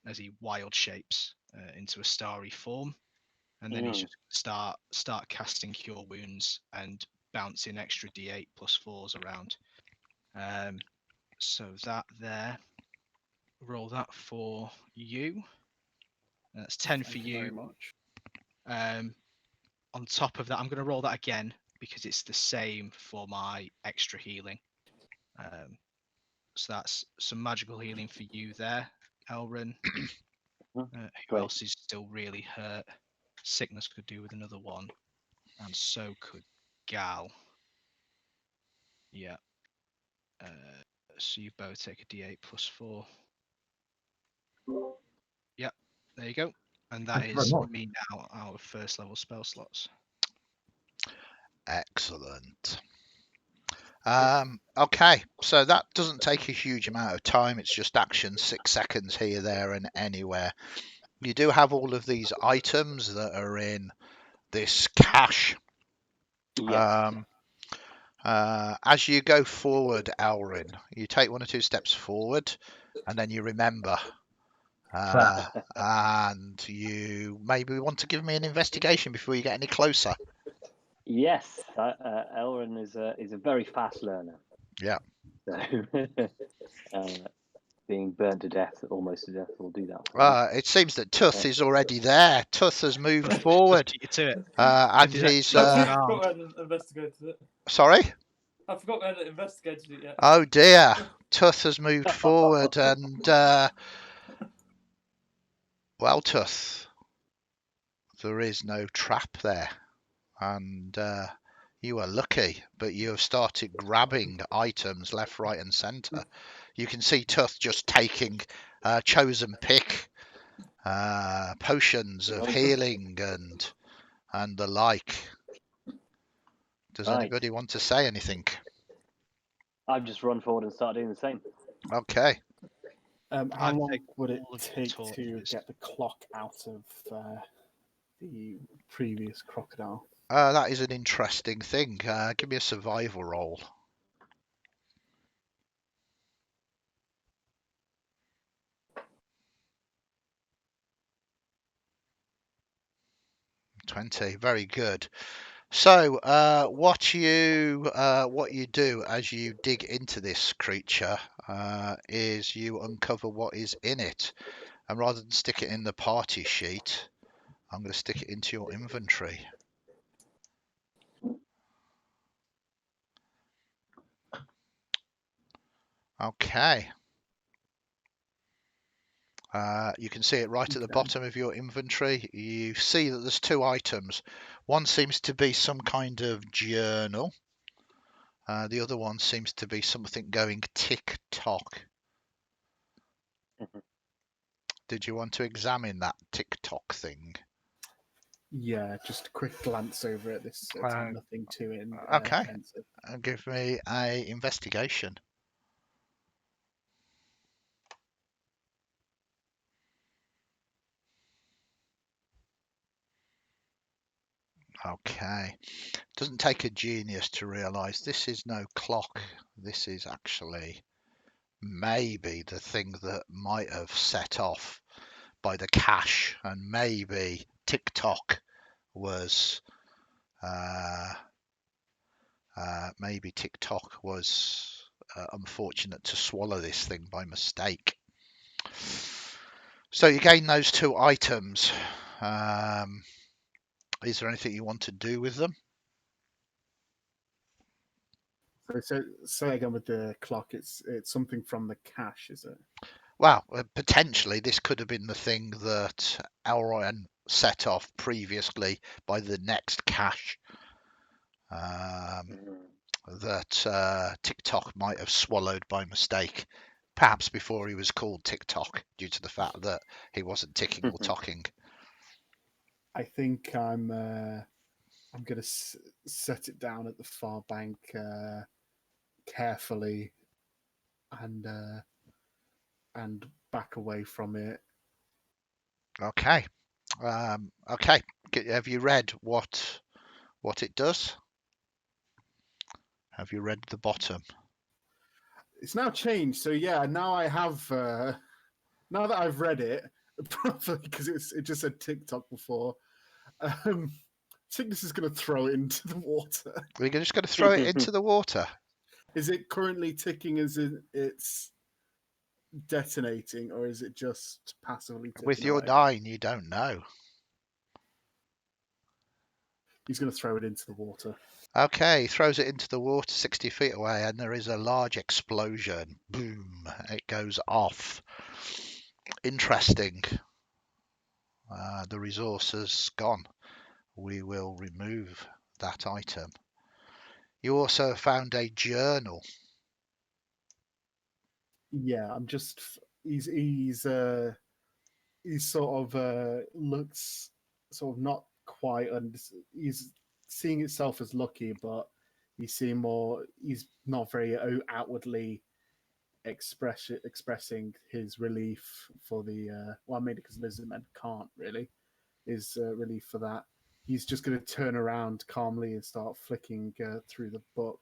as he wild shapes into a starry form, and then he's just start casting cure wounds and bouncing extra d8 plus 4s around. So that there, roll that for you. That's 10 for you. Very much. On top of that, I'm going to roll that again because it's the same for my extra healing. So that's some magical healing for you there, Elren. Who else is still really hurt? Sickness could do with another one, and so could Gal. Yeah. So you both take a d8 plus 4. Yep, there you go. And that is me now out of first level spell slots. Excellent. Okay, so that doesn't take a huge amount of time. It's just action, 6 seconds here, there, and anywhere. You do have all of these items that are in this cache. Yes. As you go forward, Elren, you take 1 or 2 steps forward, and then you remember. And you maybe want to give me an investigation before you get any closer. Yes, Elren is a very fast learner. Yeah. So, being burnt to death, almost to death, will do that. It seems that Tuth is already there. Tuth has moved forward. And he's. I forgot I hadn't investigated it. Sorry? I forgot I hadn't investigated it yet. Oh dear. Tuth has moved forward and. Well, Tuth, there is no trap there. And you are lucky, but you have started grabbing items left, right, and centre. You can see Tuth just taking chosen pick, potions of healing and the like. Does anybody want to say anything? I've just run forward and started doing the same. Okay. How long would it take to get the clock out of the previous crocodile? That is an interesting thing. Give me a survival roll. 20. Very good. So what you do as you dig into this creature is you uncover what is in it, and rather than stick it in the party sheet, I'm going to stick it into your inventory. Okay. You can see it right at the bottom of your inventory. You see that there's 2 items. One seems to be some kind of journal. The other one seems to be something going tick-tock. Did you want to examine that tick-tock thing? Yeah, just a quick glance over it. There's nothing to it. Okay. Offensive. Give me a investigation. Okay. Doesn't take a genius to realise this is no clock. This is actually maybe the thing that might have set off by the cache, and maybe TikTok was unfortunate to swallow this thing by mistake. So you gain those 2 items. Is there anything you want to do with them? So say again with the clock. It's something from the cache, is it? Well, potentially this could have been the thing that Elren set off previously by the next cache. That TikTok might have swallowed by mistake, perhaps before he was called TikTok, due to the fact that he wasn't ticking or talking. I think I'm going to set it down at the far bank carefully and back away from it. Okay. Okay. Have you read what it does? Have you read the bottom? It's now changed, so yeah. Now I have. Now that I've read it properly, because it just said TikTok before. I think this is going to throw it into the water. We're just going to throw it into the water. Is it currently ticking as it's detonating, or is it just passively ticking With your away? 9, you don't know. He's going to throw it into the water. Okay, he throws it into the water 60 feet away, and there is a large explosion. Boom, it goes off. Interesting. The resource has gone. We will remove that item. You also found a journal. Yeah, I'm just. He's sort of looks sort of not quite, and he's seeing himself as lucky, but he's seeing more. He's not very outwardly expressing his relief for the. Well, maybe because lizardmen can't really. His relief for that. He's just going to turn around calmly and start flicking through the book.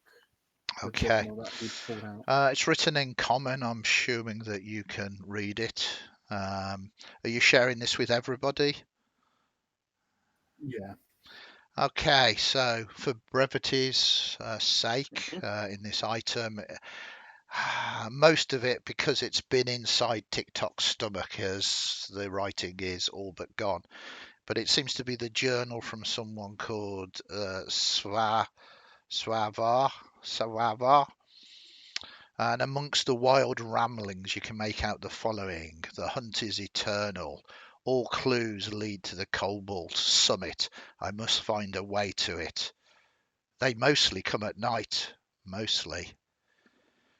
Okay. That he pulled out. It's written in common. I'm assuming that you can read it. Are you sharing this with everybody? Yeah. Okay, so for brevity's sake, in this item, most of it, because it's been inside TikTok's stomach, as the writing is all but gone. But it seems to be the journal from someone called Swavar. And amongst the wild ramblings, you can make out the following. The hunt is eternal. All clues lead to the Cobalt summit. I must find a way to it. They mostly come at night. Mostly.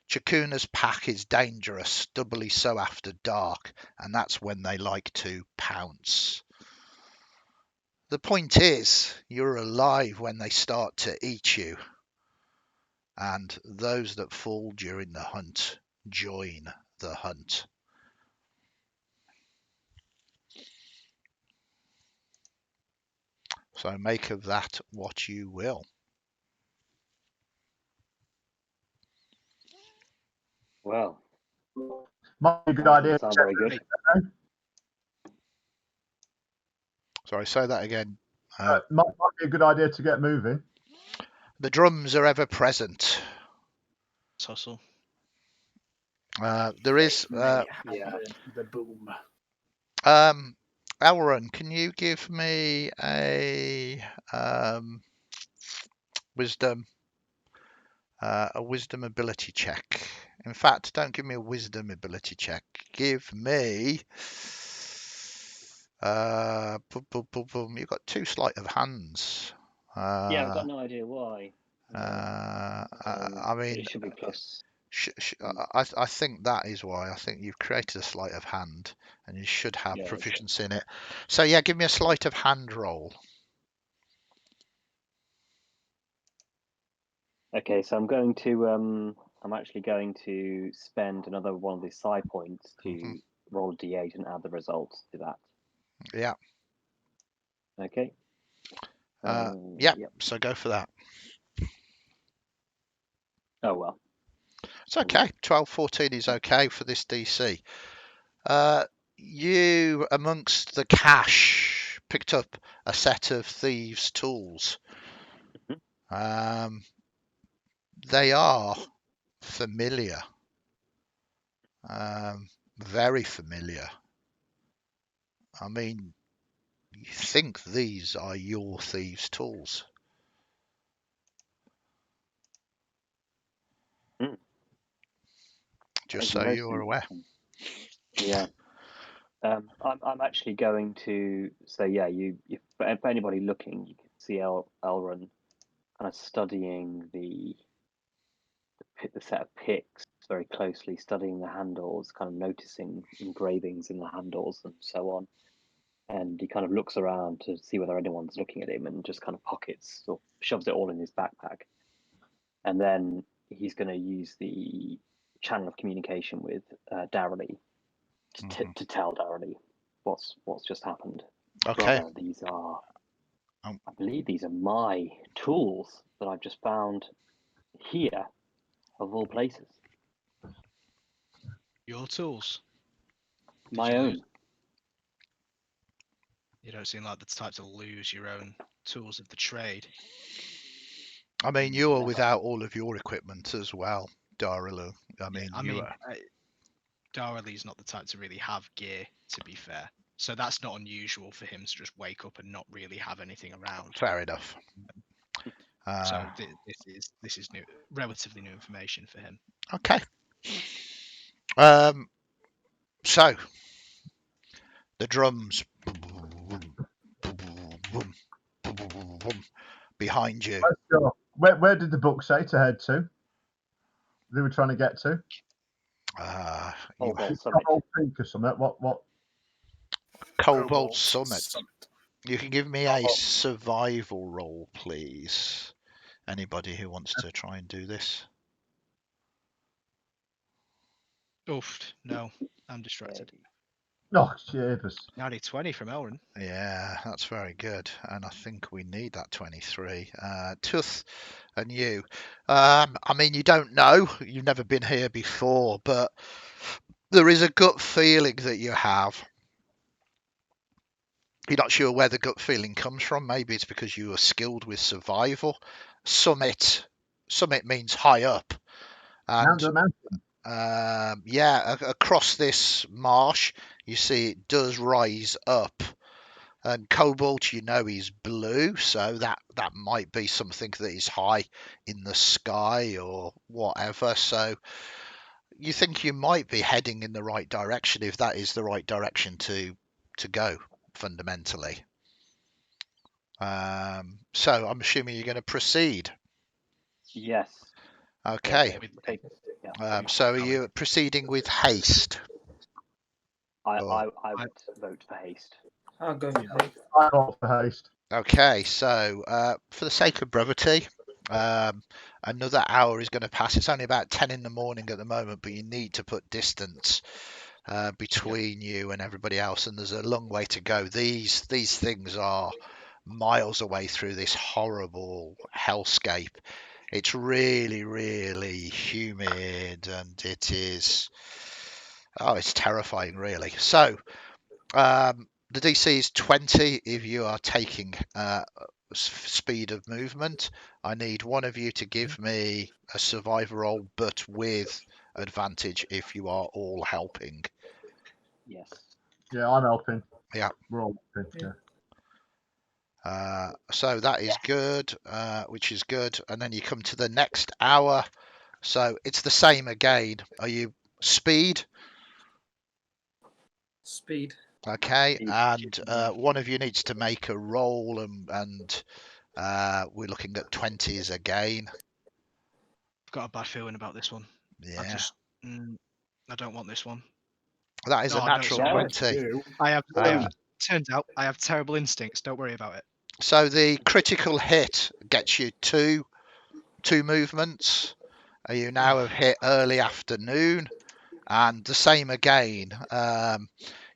Chakuna's pack is dangerous, doubly so after dark, and that's when they like to pounce. The point is, you're alive when they start to eat you. And those that fall during the hunt join the hunt. So make of that what you will. Well, Might be a good idea. sound very good. Sorry, say that again. Might be a good idea to get moving. The drums are ever present. Tussle. There is Yeah. Yeah. The boom. Elren, can you give me a wisdom ability check? In fact, don't give me a wisdom ability check. Give me you've got 2 sleight of hands. Yeah, I've got no idea why. I mean, it should be plus. I think that is why. I think you've created a sleight of hand, and you should have Yeah, proficiency in it. So yeah, give me a sleight of hand roll. Okay, so I'm going to I'm actually going to spend another one of these psi points to roll a d8 and add the results to that. Yeah. Okay. Yeah. Yep. So go for that. Oh well. It's okay. 12, 14 is okay for this DC. You, amongst the cash, picked up a set of thieves' tools. They are familiar. Very familiar. I mean, you think these are your thieves' tools. Just so you're aware. Yeah. I'm actually going to say, yeah, for anybody looking, you can see Elren kind of studying the set of picks very closely, studying the handles, kind of noticing engravings in the handles and so on. And he kind of looks around to see whether anyone's looking at him and just kind of pockets or shoves it all in his backpack. And then he's going to use the channel of communication with Darrelly to tell Darrelly what's just happened. Okay. Brother, these are, I believe these are my tools that I've just found here, of all places. Your tools? My own. You don't seem like the type to lose your own tools of the trade. I mean, you're without all of your equipment as well, Darrelly. Darrelly's not the type to really have gear, to be fair. So that's not unusual for him to just wake up and not really have anything around. Fair enough. So this is new, relatively new information for him. Okay. So the drums behind you. Where did the book say to head to? They were trying to get to. Cobalt Peak or something. What? Cobalt Summit. You can give me a survival roll, please. Anybody who wants to try and do this? Oof, no, I'm distracted. Oh, Jesus. Now 20 from Elren. Yeah, that's very good. And I think we need that 23. Tuth and you. I mean, you don't know. You've never been here before, but there is a gut feeling that you have. You're not sure where the gut feeling comes from. Maybe it's because you are skilled with survival. Summit means high up. And across this marsh, you see it does rise up. And Cobalt, you know, is blue, so that might be something that is high in the sky or whatever. So you think you might be heading in the right direction, if that is the right direction to go, fundamentally. So I'm assuming you're going to proceed. Yes. Okay. So are you proceeding with haste? I would vote for haste. I'll go for haste. I vote for haste. Okay, so for the sake of brevity, another hour is going to pass. It's only about 10 in the morning at the moment, but you need to put distance between you and everybody else, and there's a long way to go. These things are miles away through this horrible hellscape. It's really, really humid, and it is it's terrifying, really. So The DC is 20 if you are taking speed of movement. I need one of you to give me a survivor roll, but with advantage if you are all helping. Yes. Yeah, I'm helping. Yeah. We're all helping. Yeah. So that is good, which is good. And then you come to the next hour. So it's the same again. Are you speed? Speed. Okay. Speed. And one of you needs to make a roll, and we're looking at 20s again. I've got a bad feeling about this one. Yeah. I don't want this one. That is No, a I don't, natural sorry. 20. You. I have. Um, Turns out I have terrible instincts. Don't worry about it. So the critical hit gets you two movements. You now have hit early afternoon, and the same again.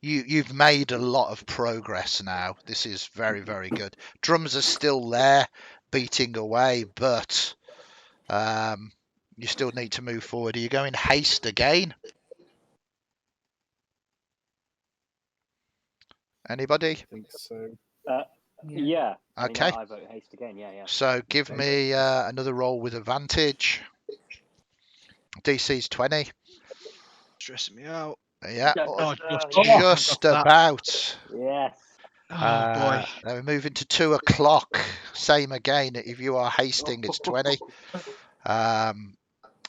You've made a lot of progress now. This is very, very good. Drums are still there, beating away, but you still need to move forward. Are you going haste again? Anybody? I think so. Yeah. I Okay. I vote haste again. Yeah. So give Okay. me another roll with advantage. DC's 20. Stressing me out. Yeah, Oh, just that. about. Yes. Oh boy. Now we're moving to 2 o'clock. Same again. If you are hasting, it's 20.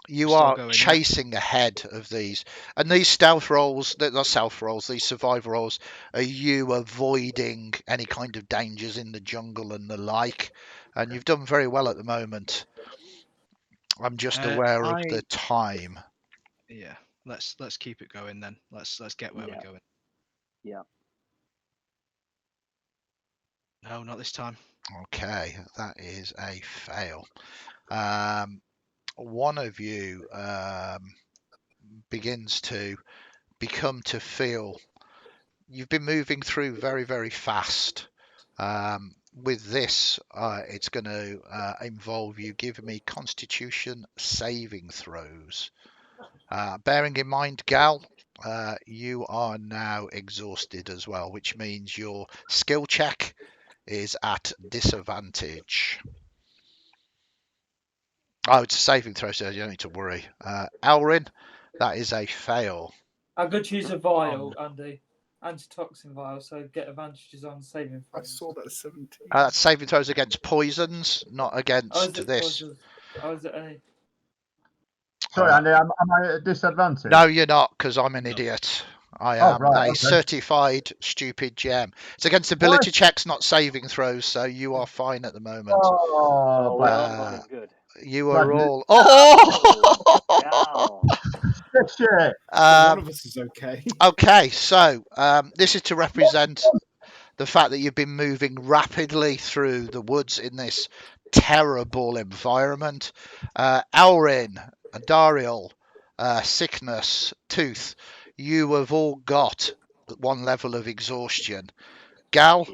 You Still are going, yeah? chasing ahead of these, and these stealth rolls, they're not stealth rolls, these survival rolls, are you avoiding any kind of dangers in the jungle and the like, and you've done very well at the moment. I'm just aware of the time. Yeah, let's keep it going then. Let's get where we're going. Yeah. No, not this time. Okay, that is a fail. One of you begins to feel you've been moving through very, very fast. With this, it's going to involve you giving me Constitution saving throws. Bearing in mind, Gal, you are now exhausted as well, which means your skill check is at disadvantage. Oh, it's a saving throw, so you don't need to worry. Elren, that is a fail. I could choose a vial, Andy. Antitoxin vial, so get advantages on saving I throws. saw that 17. That's saving throws against poisons, not against this. Is it any? Sorry, Andy, am I at disadvantage? No, you're not, because I'm an idiot. I am right, a okay. certified stupid gem. It's against ability checks, not saving throws, so you are fine at the moment. Oh, Well, good. You are Glad- all. Oh! Wow. shit. One of us is okay. Okay, so this is to represent the fact that you've been moving rapidly through the woods in this terrible environment. Elrin, Dariel, Sickness, Tooth, you have all got 1 level of exhaustion. Gal,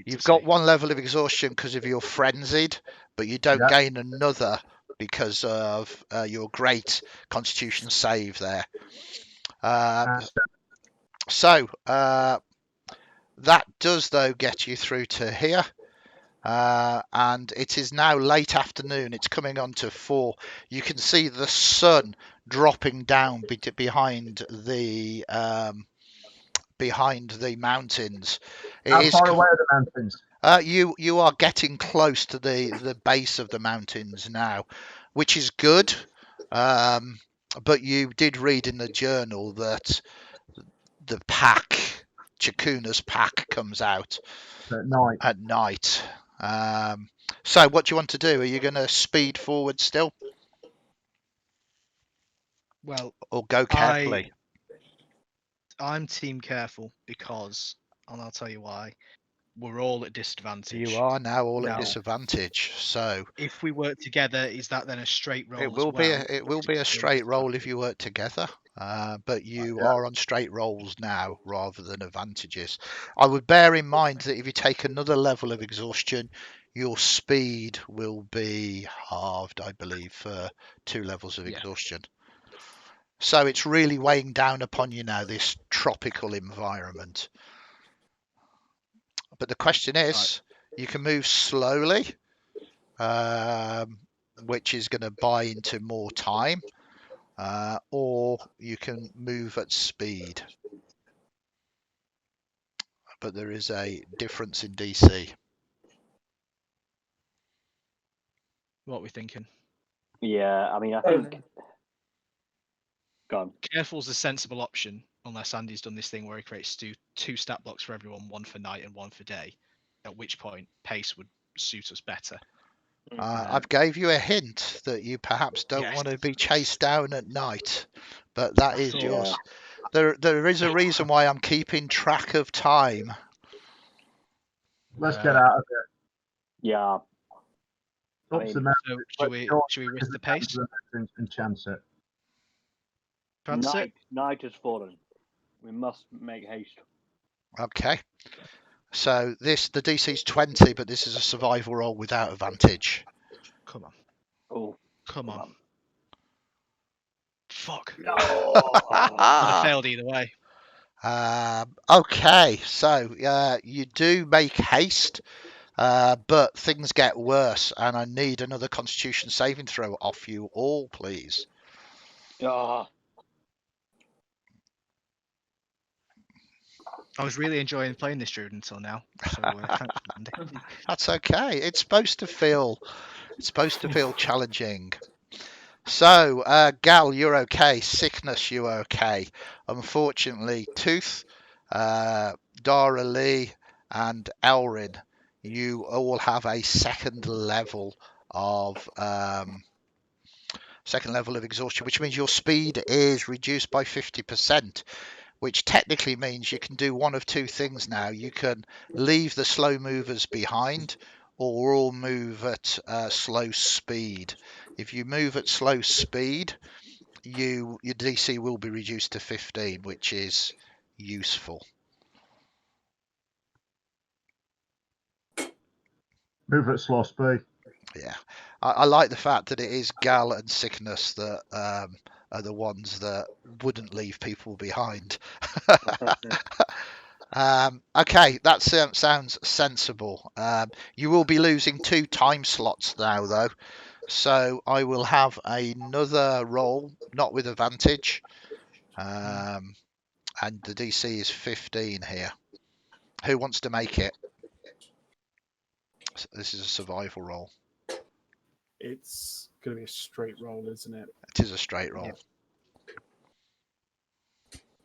you've got 1 level of exhaustion because of your frenzied, but you don't gain another because of your great Constitution save there. So that does, though, get you through to here. And it is now late afternoon. It's coming on to 4. You can see the sun dropping down behind the mountains. How far away are the mountains? You are getting close to the base of the mountains now, which is good. But you did read in the journal that the pack, Chakuna's pack, comes out at night. So what do you want to do? Are you going to speed forward still? Well, or go carefully? I'm team careful because, and I'll tell you why, we're all at disadvantage. You are now all at disadvantage. So if we work together, is that then a straight roll? It will be a straight roll if you work together. But you are on straight rolls now rather than advantages. I would bear in mind that if you take another level of exhaustion, your speed will be halved, I believe, for 2 levels of exhaustion. So it's really weighing down upon you now, this tropical environment. But the question is, you can move slowly, which is going to buy into more time, or you can move at speed. But there is a difference in DC. What are we thinking? Yeah, I mean, I think. Go on. Careful's a sensible option, unless Andy's done this thing where he creates two stat blocks for everyone, one for night and one for day. At which point, pace would suit us better. I've gave you a hint that you perhaps don't want to be chased down at night, but that is yours. There is a reason why I'm keeping track of time. Let's get out of here. Yeah. Up the mountain. So should we risk the pace? And chance it. Night has fallen. We must make haste. Okay. So the DC's 20, but this is a survival roll without advantage. Come on. Oh. Come on. Fuck. No. I failed either way. Okay, so you do make haste, but things get worse, and I need another Constitution saving throw off you all, please. I was really enjoying playing this Druid until now. So thanks, Andy. That's okay. It's supposed to feel challenging. So, Gal, you're okay. Sickness, you're okay. Unfortunately, Tooth, Dara Lee, and Elrin, you all have a second level of exhaustion, which means your speed is reduced by 50%. Which technically means you can do one of two things now. You can leave the slow movers behind, or all move at slow speed. If you move at slow speed, your DC will be reduced to 15, which is useful. Move at slow speed. Yeah, I like the fact that it is Gal and Sickness that are the ones that wouldn't leave people behind. Okay, that sounds sensible. You will be losing 2 time slots now, though. So I will have another roll, not with advantage. And the DC is 15 here. Who wants to make it? This is a survival roll. It's going to be a straight roll, isn't it? It is a straight roll. Yeah.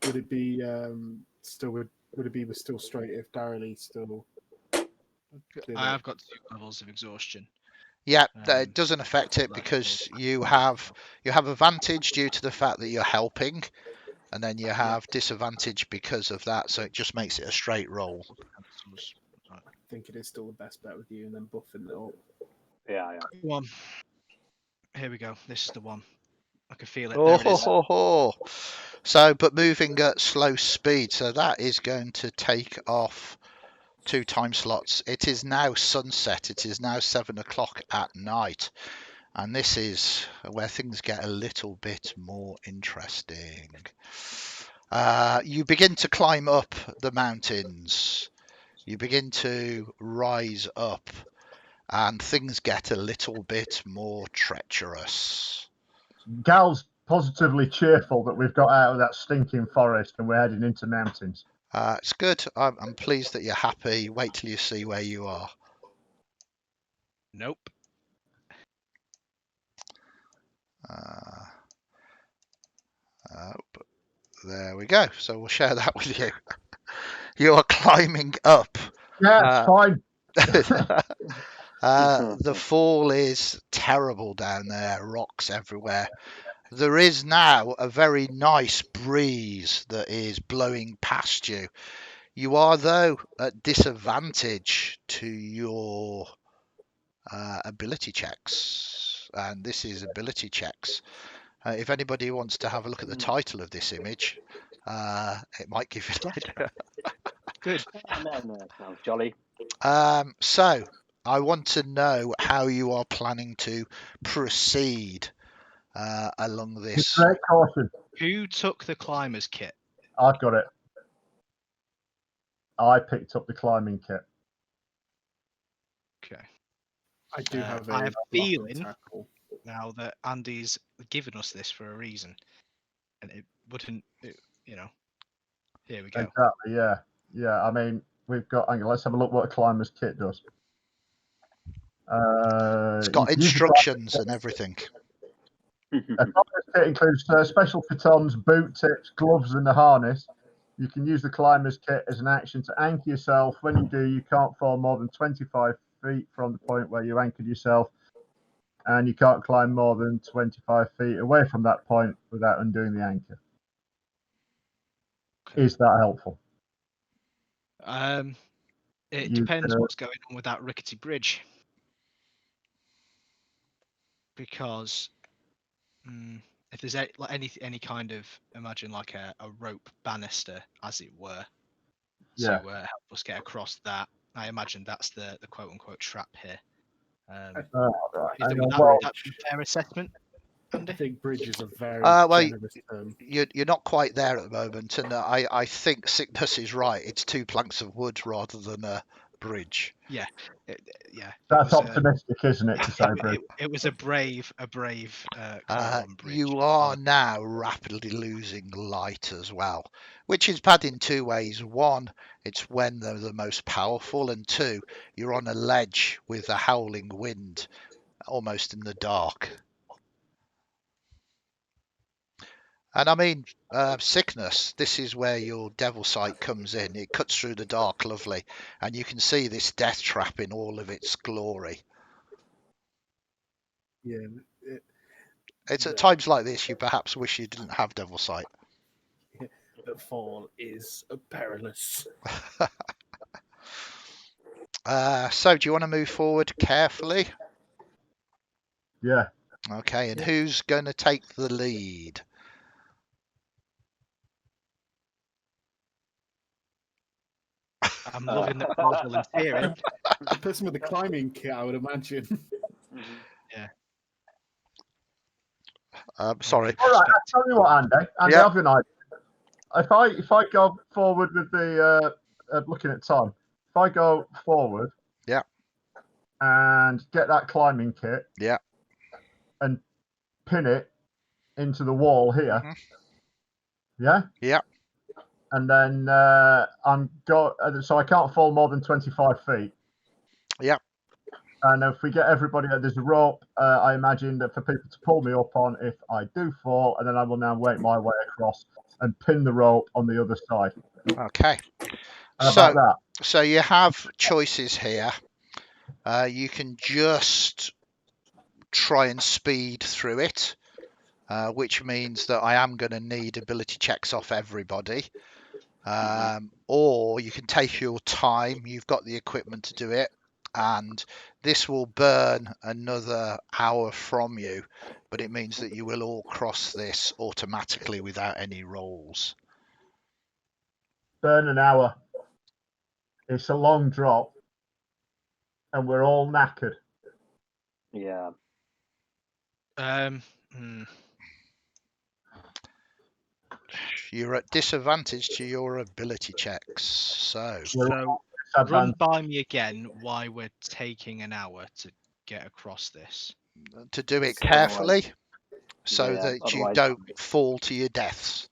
Would it be Would it be still straight if Darrelly still? I have got 2 levels of exhaustion. Yeah, it doesn't affect it because you have advantage due to the fact that you're helping, and then you have disadvantage because of that. So it just makes it a straight roll. I think it is still the best bet with you, and then buffing it up. Yeah. Come on. Here we go. This is the one. I can feel it. Oh, There it is. So, but moving at slow speed, so that is going to take off 2 time slots. It is now sunset. It is now 7 o'clock at night, and this is where things get a little bit more interesting. You begin to climb up the mountains. You begin to rise up, and things get a little bit more treacherous. Gal's positively cheerful that we've got out of that stinking forest and we're heading into mountains. It's good. I'm pleased that you're happy. Wait till you see where you are. Nope. There we go. So we'll share that with you. You are climbing up. Yeah, fine. The fall is terrible down there. Rocks everywhere. There is now a very nice breeze that is blowing past you. You are, though, at disadvantage to your ability checks. And this is ability checks. If anybody wants to have a look at the title of this image, it might give you an idea. Good. No, sounds jolly. So, I want to know how you are planning to proceed along this. Great caution. Who took the climber's kit? I've got it. I picked up the climbing kit. Okay. I do have a I have a block and feeling tackle. now that Andy's given us this for a reason, and it wouldn't, you know. Here we go. Exactly. Yeah. Yeah. I mean, we've got. Hang on, let's have a look what a climber's kit does. It's You got can use the instructions and everything. A climber's kit includes special pitons, boot tips, gloves, and a harness. You can use the climber's kit as an action to anchor yourself. When you do, you can't fall more than 25 feet from the point where you anchored yourself, and you can't climb more than 25 feet away from that point without undoing the anchor. Okay. Is that helpful? It You depends can- what's going on with that rickety bridge, because if there's any kind of, imagine like a rope banister, as it were, Yeah. to help us get across that. I imagine that's the quote unquote trap here. Right. Is Hang that, on, well, that a fair assessment, I Andy? think bridge is a very Well, generous term. you're not quite there at the moment, and I think Sickness is right. It's 2 planks of wood rather than a bridge. Yeah. That's optimistic, isn't it, to say bridge? It was a brave call on bridge. You are now rapidly losing light as well, which is bad in 2 ways. 1, it's when they're the most powerful, and 2, you're on a ledge with a howling wind, almost in the dark. And I mean, Sickness, this is where your devil sight comes in. It cuts through the dark, lovely, and you can see this death trap in all of its glory. Yeah. It's at times like this you perhaps wish you didn't have devil sight. The fall is perilous. So do you want to move forward carefully? Yeah. Okay, and who's going to take the lead? I'm loving that Paul's volunteering. The person with the climbing kit, I would imagine. Sorry. All right. I'll tell you what, Andy. Andy, Yeah. I've an idea. If I go forward with the looking at time, if I go forward, Yeah, and get that climbing kit, yeah, and pin it into the wall here, yeah, yeah, and then so I can't fall more than 25 feet. yeah. And if we get everybody, there's a rope, I imagine, that for people to pull me up on if I do fall, and then I will now work my way across and pin the rope on the other side. Okay. How about that? So you have choices here. You can just try and speed through it, which means that I am going to need ability checks off everybody. Or you can take your time. You've got the equipment to do it, and this will burn another hour from you, but it means that you will all cross this automatically without any rolls. Burn an hour. It's a long drop, and we're all knackered. Yeah. You're at disadvantage to your ability checks. So run by me again why we're taking an hour to get across this. To do it carefully, so that you otherwise- don't fall to your deaths.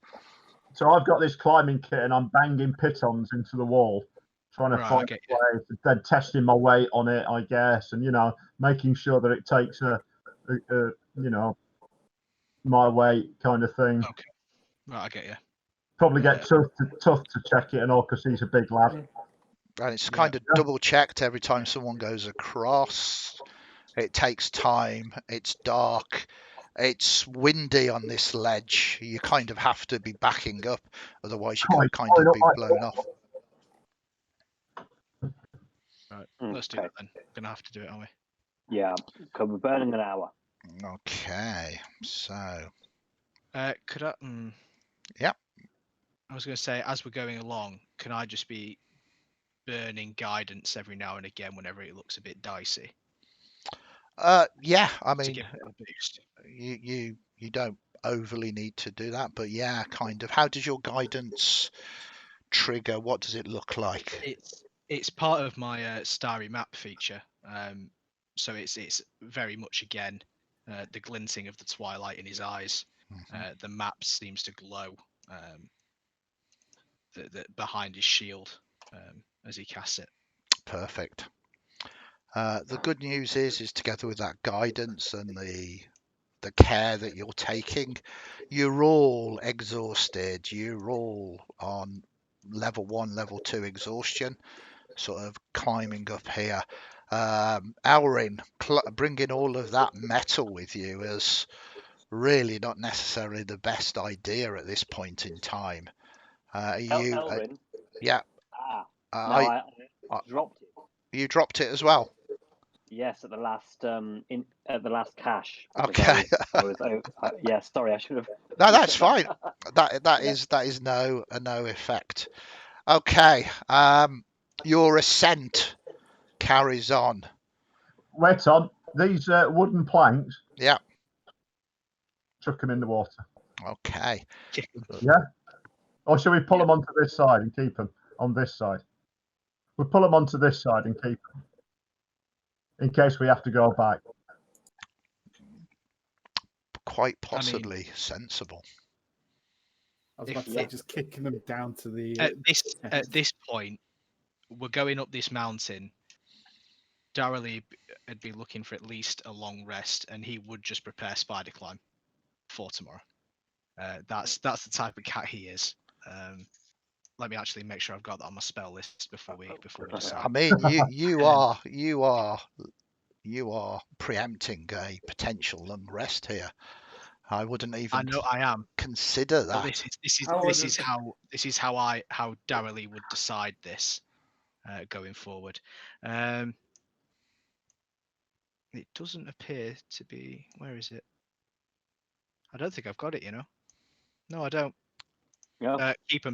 So I've got this climbing kit, and I'm banging pitons into the wall, trying to find a way, then testing my weight on it, I guess, and making sure that it takes my weight kind of thing. Okay, right, I get you. Probably get tough to check it and all because he's a big lad. And it's kind of double checked every time someone goes across. It takes time. It's dark. It's windy on this ledge. You kind of have to be backing up, otherwise you can kind of be blown off. Right, let's do it then. We're gonna have to do it, aren't we? Yeah, because we're burning an hour. Okay, so. Could I? Yeah. I was going to say, as we're going along, can I just be burning guidance every now and again whenever it looks a bit dicey? Yeah, I mean, to give it a boost. You don't overly need to do that, but yeah, kind of. How does your guidance trigger? What does it look like? It's part of my starry map feature. So it's very much again the glinting of the twilight in his eyes. The map seems to glow behind his shield as he casts it. Perfect. The good news is together with that guidance and the care that you're taking, you're all exhausted. You're all on level 1, level 2 exhaustion, sort of climbing up here. Elren, bringing all of that metal with you is really not necessarily the best idea at this point in time. Elren. Yeah. No, I dropped it. You dropped it as well. Yes, at the last at the last cache. Okay. Yeah, sorry, I should have. No, that's fine. That is no effect. Okay. Your ascent carries on. Wait on. These wooden planks. Yeah. Chuck them in the water. Okay. Yeah. Or shall we pull them onto this side and keep them on this side? We'll pull them onto this side and keep them in case we have to go back. Quite possibly sensible. I was about to say, just kicking them down to the. At this point, we're going up this mountain. Darrelly would be looking for at least a long rest, and he would just prepare spider climb for tomorrow. That's the type of cat he is. Let me actually make sure I've got that on my spell list before we decide. I mean, you are preempting a potential long rest here. I wouldn't even. I know I am. Consider that. This is how Darrelly would decide this going forward. It doesn't appear to be. Where is it? I don't think I've got it. No, I don't. Yeah. Keep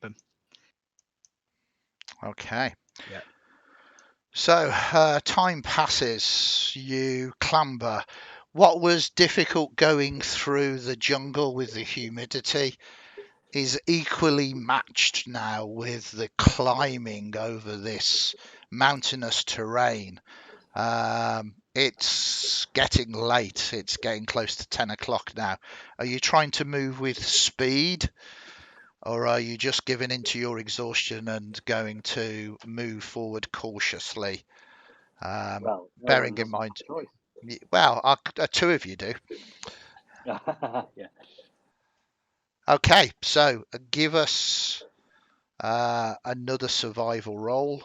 him. Okay. Yeah. So time passes. You clamber. What was difficult going through the jungle with the humidity is equally matched now with the climbing over this mountainous terrain. It's getting late. It's getting close to 10 o'clock now. Are you trying to move with speed, or are you just giving into your exhaustion and going to move forward cautiously? Bearing in mind, well, two of you do. Yeah. Okay, so give us another survival roll.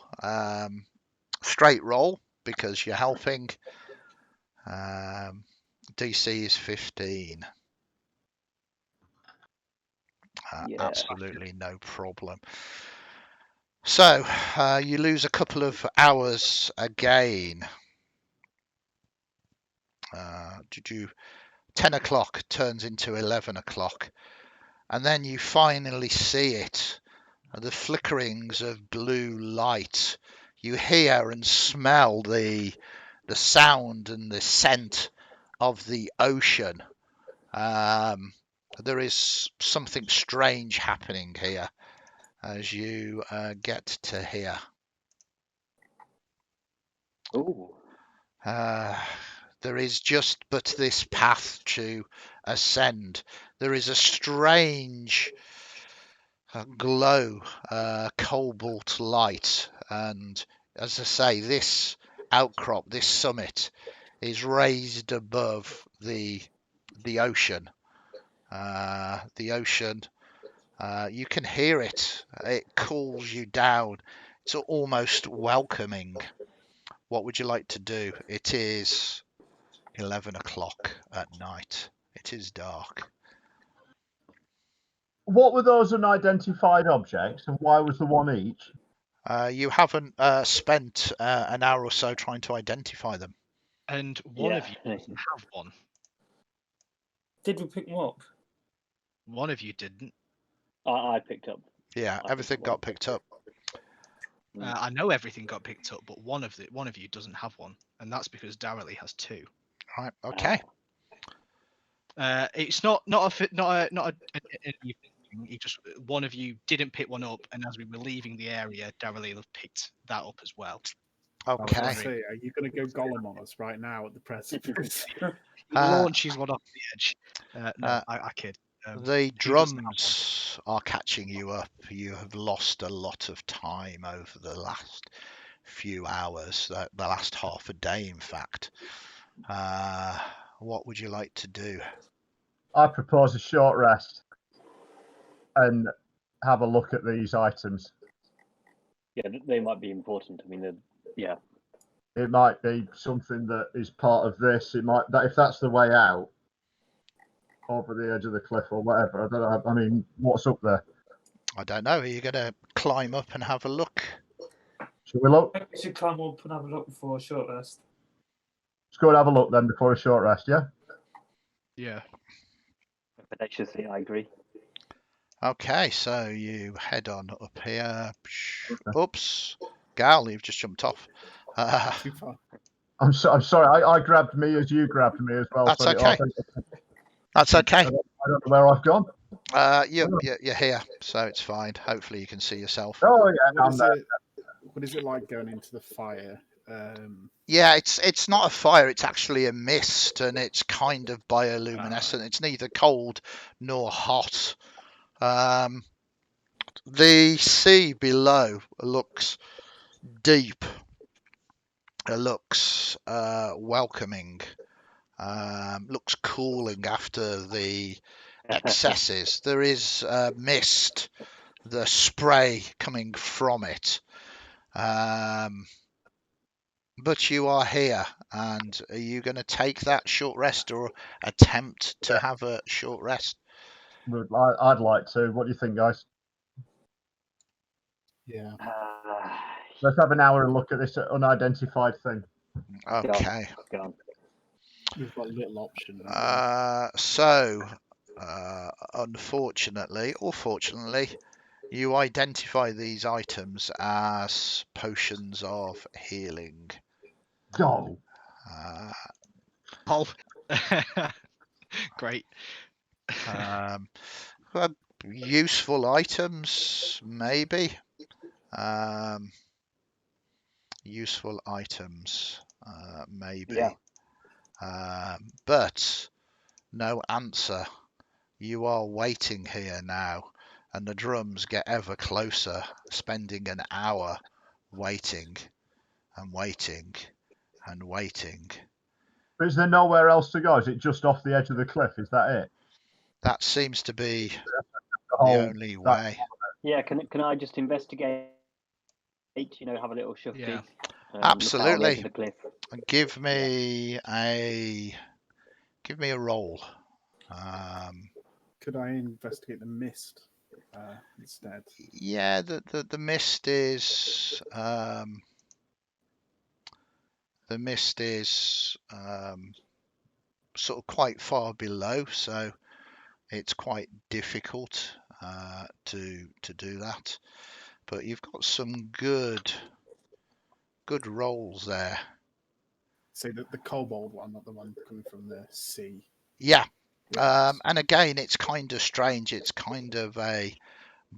Straight roll because you're helping. DC is 15. Absolutely no problem. So you lose a couple of hours again. 10 o'clock turns into 11 o'clock, and then you finally see it. The flickerings of blue light. You hear and smell the sound and the scent of the ocean. There is something strange happening here as you get to here. There is just but this path to ascend. There is a strange glow, cobalt light, and as I say, this outcrop, this summit, is raised above the ocean. The ocean, you can hear it. It calls you down. It's almost welcoming. What would you like to do? It is 11 o'clock at night. It is dark. What were those unidentified objects, and why was the one each? You haven't spent an hour or so trying to identify them. And one of you doesn't have one. Did we pick them up? One of you didn't. I picked up. Yeah, everything got picked up. I know everything got picked up, but one of you doesn't have one, and that's because Darrelly has two. Right. Okay. It's not a he just one of you didn't pick one up, and as we were leaving the area, Darrelly picked that up as well. I was going Okay. to say, are you going to go Gollum on us right now at the precipice? He launches one off the edge. No, I kid. The he doesn't have one. drums are catching you up. You have lost a lot of time over the last few hours, the last half a day, in fact. What would you like to do? I propose a short rest and have a look at these items. Yeah, they might be important. I mean, yeah. It might be something that is part of this. It might that if that's the way out over the edge of the cliff or whatever. I don't know. I mean, what's up there? I don't know. Are you going to climb up and have a look? Should we look? We should climb up and have a look before a short rest. Let's go and have a look then before a short rest. Yeah. Yeah. Audaciously, I agree. Okay, so you head on up here. Oops, Gal, you've just jumped off. Too far. I'm sorry. I grabbed me as you grabbed me as well. That's so okay. That's okay. I don't know where I've gone. You're here, so it's fine. Hopefully you can see yourself. Oh yeah, What is it like going into the fire? Yeah, it's not a fire. It's actually a mist, and it's kind of bioluminescent. It's neither cold nor hot. The sea below looks deep. It looks welcoming. Looks cooling after the excesses. There is mist, the spray coming from it. But you are here, and are you going to take that short rest or attempt to have a short rest? I'd like to. What do you think, guys? Yeah. Let's have an hour and look at this unidentified thing. Okay. Go on. We've got a little option. Unfortunately, or fortunately, you identify these items as potions of healing. Go. Oh, great. Useful items, maybe. Useful items, maybe. Yeah. But no answer. You are waiting here now, and the drums get ever closer, spending an hour waiting and waiting and waiting. But is there nowhere else to go? Is it just off the edge of the cliff? Is that it? That seems to be The the only way. Yeah. Can I just investigate? Have a little shufty. Yeah. Absolutely. The cliff. Give me a roll. Could I investigate the mist instead? Yeah, the mist is sort of quite far below, so it's quite difficult to do that. But you've got some good rolls there. So the kobold one, not the one coming from the sea. Yeah. And again, it's kind of strange. It's kind of a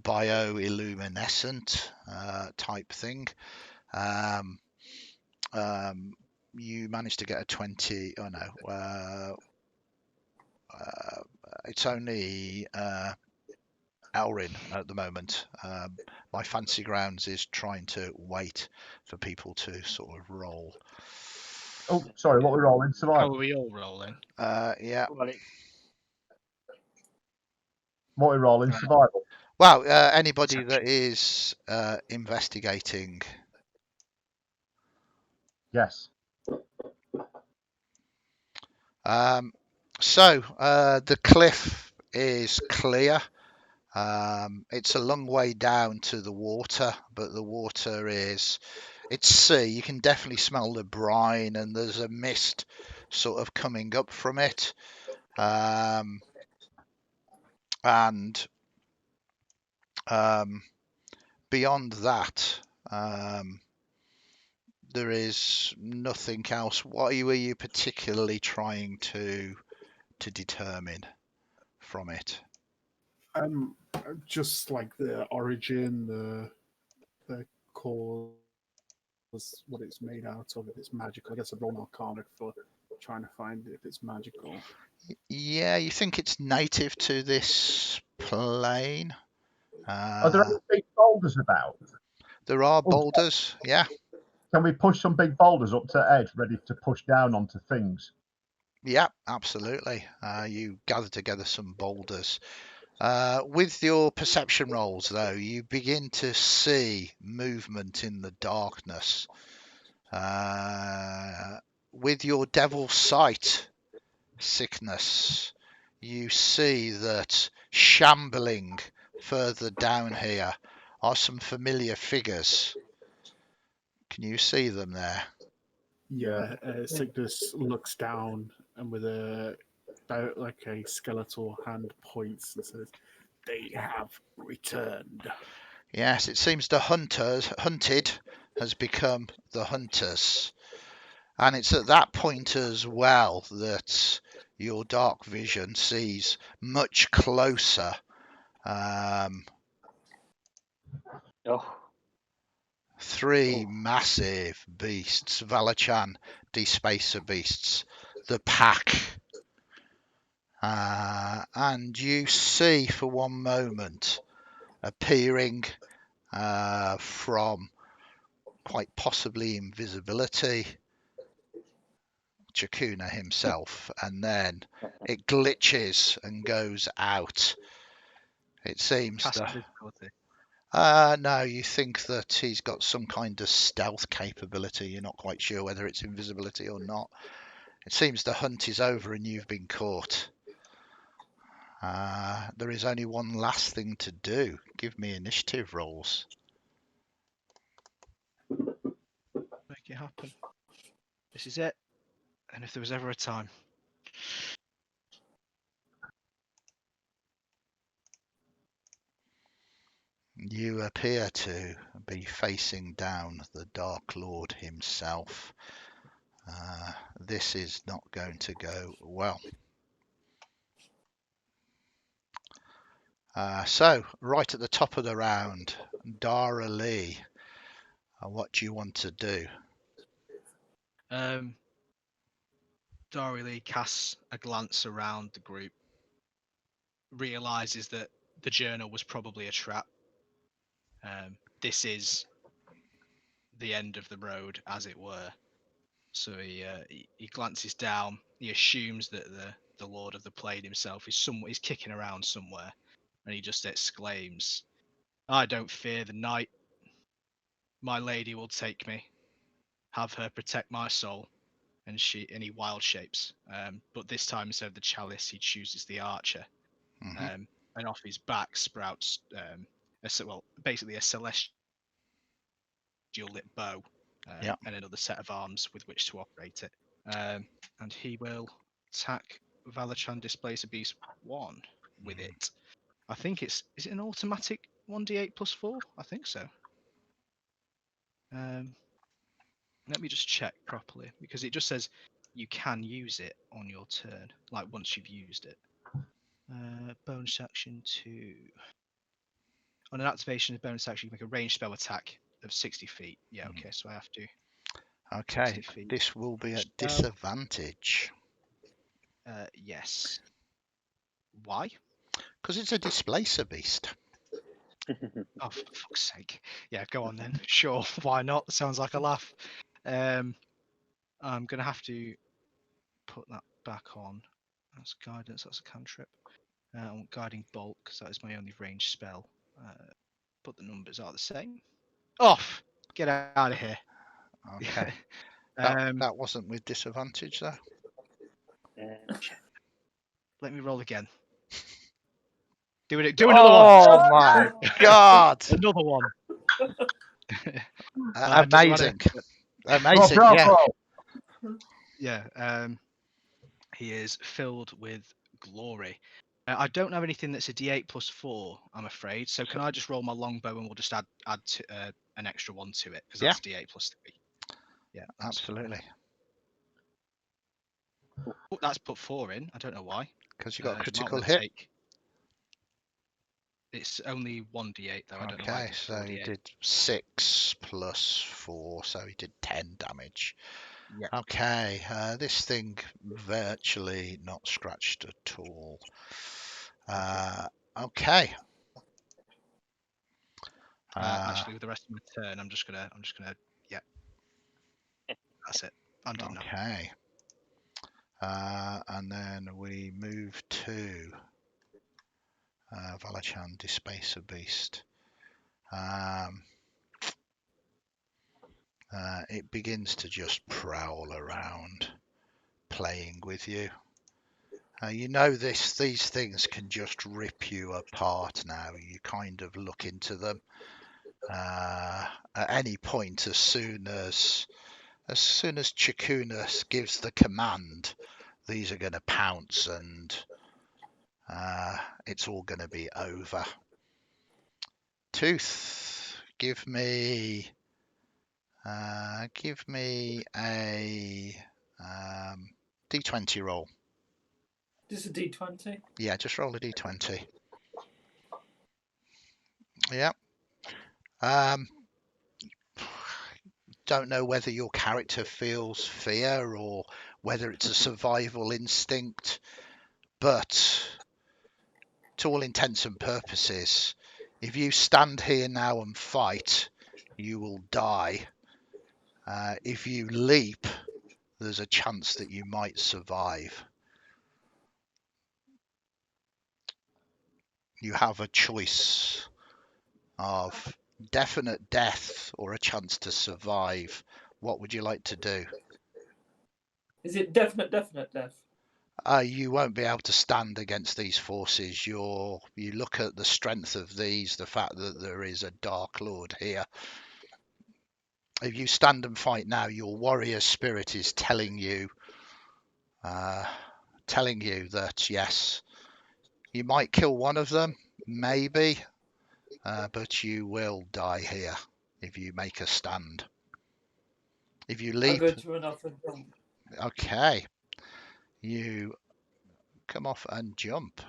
bioluminescent type thing. You managed to get a 20. Oh no. It's only Elren at the moment. My fancy grounds is trying to wait for people to sort of roll. Oh, sorry. What are we rolling? How Survival. are we all rolling? Yeah. What are we rolling? Survival. Well, anybody that is investigating. Yes. So the cliff is clear. It's a long way down to the water, but the water it's sea. You can definitely smell the brine, and there's a mist sort of coming up from it. And beyond that, there is nothing else. What were you particularly trying to determine from it? Just like the origin, the cause. what it's made out of, if it's magical. I guess I'd roll an Arcana for trying to find if it's magical. Yeah, you think it's native to this plane. Are there any big boulders about? There are boulders, yeah. Can we push some big boulders up to edge, ready to push down onto things? Yeah, absolutely. You gather together some boulders. With your perception rolls, though, you begin to see movement in the darkness. With your devil sight sickness, you see that shambling further down here are some familiar figures. Can you see them there? Yeah, Cygnus looks down and with a skeletal hand points and says, "They have returned." Yes, it seems the hunted has become the hunters. And it's at that point as well that your dark vision sees much closer three massive beasts, Valachan Despacer beasts, the pack. And you see for one moment appearing from quite possibly invisibility Chakuna himself, and then it glitches and goes out. It seems Cast that invisibility. no, you think that he's got some kind of stealth capability. You're not quite sure whether it's invisibility or not. It seems the hunt is over and you've been caught. There is only one last thing to do. Give me initiative rolls. Make it happen. This is it. And if there was ever a time. You appear to be facing down the Dark Lord himself. This is not going to go well. So, right at the top of the round, Dara Lee, what do you want to do? Dari Lee casts a glance around the group, realizes that the journal was probably a trap. This is the end of the road, as it were. So he glances down. He assumes that the Lord of the Plane himself is kicking around somewhere, and he just exclaims, "I don't fear the night. My lady will take me. Have her protect my soul." And he wild shapes. But this time, instead of the chalice, he chooses the archer. Mm-hmm. And off his back sprouts basically a celestial lit bow and another set of arms with which to operate it. And he will attack Valachan Displacer Beast 1 with it. I think is it an automatic 1d8 plus 4? I think so. Let me just check properly, because it just says you can use it on your turn, like once you've used it. Bonus action 2. On an activation of bonus action, you make a ranged spell attack of 60 feet. Yeah, okay, so I have to. Okay, 60 feet. this will be at Spell. disadvantage. Yes. Why? Because it's a displacer beast. Oh, for fuck's sake. Yeah, go on then. Sure, why not? Sounds like a laugh. I'm going to have to put that back on. That's guidance, that's a cantrip. I want guiding bolt, because that is my only ranged spell. But the numbers are the same. Off! Get out of here. Okay. That wasn't with disadvantage, though. Let me roll again. Do another one. Oh my god! Another one. Amazing. Amazing, Bravo. Yeah. He is filled with glory. I don't have anything that's a d8 plus 4, I'm afraid. So can I just roll my longbow and we'll just add an extra one to it, because that's d8 plus 3. Yeah, absolutely. Oh, that's put 4 in. I don't know why. Because you got a You might critical wanna hit. take- It's only 1d8 though. I don't know why I Okay, did so he 4d8. did 6 plus 4, so he did 10 damage. Yeah. Okay, this thing virtually not scratched at all. Okay. Actually, with the rest of my turn, I'm just gonna, yeah, that's it. I'm done now. Okay. And then we move to Valachan, Dispacer Beast. It begins to just prowl around, playing with you. You know these things can just rip you apart now. You kind of look into them at any point as soon as Chikunas gives the command. These are going to pounce and it's all going to be over. Tooth, give me a D20 roll. Just a D20. Yeah, just roll a D20. Yeah. Don't know whether your character feels fear or whether it's a survival instinct, but to all intents and purposes, if you stand here now and fight, you will die. If you leap, there's a chance that you might survive. You have a choice of definite death or a chance to survive. What would you like to do? Is it definite death? You won't be able to stand against these forces. You look at the strength of these, the fact that there is a Dark Lord here. If you stand and fight now, your warrior spirit is telling you that yes, you might kill one of them, maybe, but you will die here if you make a stand. If you I'll leap, go to another jump. okay, you come off and jump.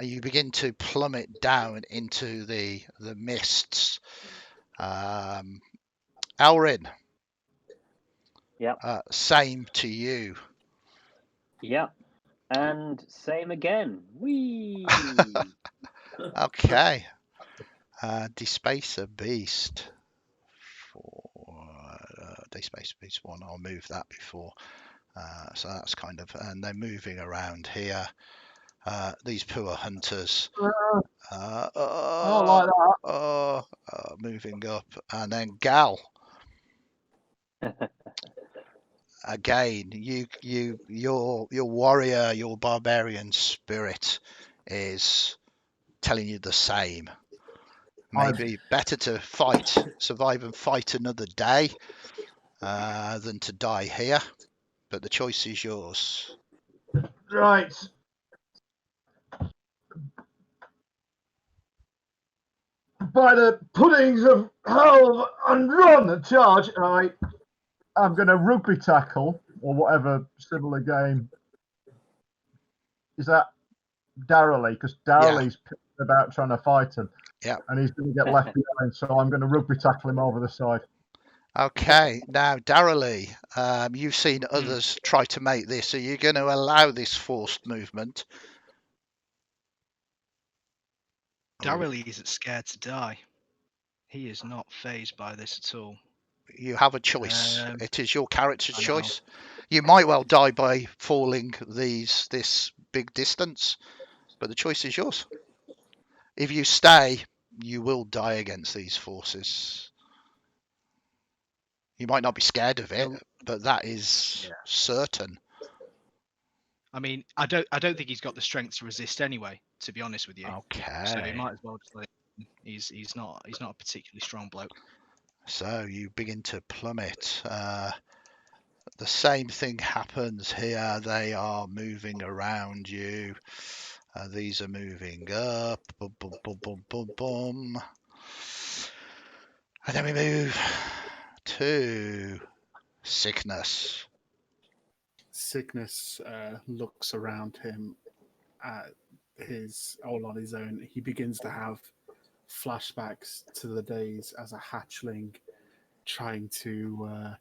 You begin to plummet down into the mists. Elren, Yep. Same to you. Yep. And same again. Whee! Okay. Despacer Beast. Despacer Beast 1. I'll move that before. So that's kind of, and they're moving around here. These poor hunters. Not like that. Moving up, and then Gal. Again, your warrior, your barbarian spirit is telling you the same. Maybe better to survive and fight another day than to die here. But the choice is yours. Right. By the puddings of hell and run and charge, I'm going to rugby tackle or whatever similar game. Is that Darrelly? Because Darrelly's about trying to fight him. Yeah. And he's going to get left behind, so I'm going to rugby tackle him over the side. Okay, now Darrelly, you've seen others try to make this. Are you going to allow this forced movement? Darrelly isn't scared to die. He is not fazed by this at all. You have a choice. It is your character's I know. choice. You might well die by falling this big distance, but the choice is yours. If you stay, you will die against these forces. You might not be scared of it, but that is certain. I mean, I don't think he's got the strength to resist anyway, to be honest with you. Okay. So he might as well just let him. He's not a particularly strong bloke. So you begin to plummet. The same thing happens here. They are moving around you. These are moving up. Boom, boom, boom, boom, boom, boom. And then we move to Sickness. Sickness looks around him at all on his own, he begins to have flashbacks to the days as a hatchling trying to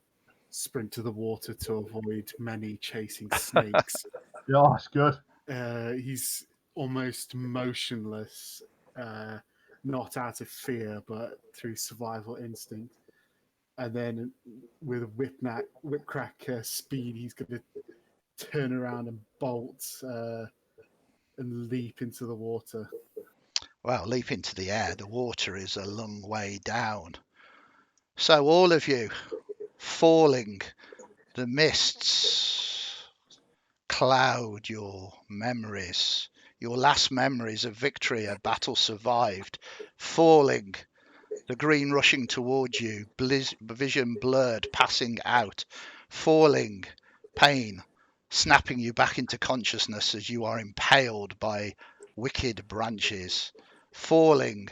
sprint to the water to avoid many chasing snakes. Yeah, that's good. He's almost motionless, not out of fear, but through survival instinct. And then with whipcrack speed, he's going to turn around and bolt and leap into the water. Well, leap into the air. The water is a long way down. So all of you falling, the mists cloud your memories, your last memories of victory, a battle survived, falling, the green rushing towards you, vision blurred, passing out, falling, pain, snapping you back into consciousness as you are impaled by wicked branches, falling,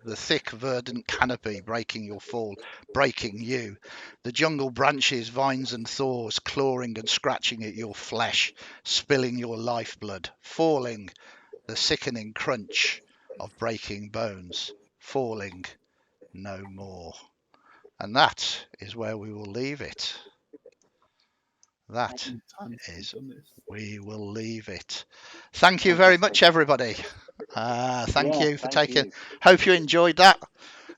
the thick verdant canopy breaking your fall, breaking you, the jungle branches, vines and thorns clawing and scratching at your flesh, spilling your lifeblood, falling, the sickening crunch of breaking bones, falling, no more. And that is where we will leave it. That is, we will leave it. Thank you very much, everybody. Thank you for taking. Hope you enjoyed that.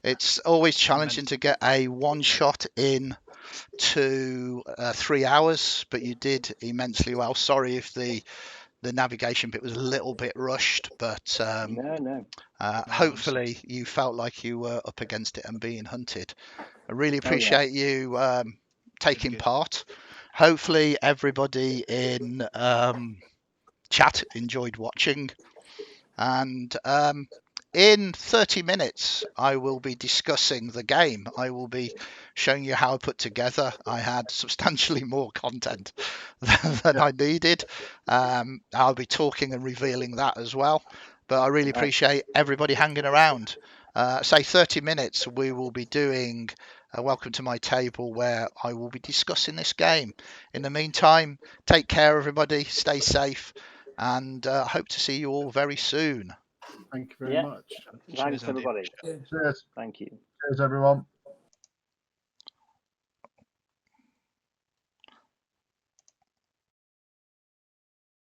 It's always challenging to get a one shot in to 3 hours, but you did immensely well. Sorry if the navigation bit was a little bit rushed, but hopefully you felt like you were up against it and being hunted. I really appreciate you taking part. Hopefully everybody in chat enjoyed watching, and in 30 minutes I will be discussing the game. I will be showing you how I put together. I had substantially more content than I needed. I'll be talking and revealing that as well, but I really appreciate everybody hanging around. Say 30 minutes we will be doing Welcome to My Table, where I will be discussing this game. In the meantime, take care everybody, stay safe, and hope to see you all very soon. Thank you very much. Thanks, everybody. Cheers. Thank you. Cheers, everyone.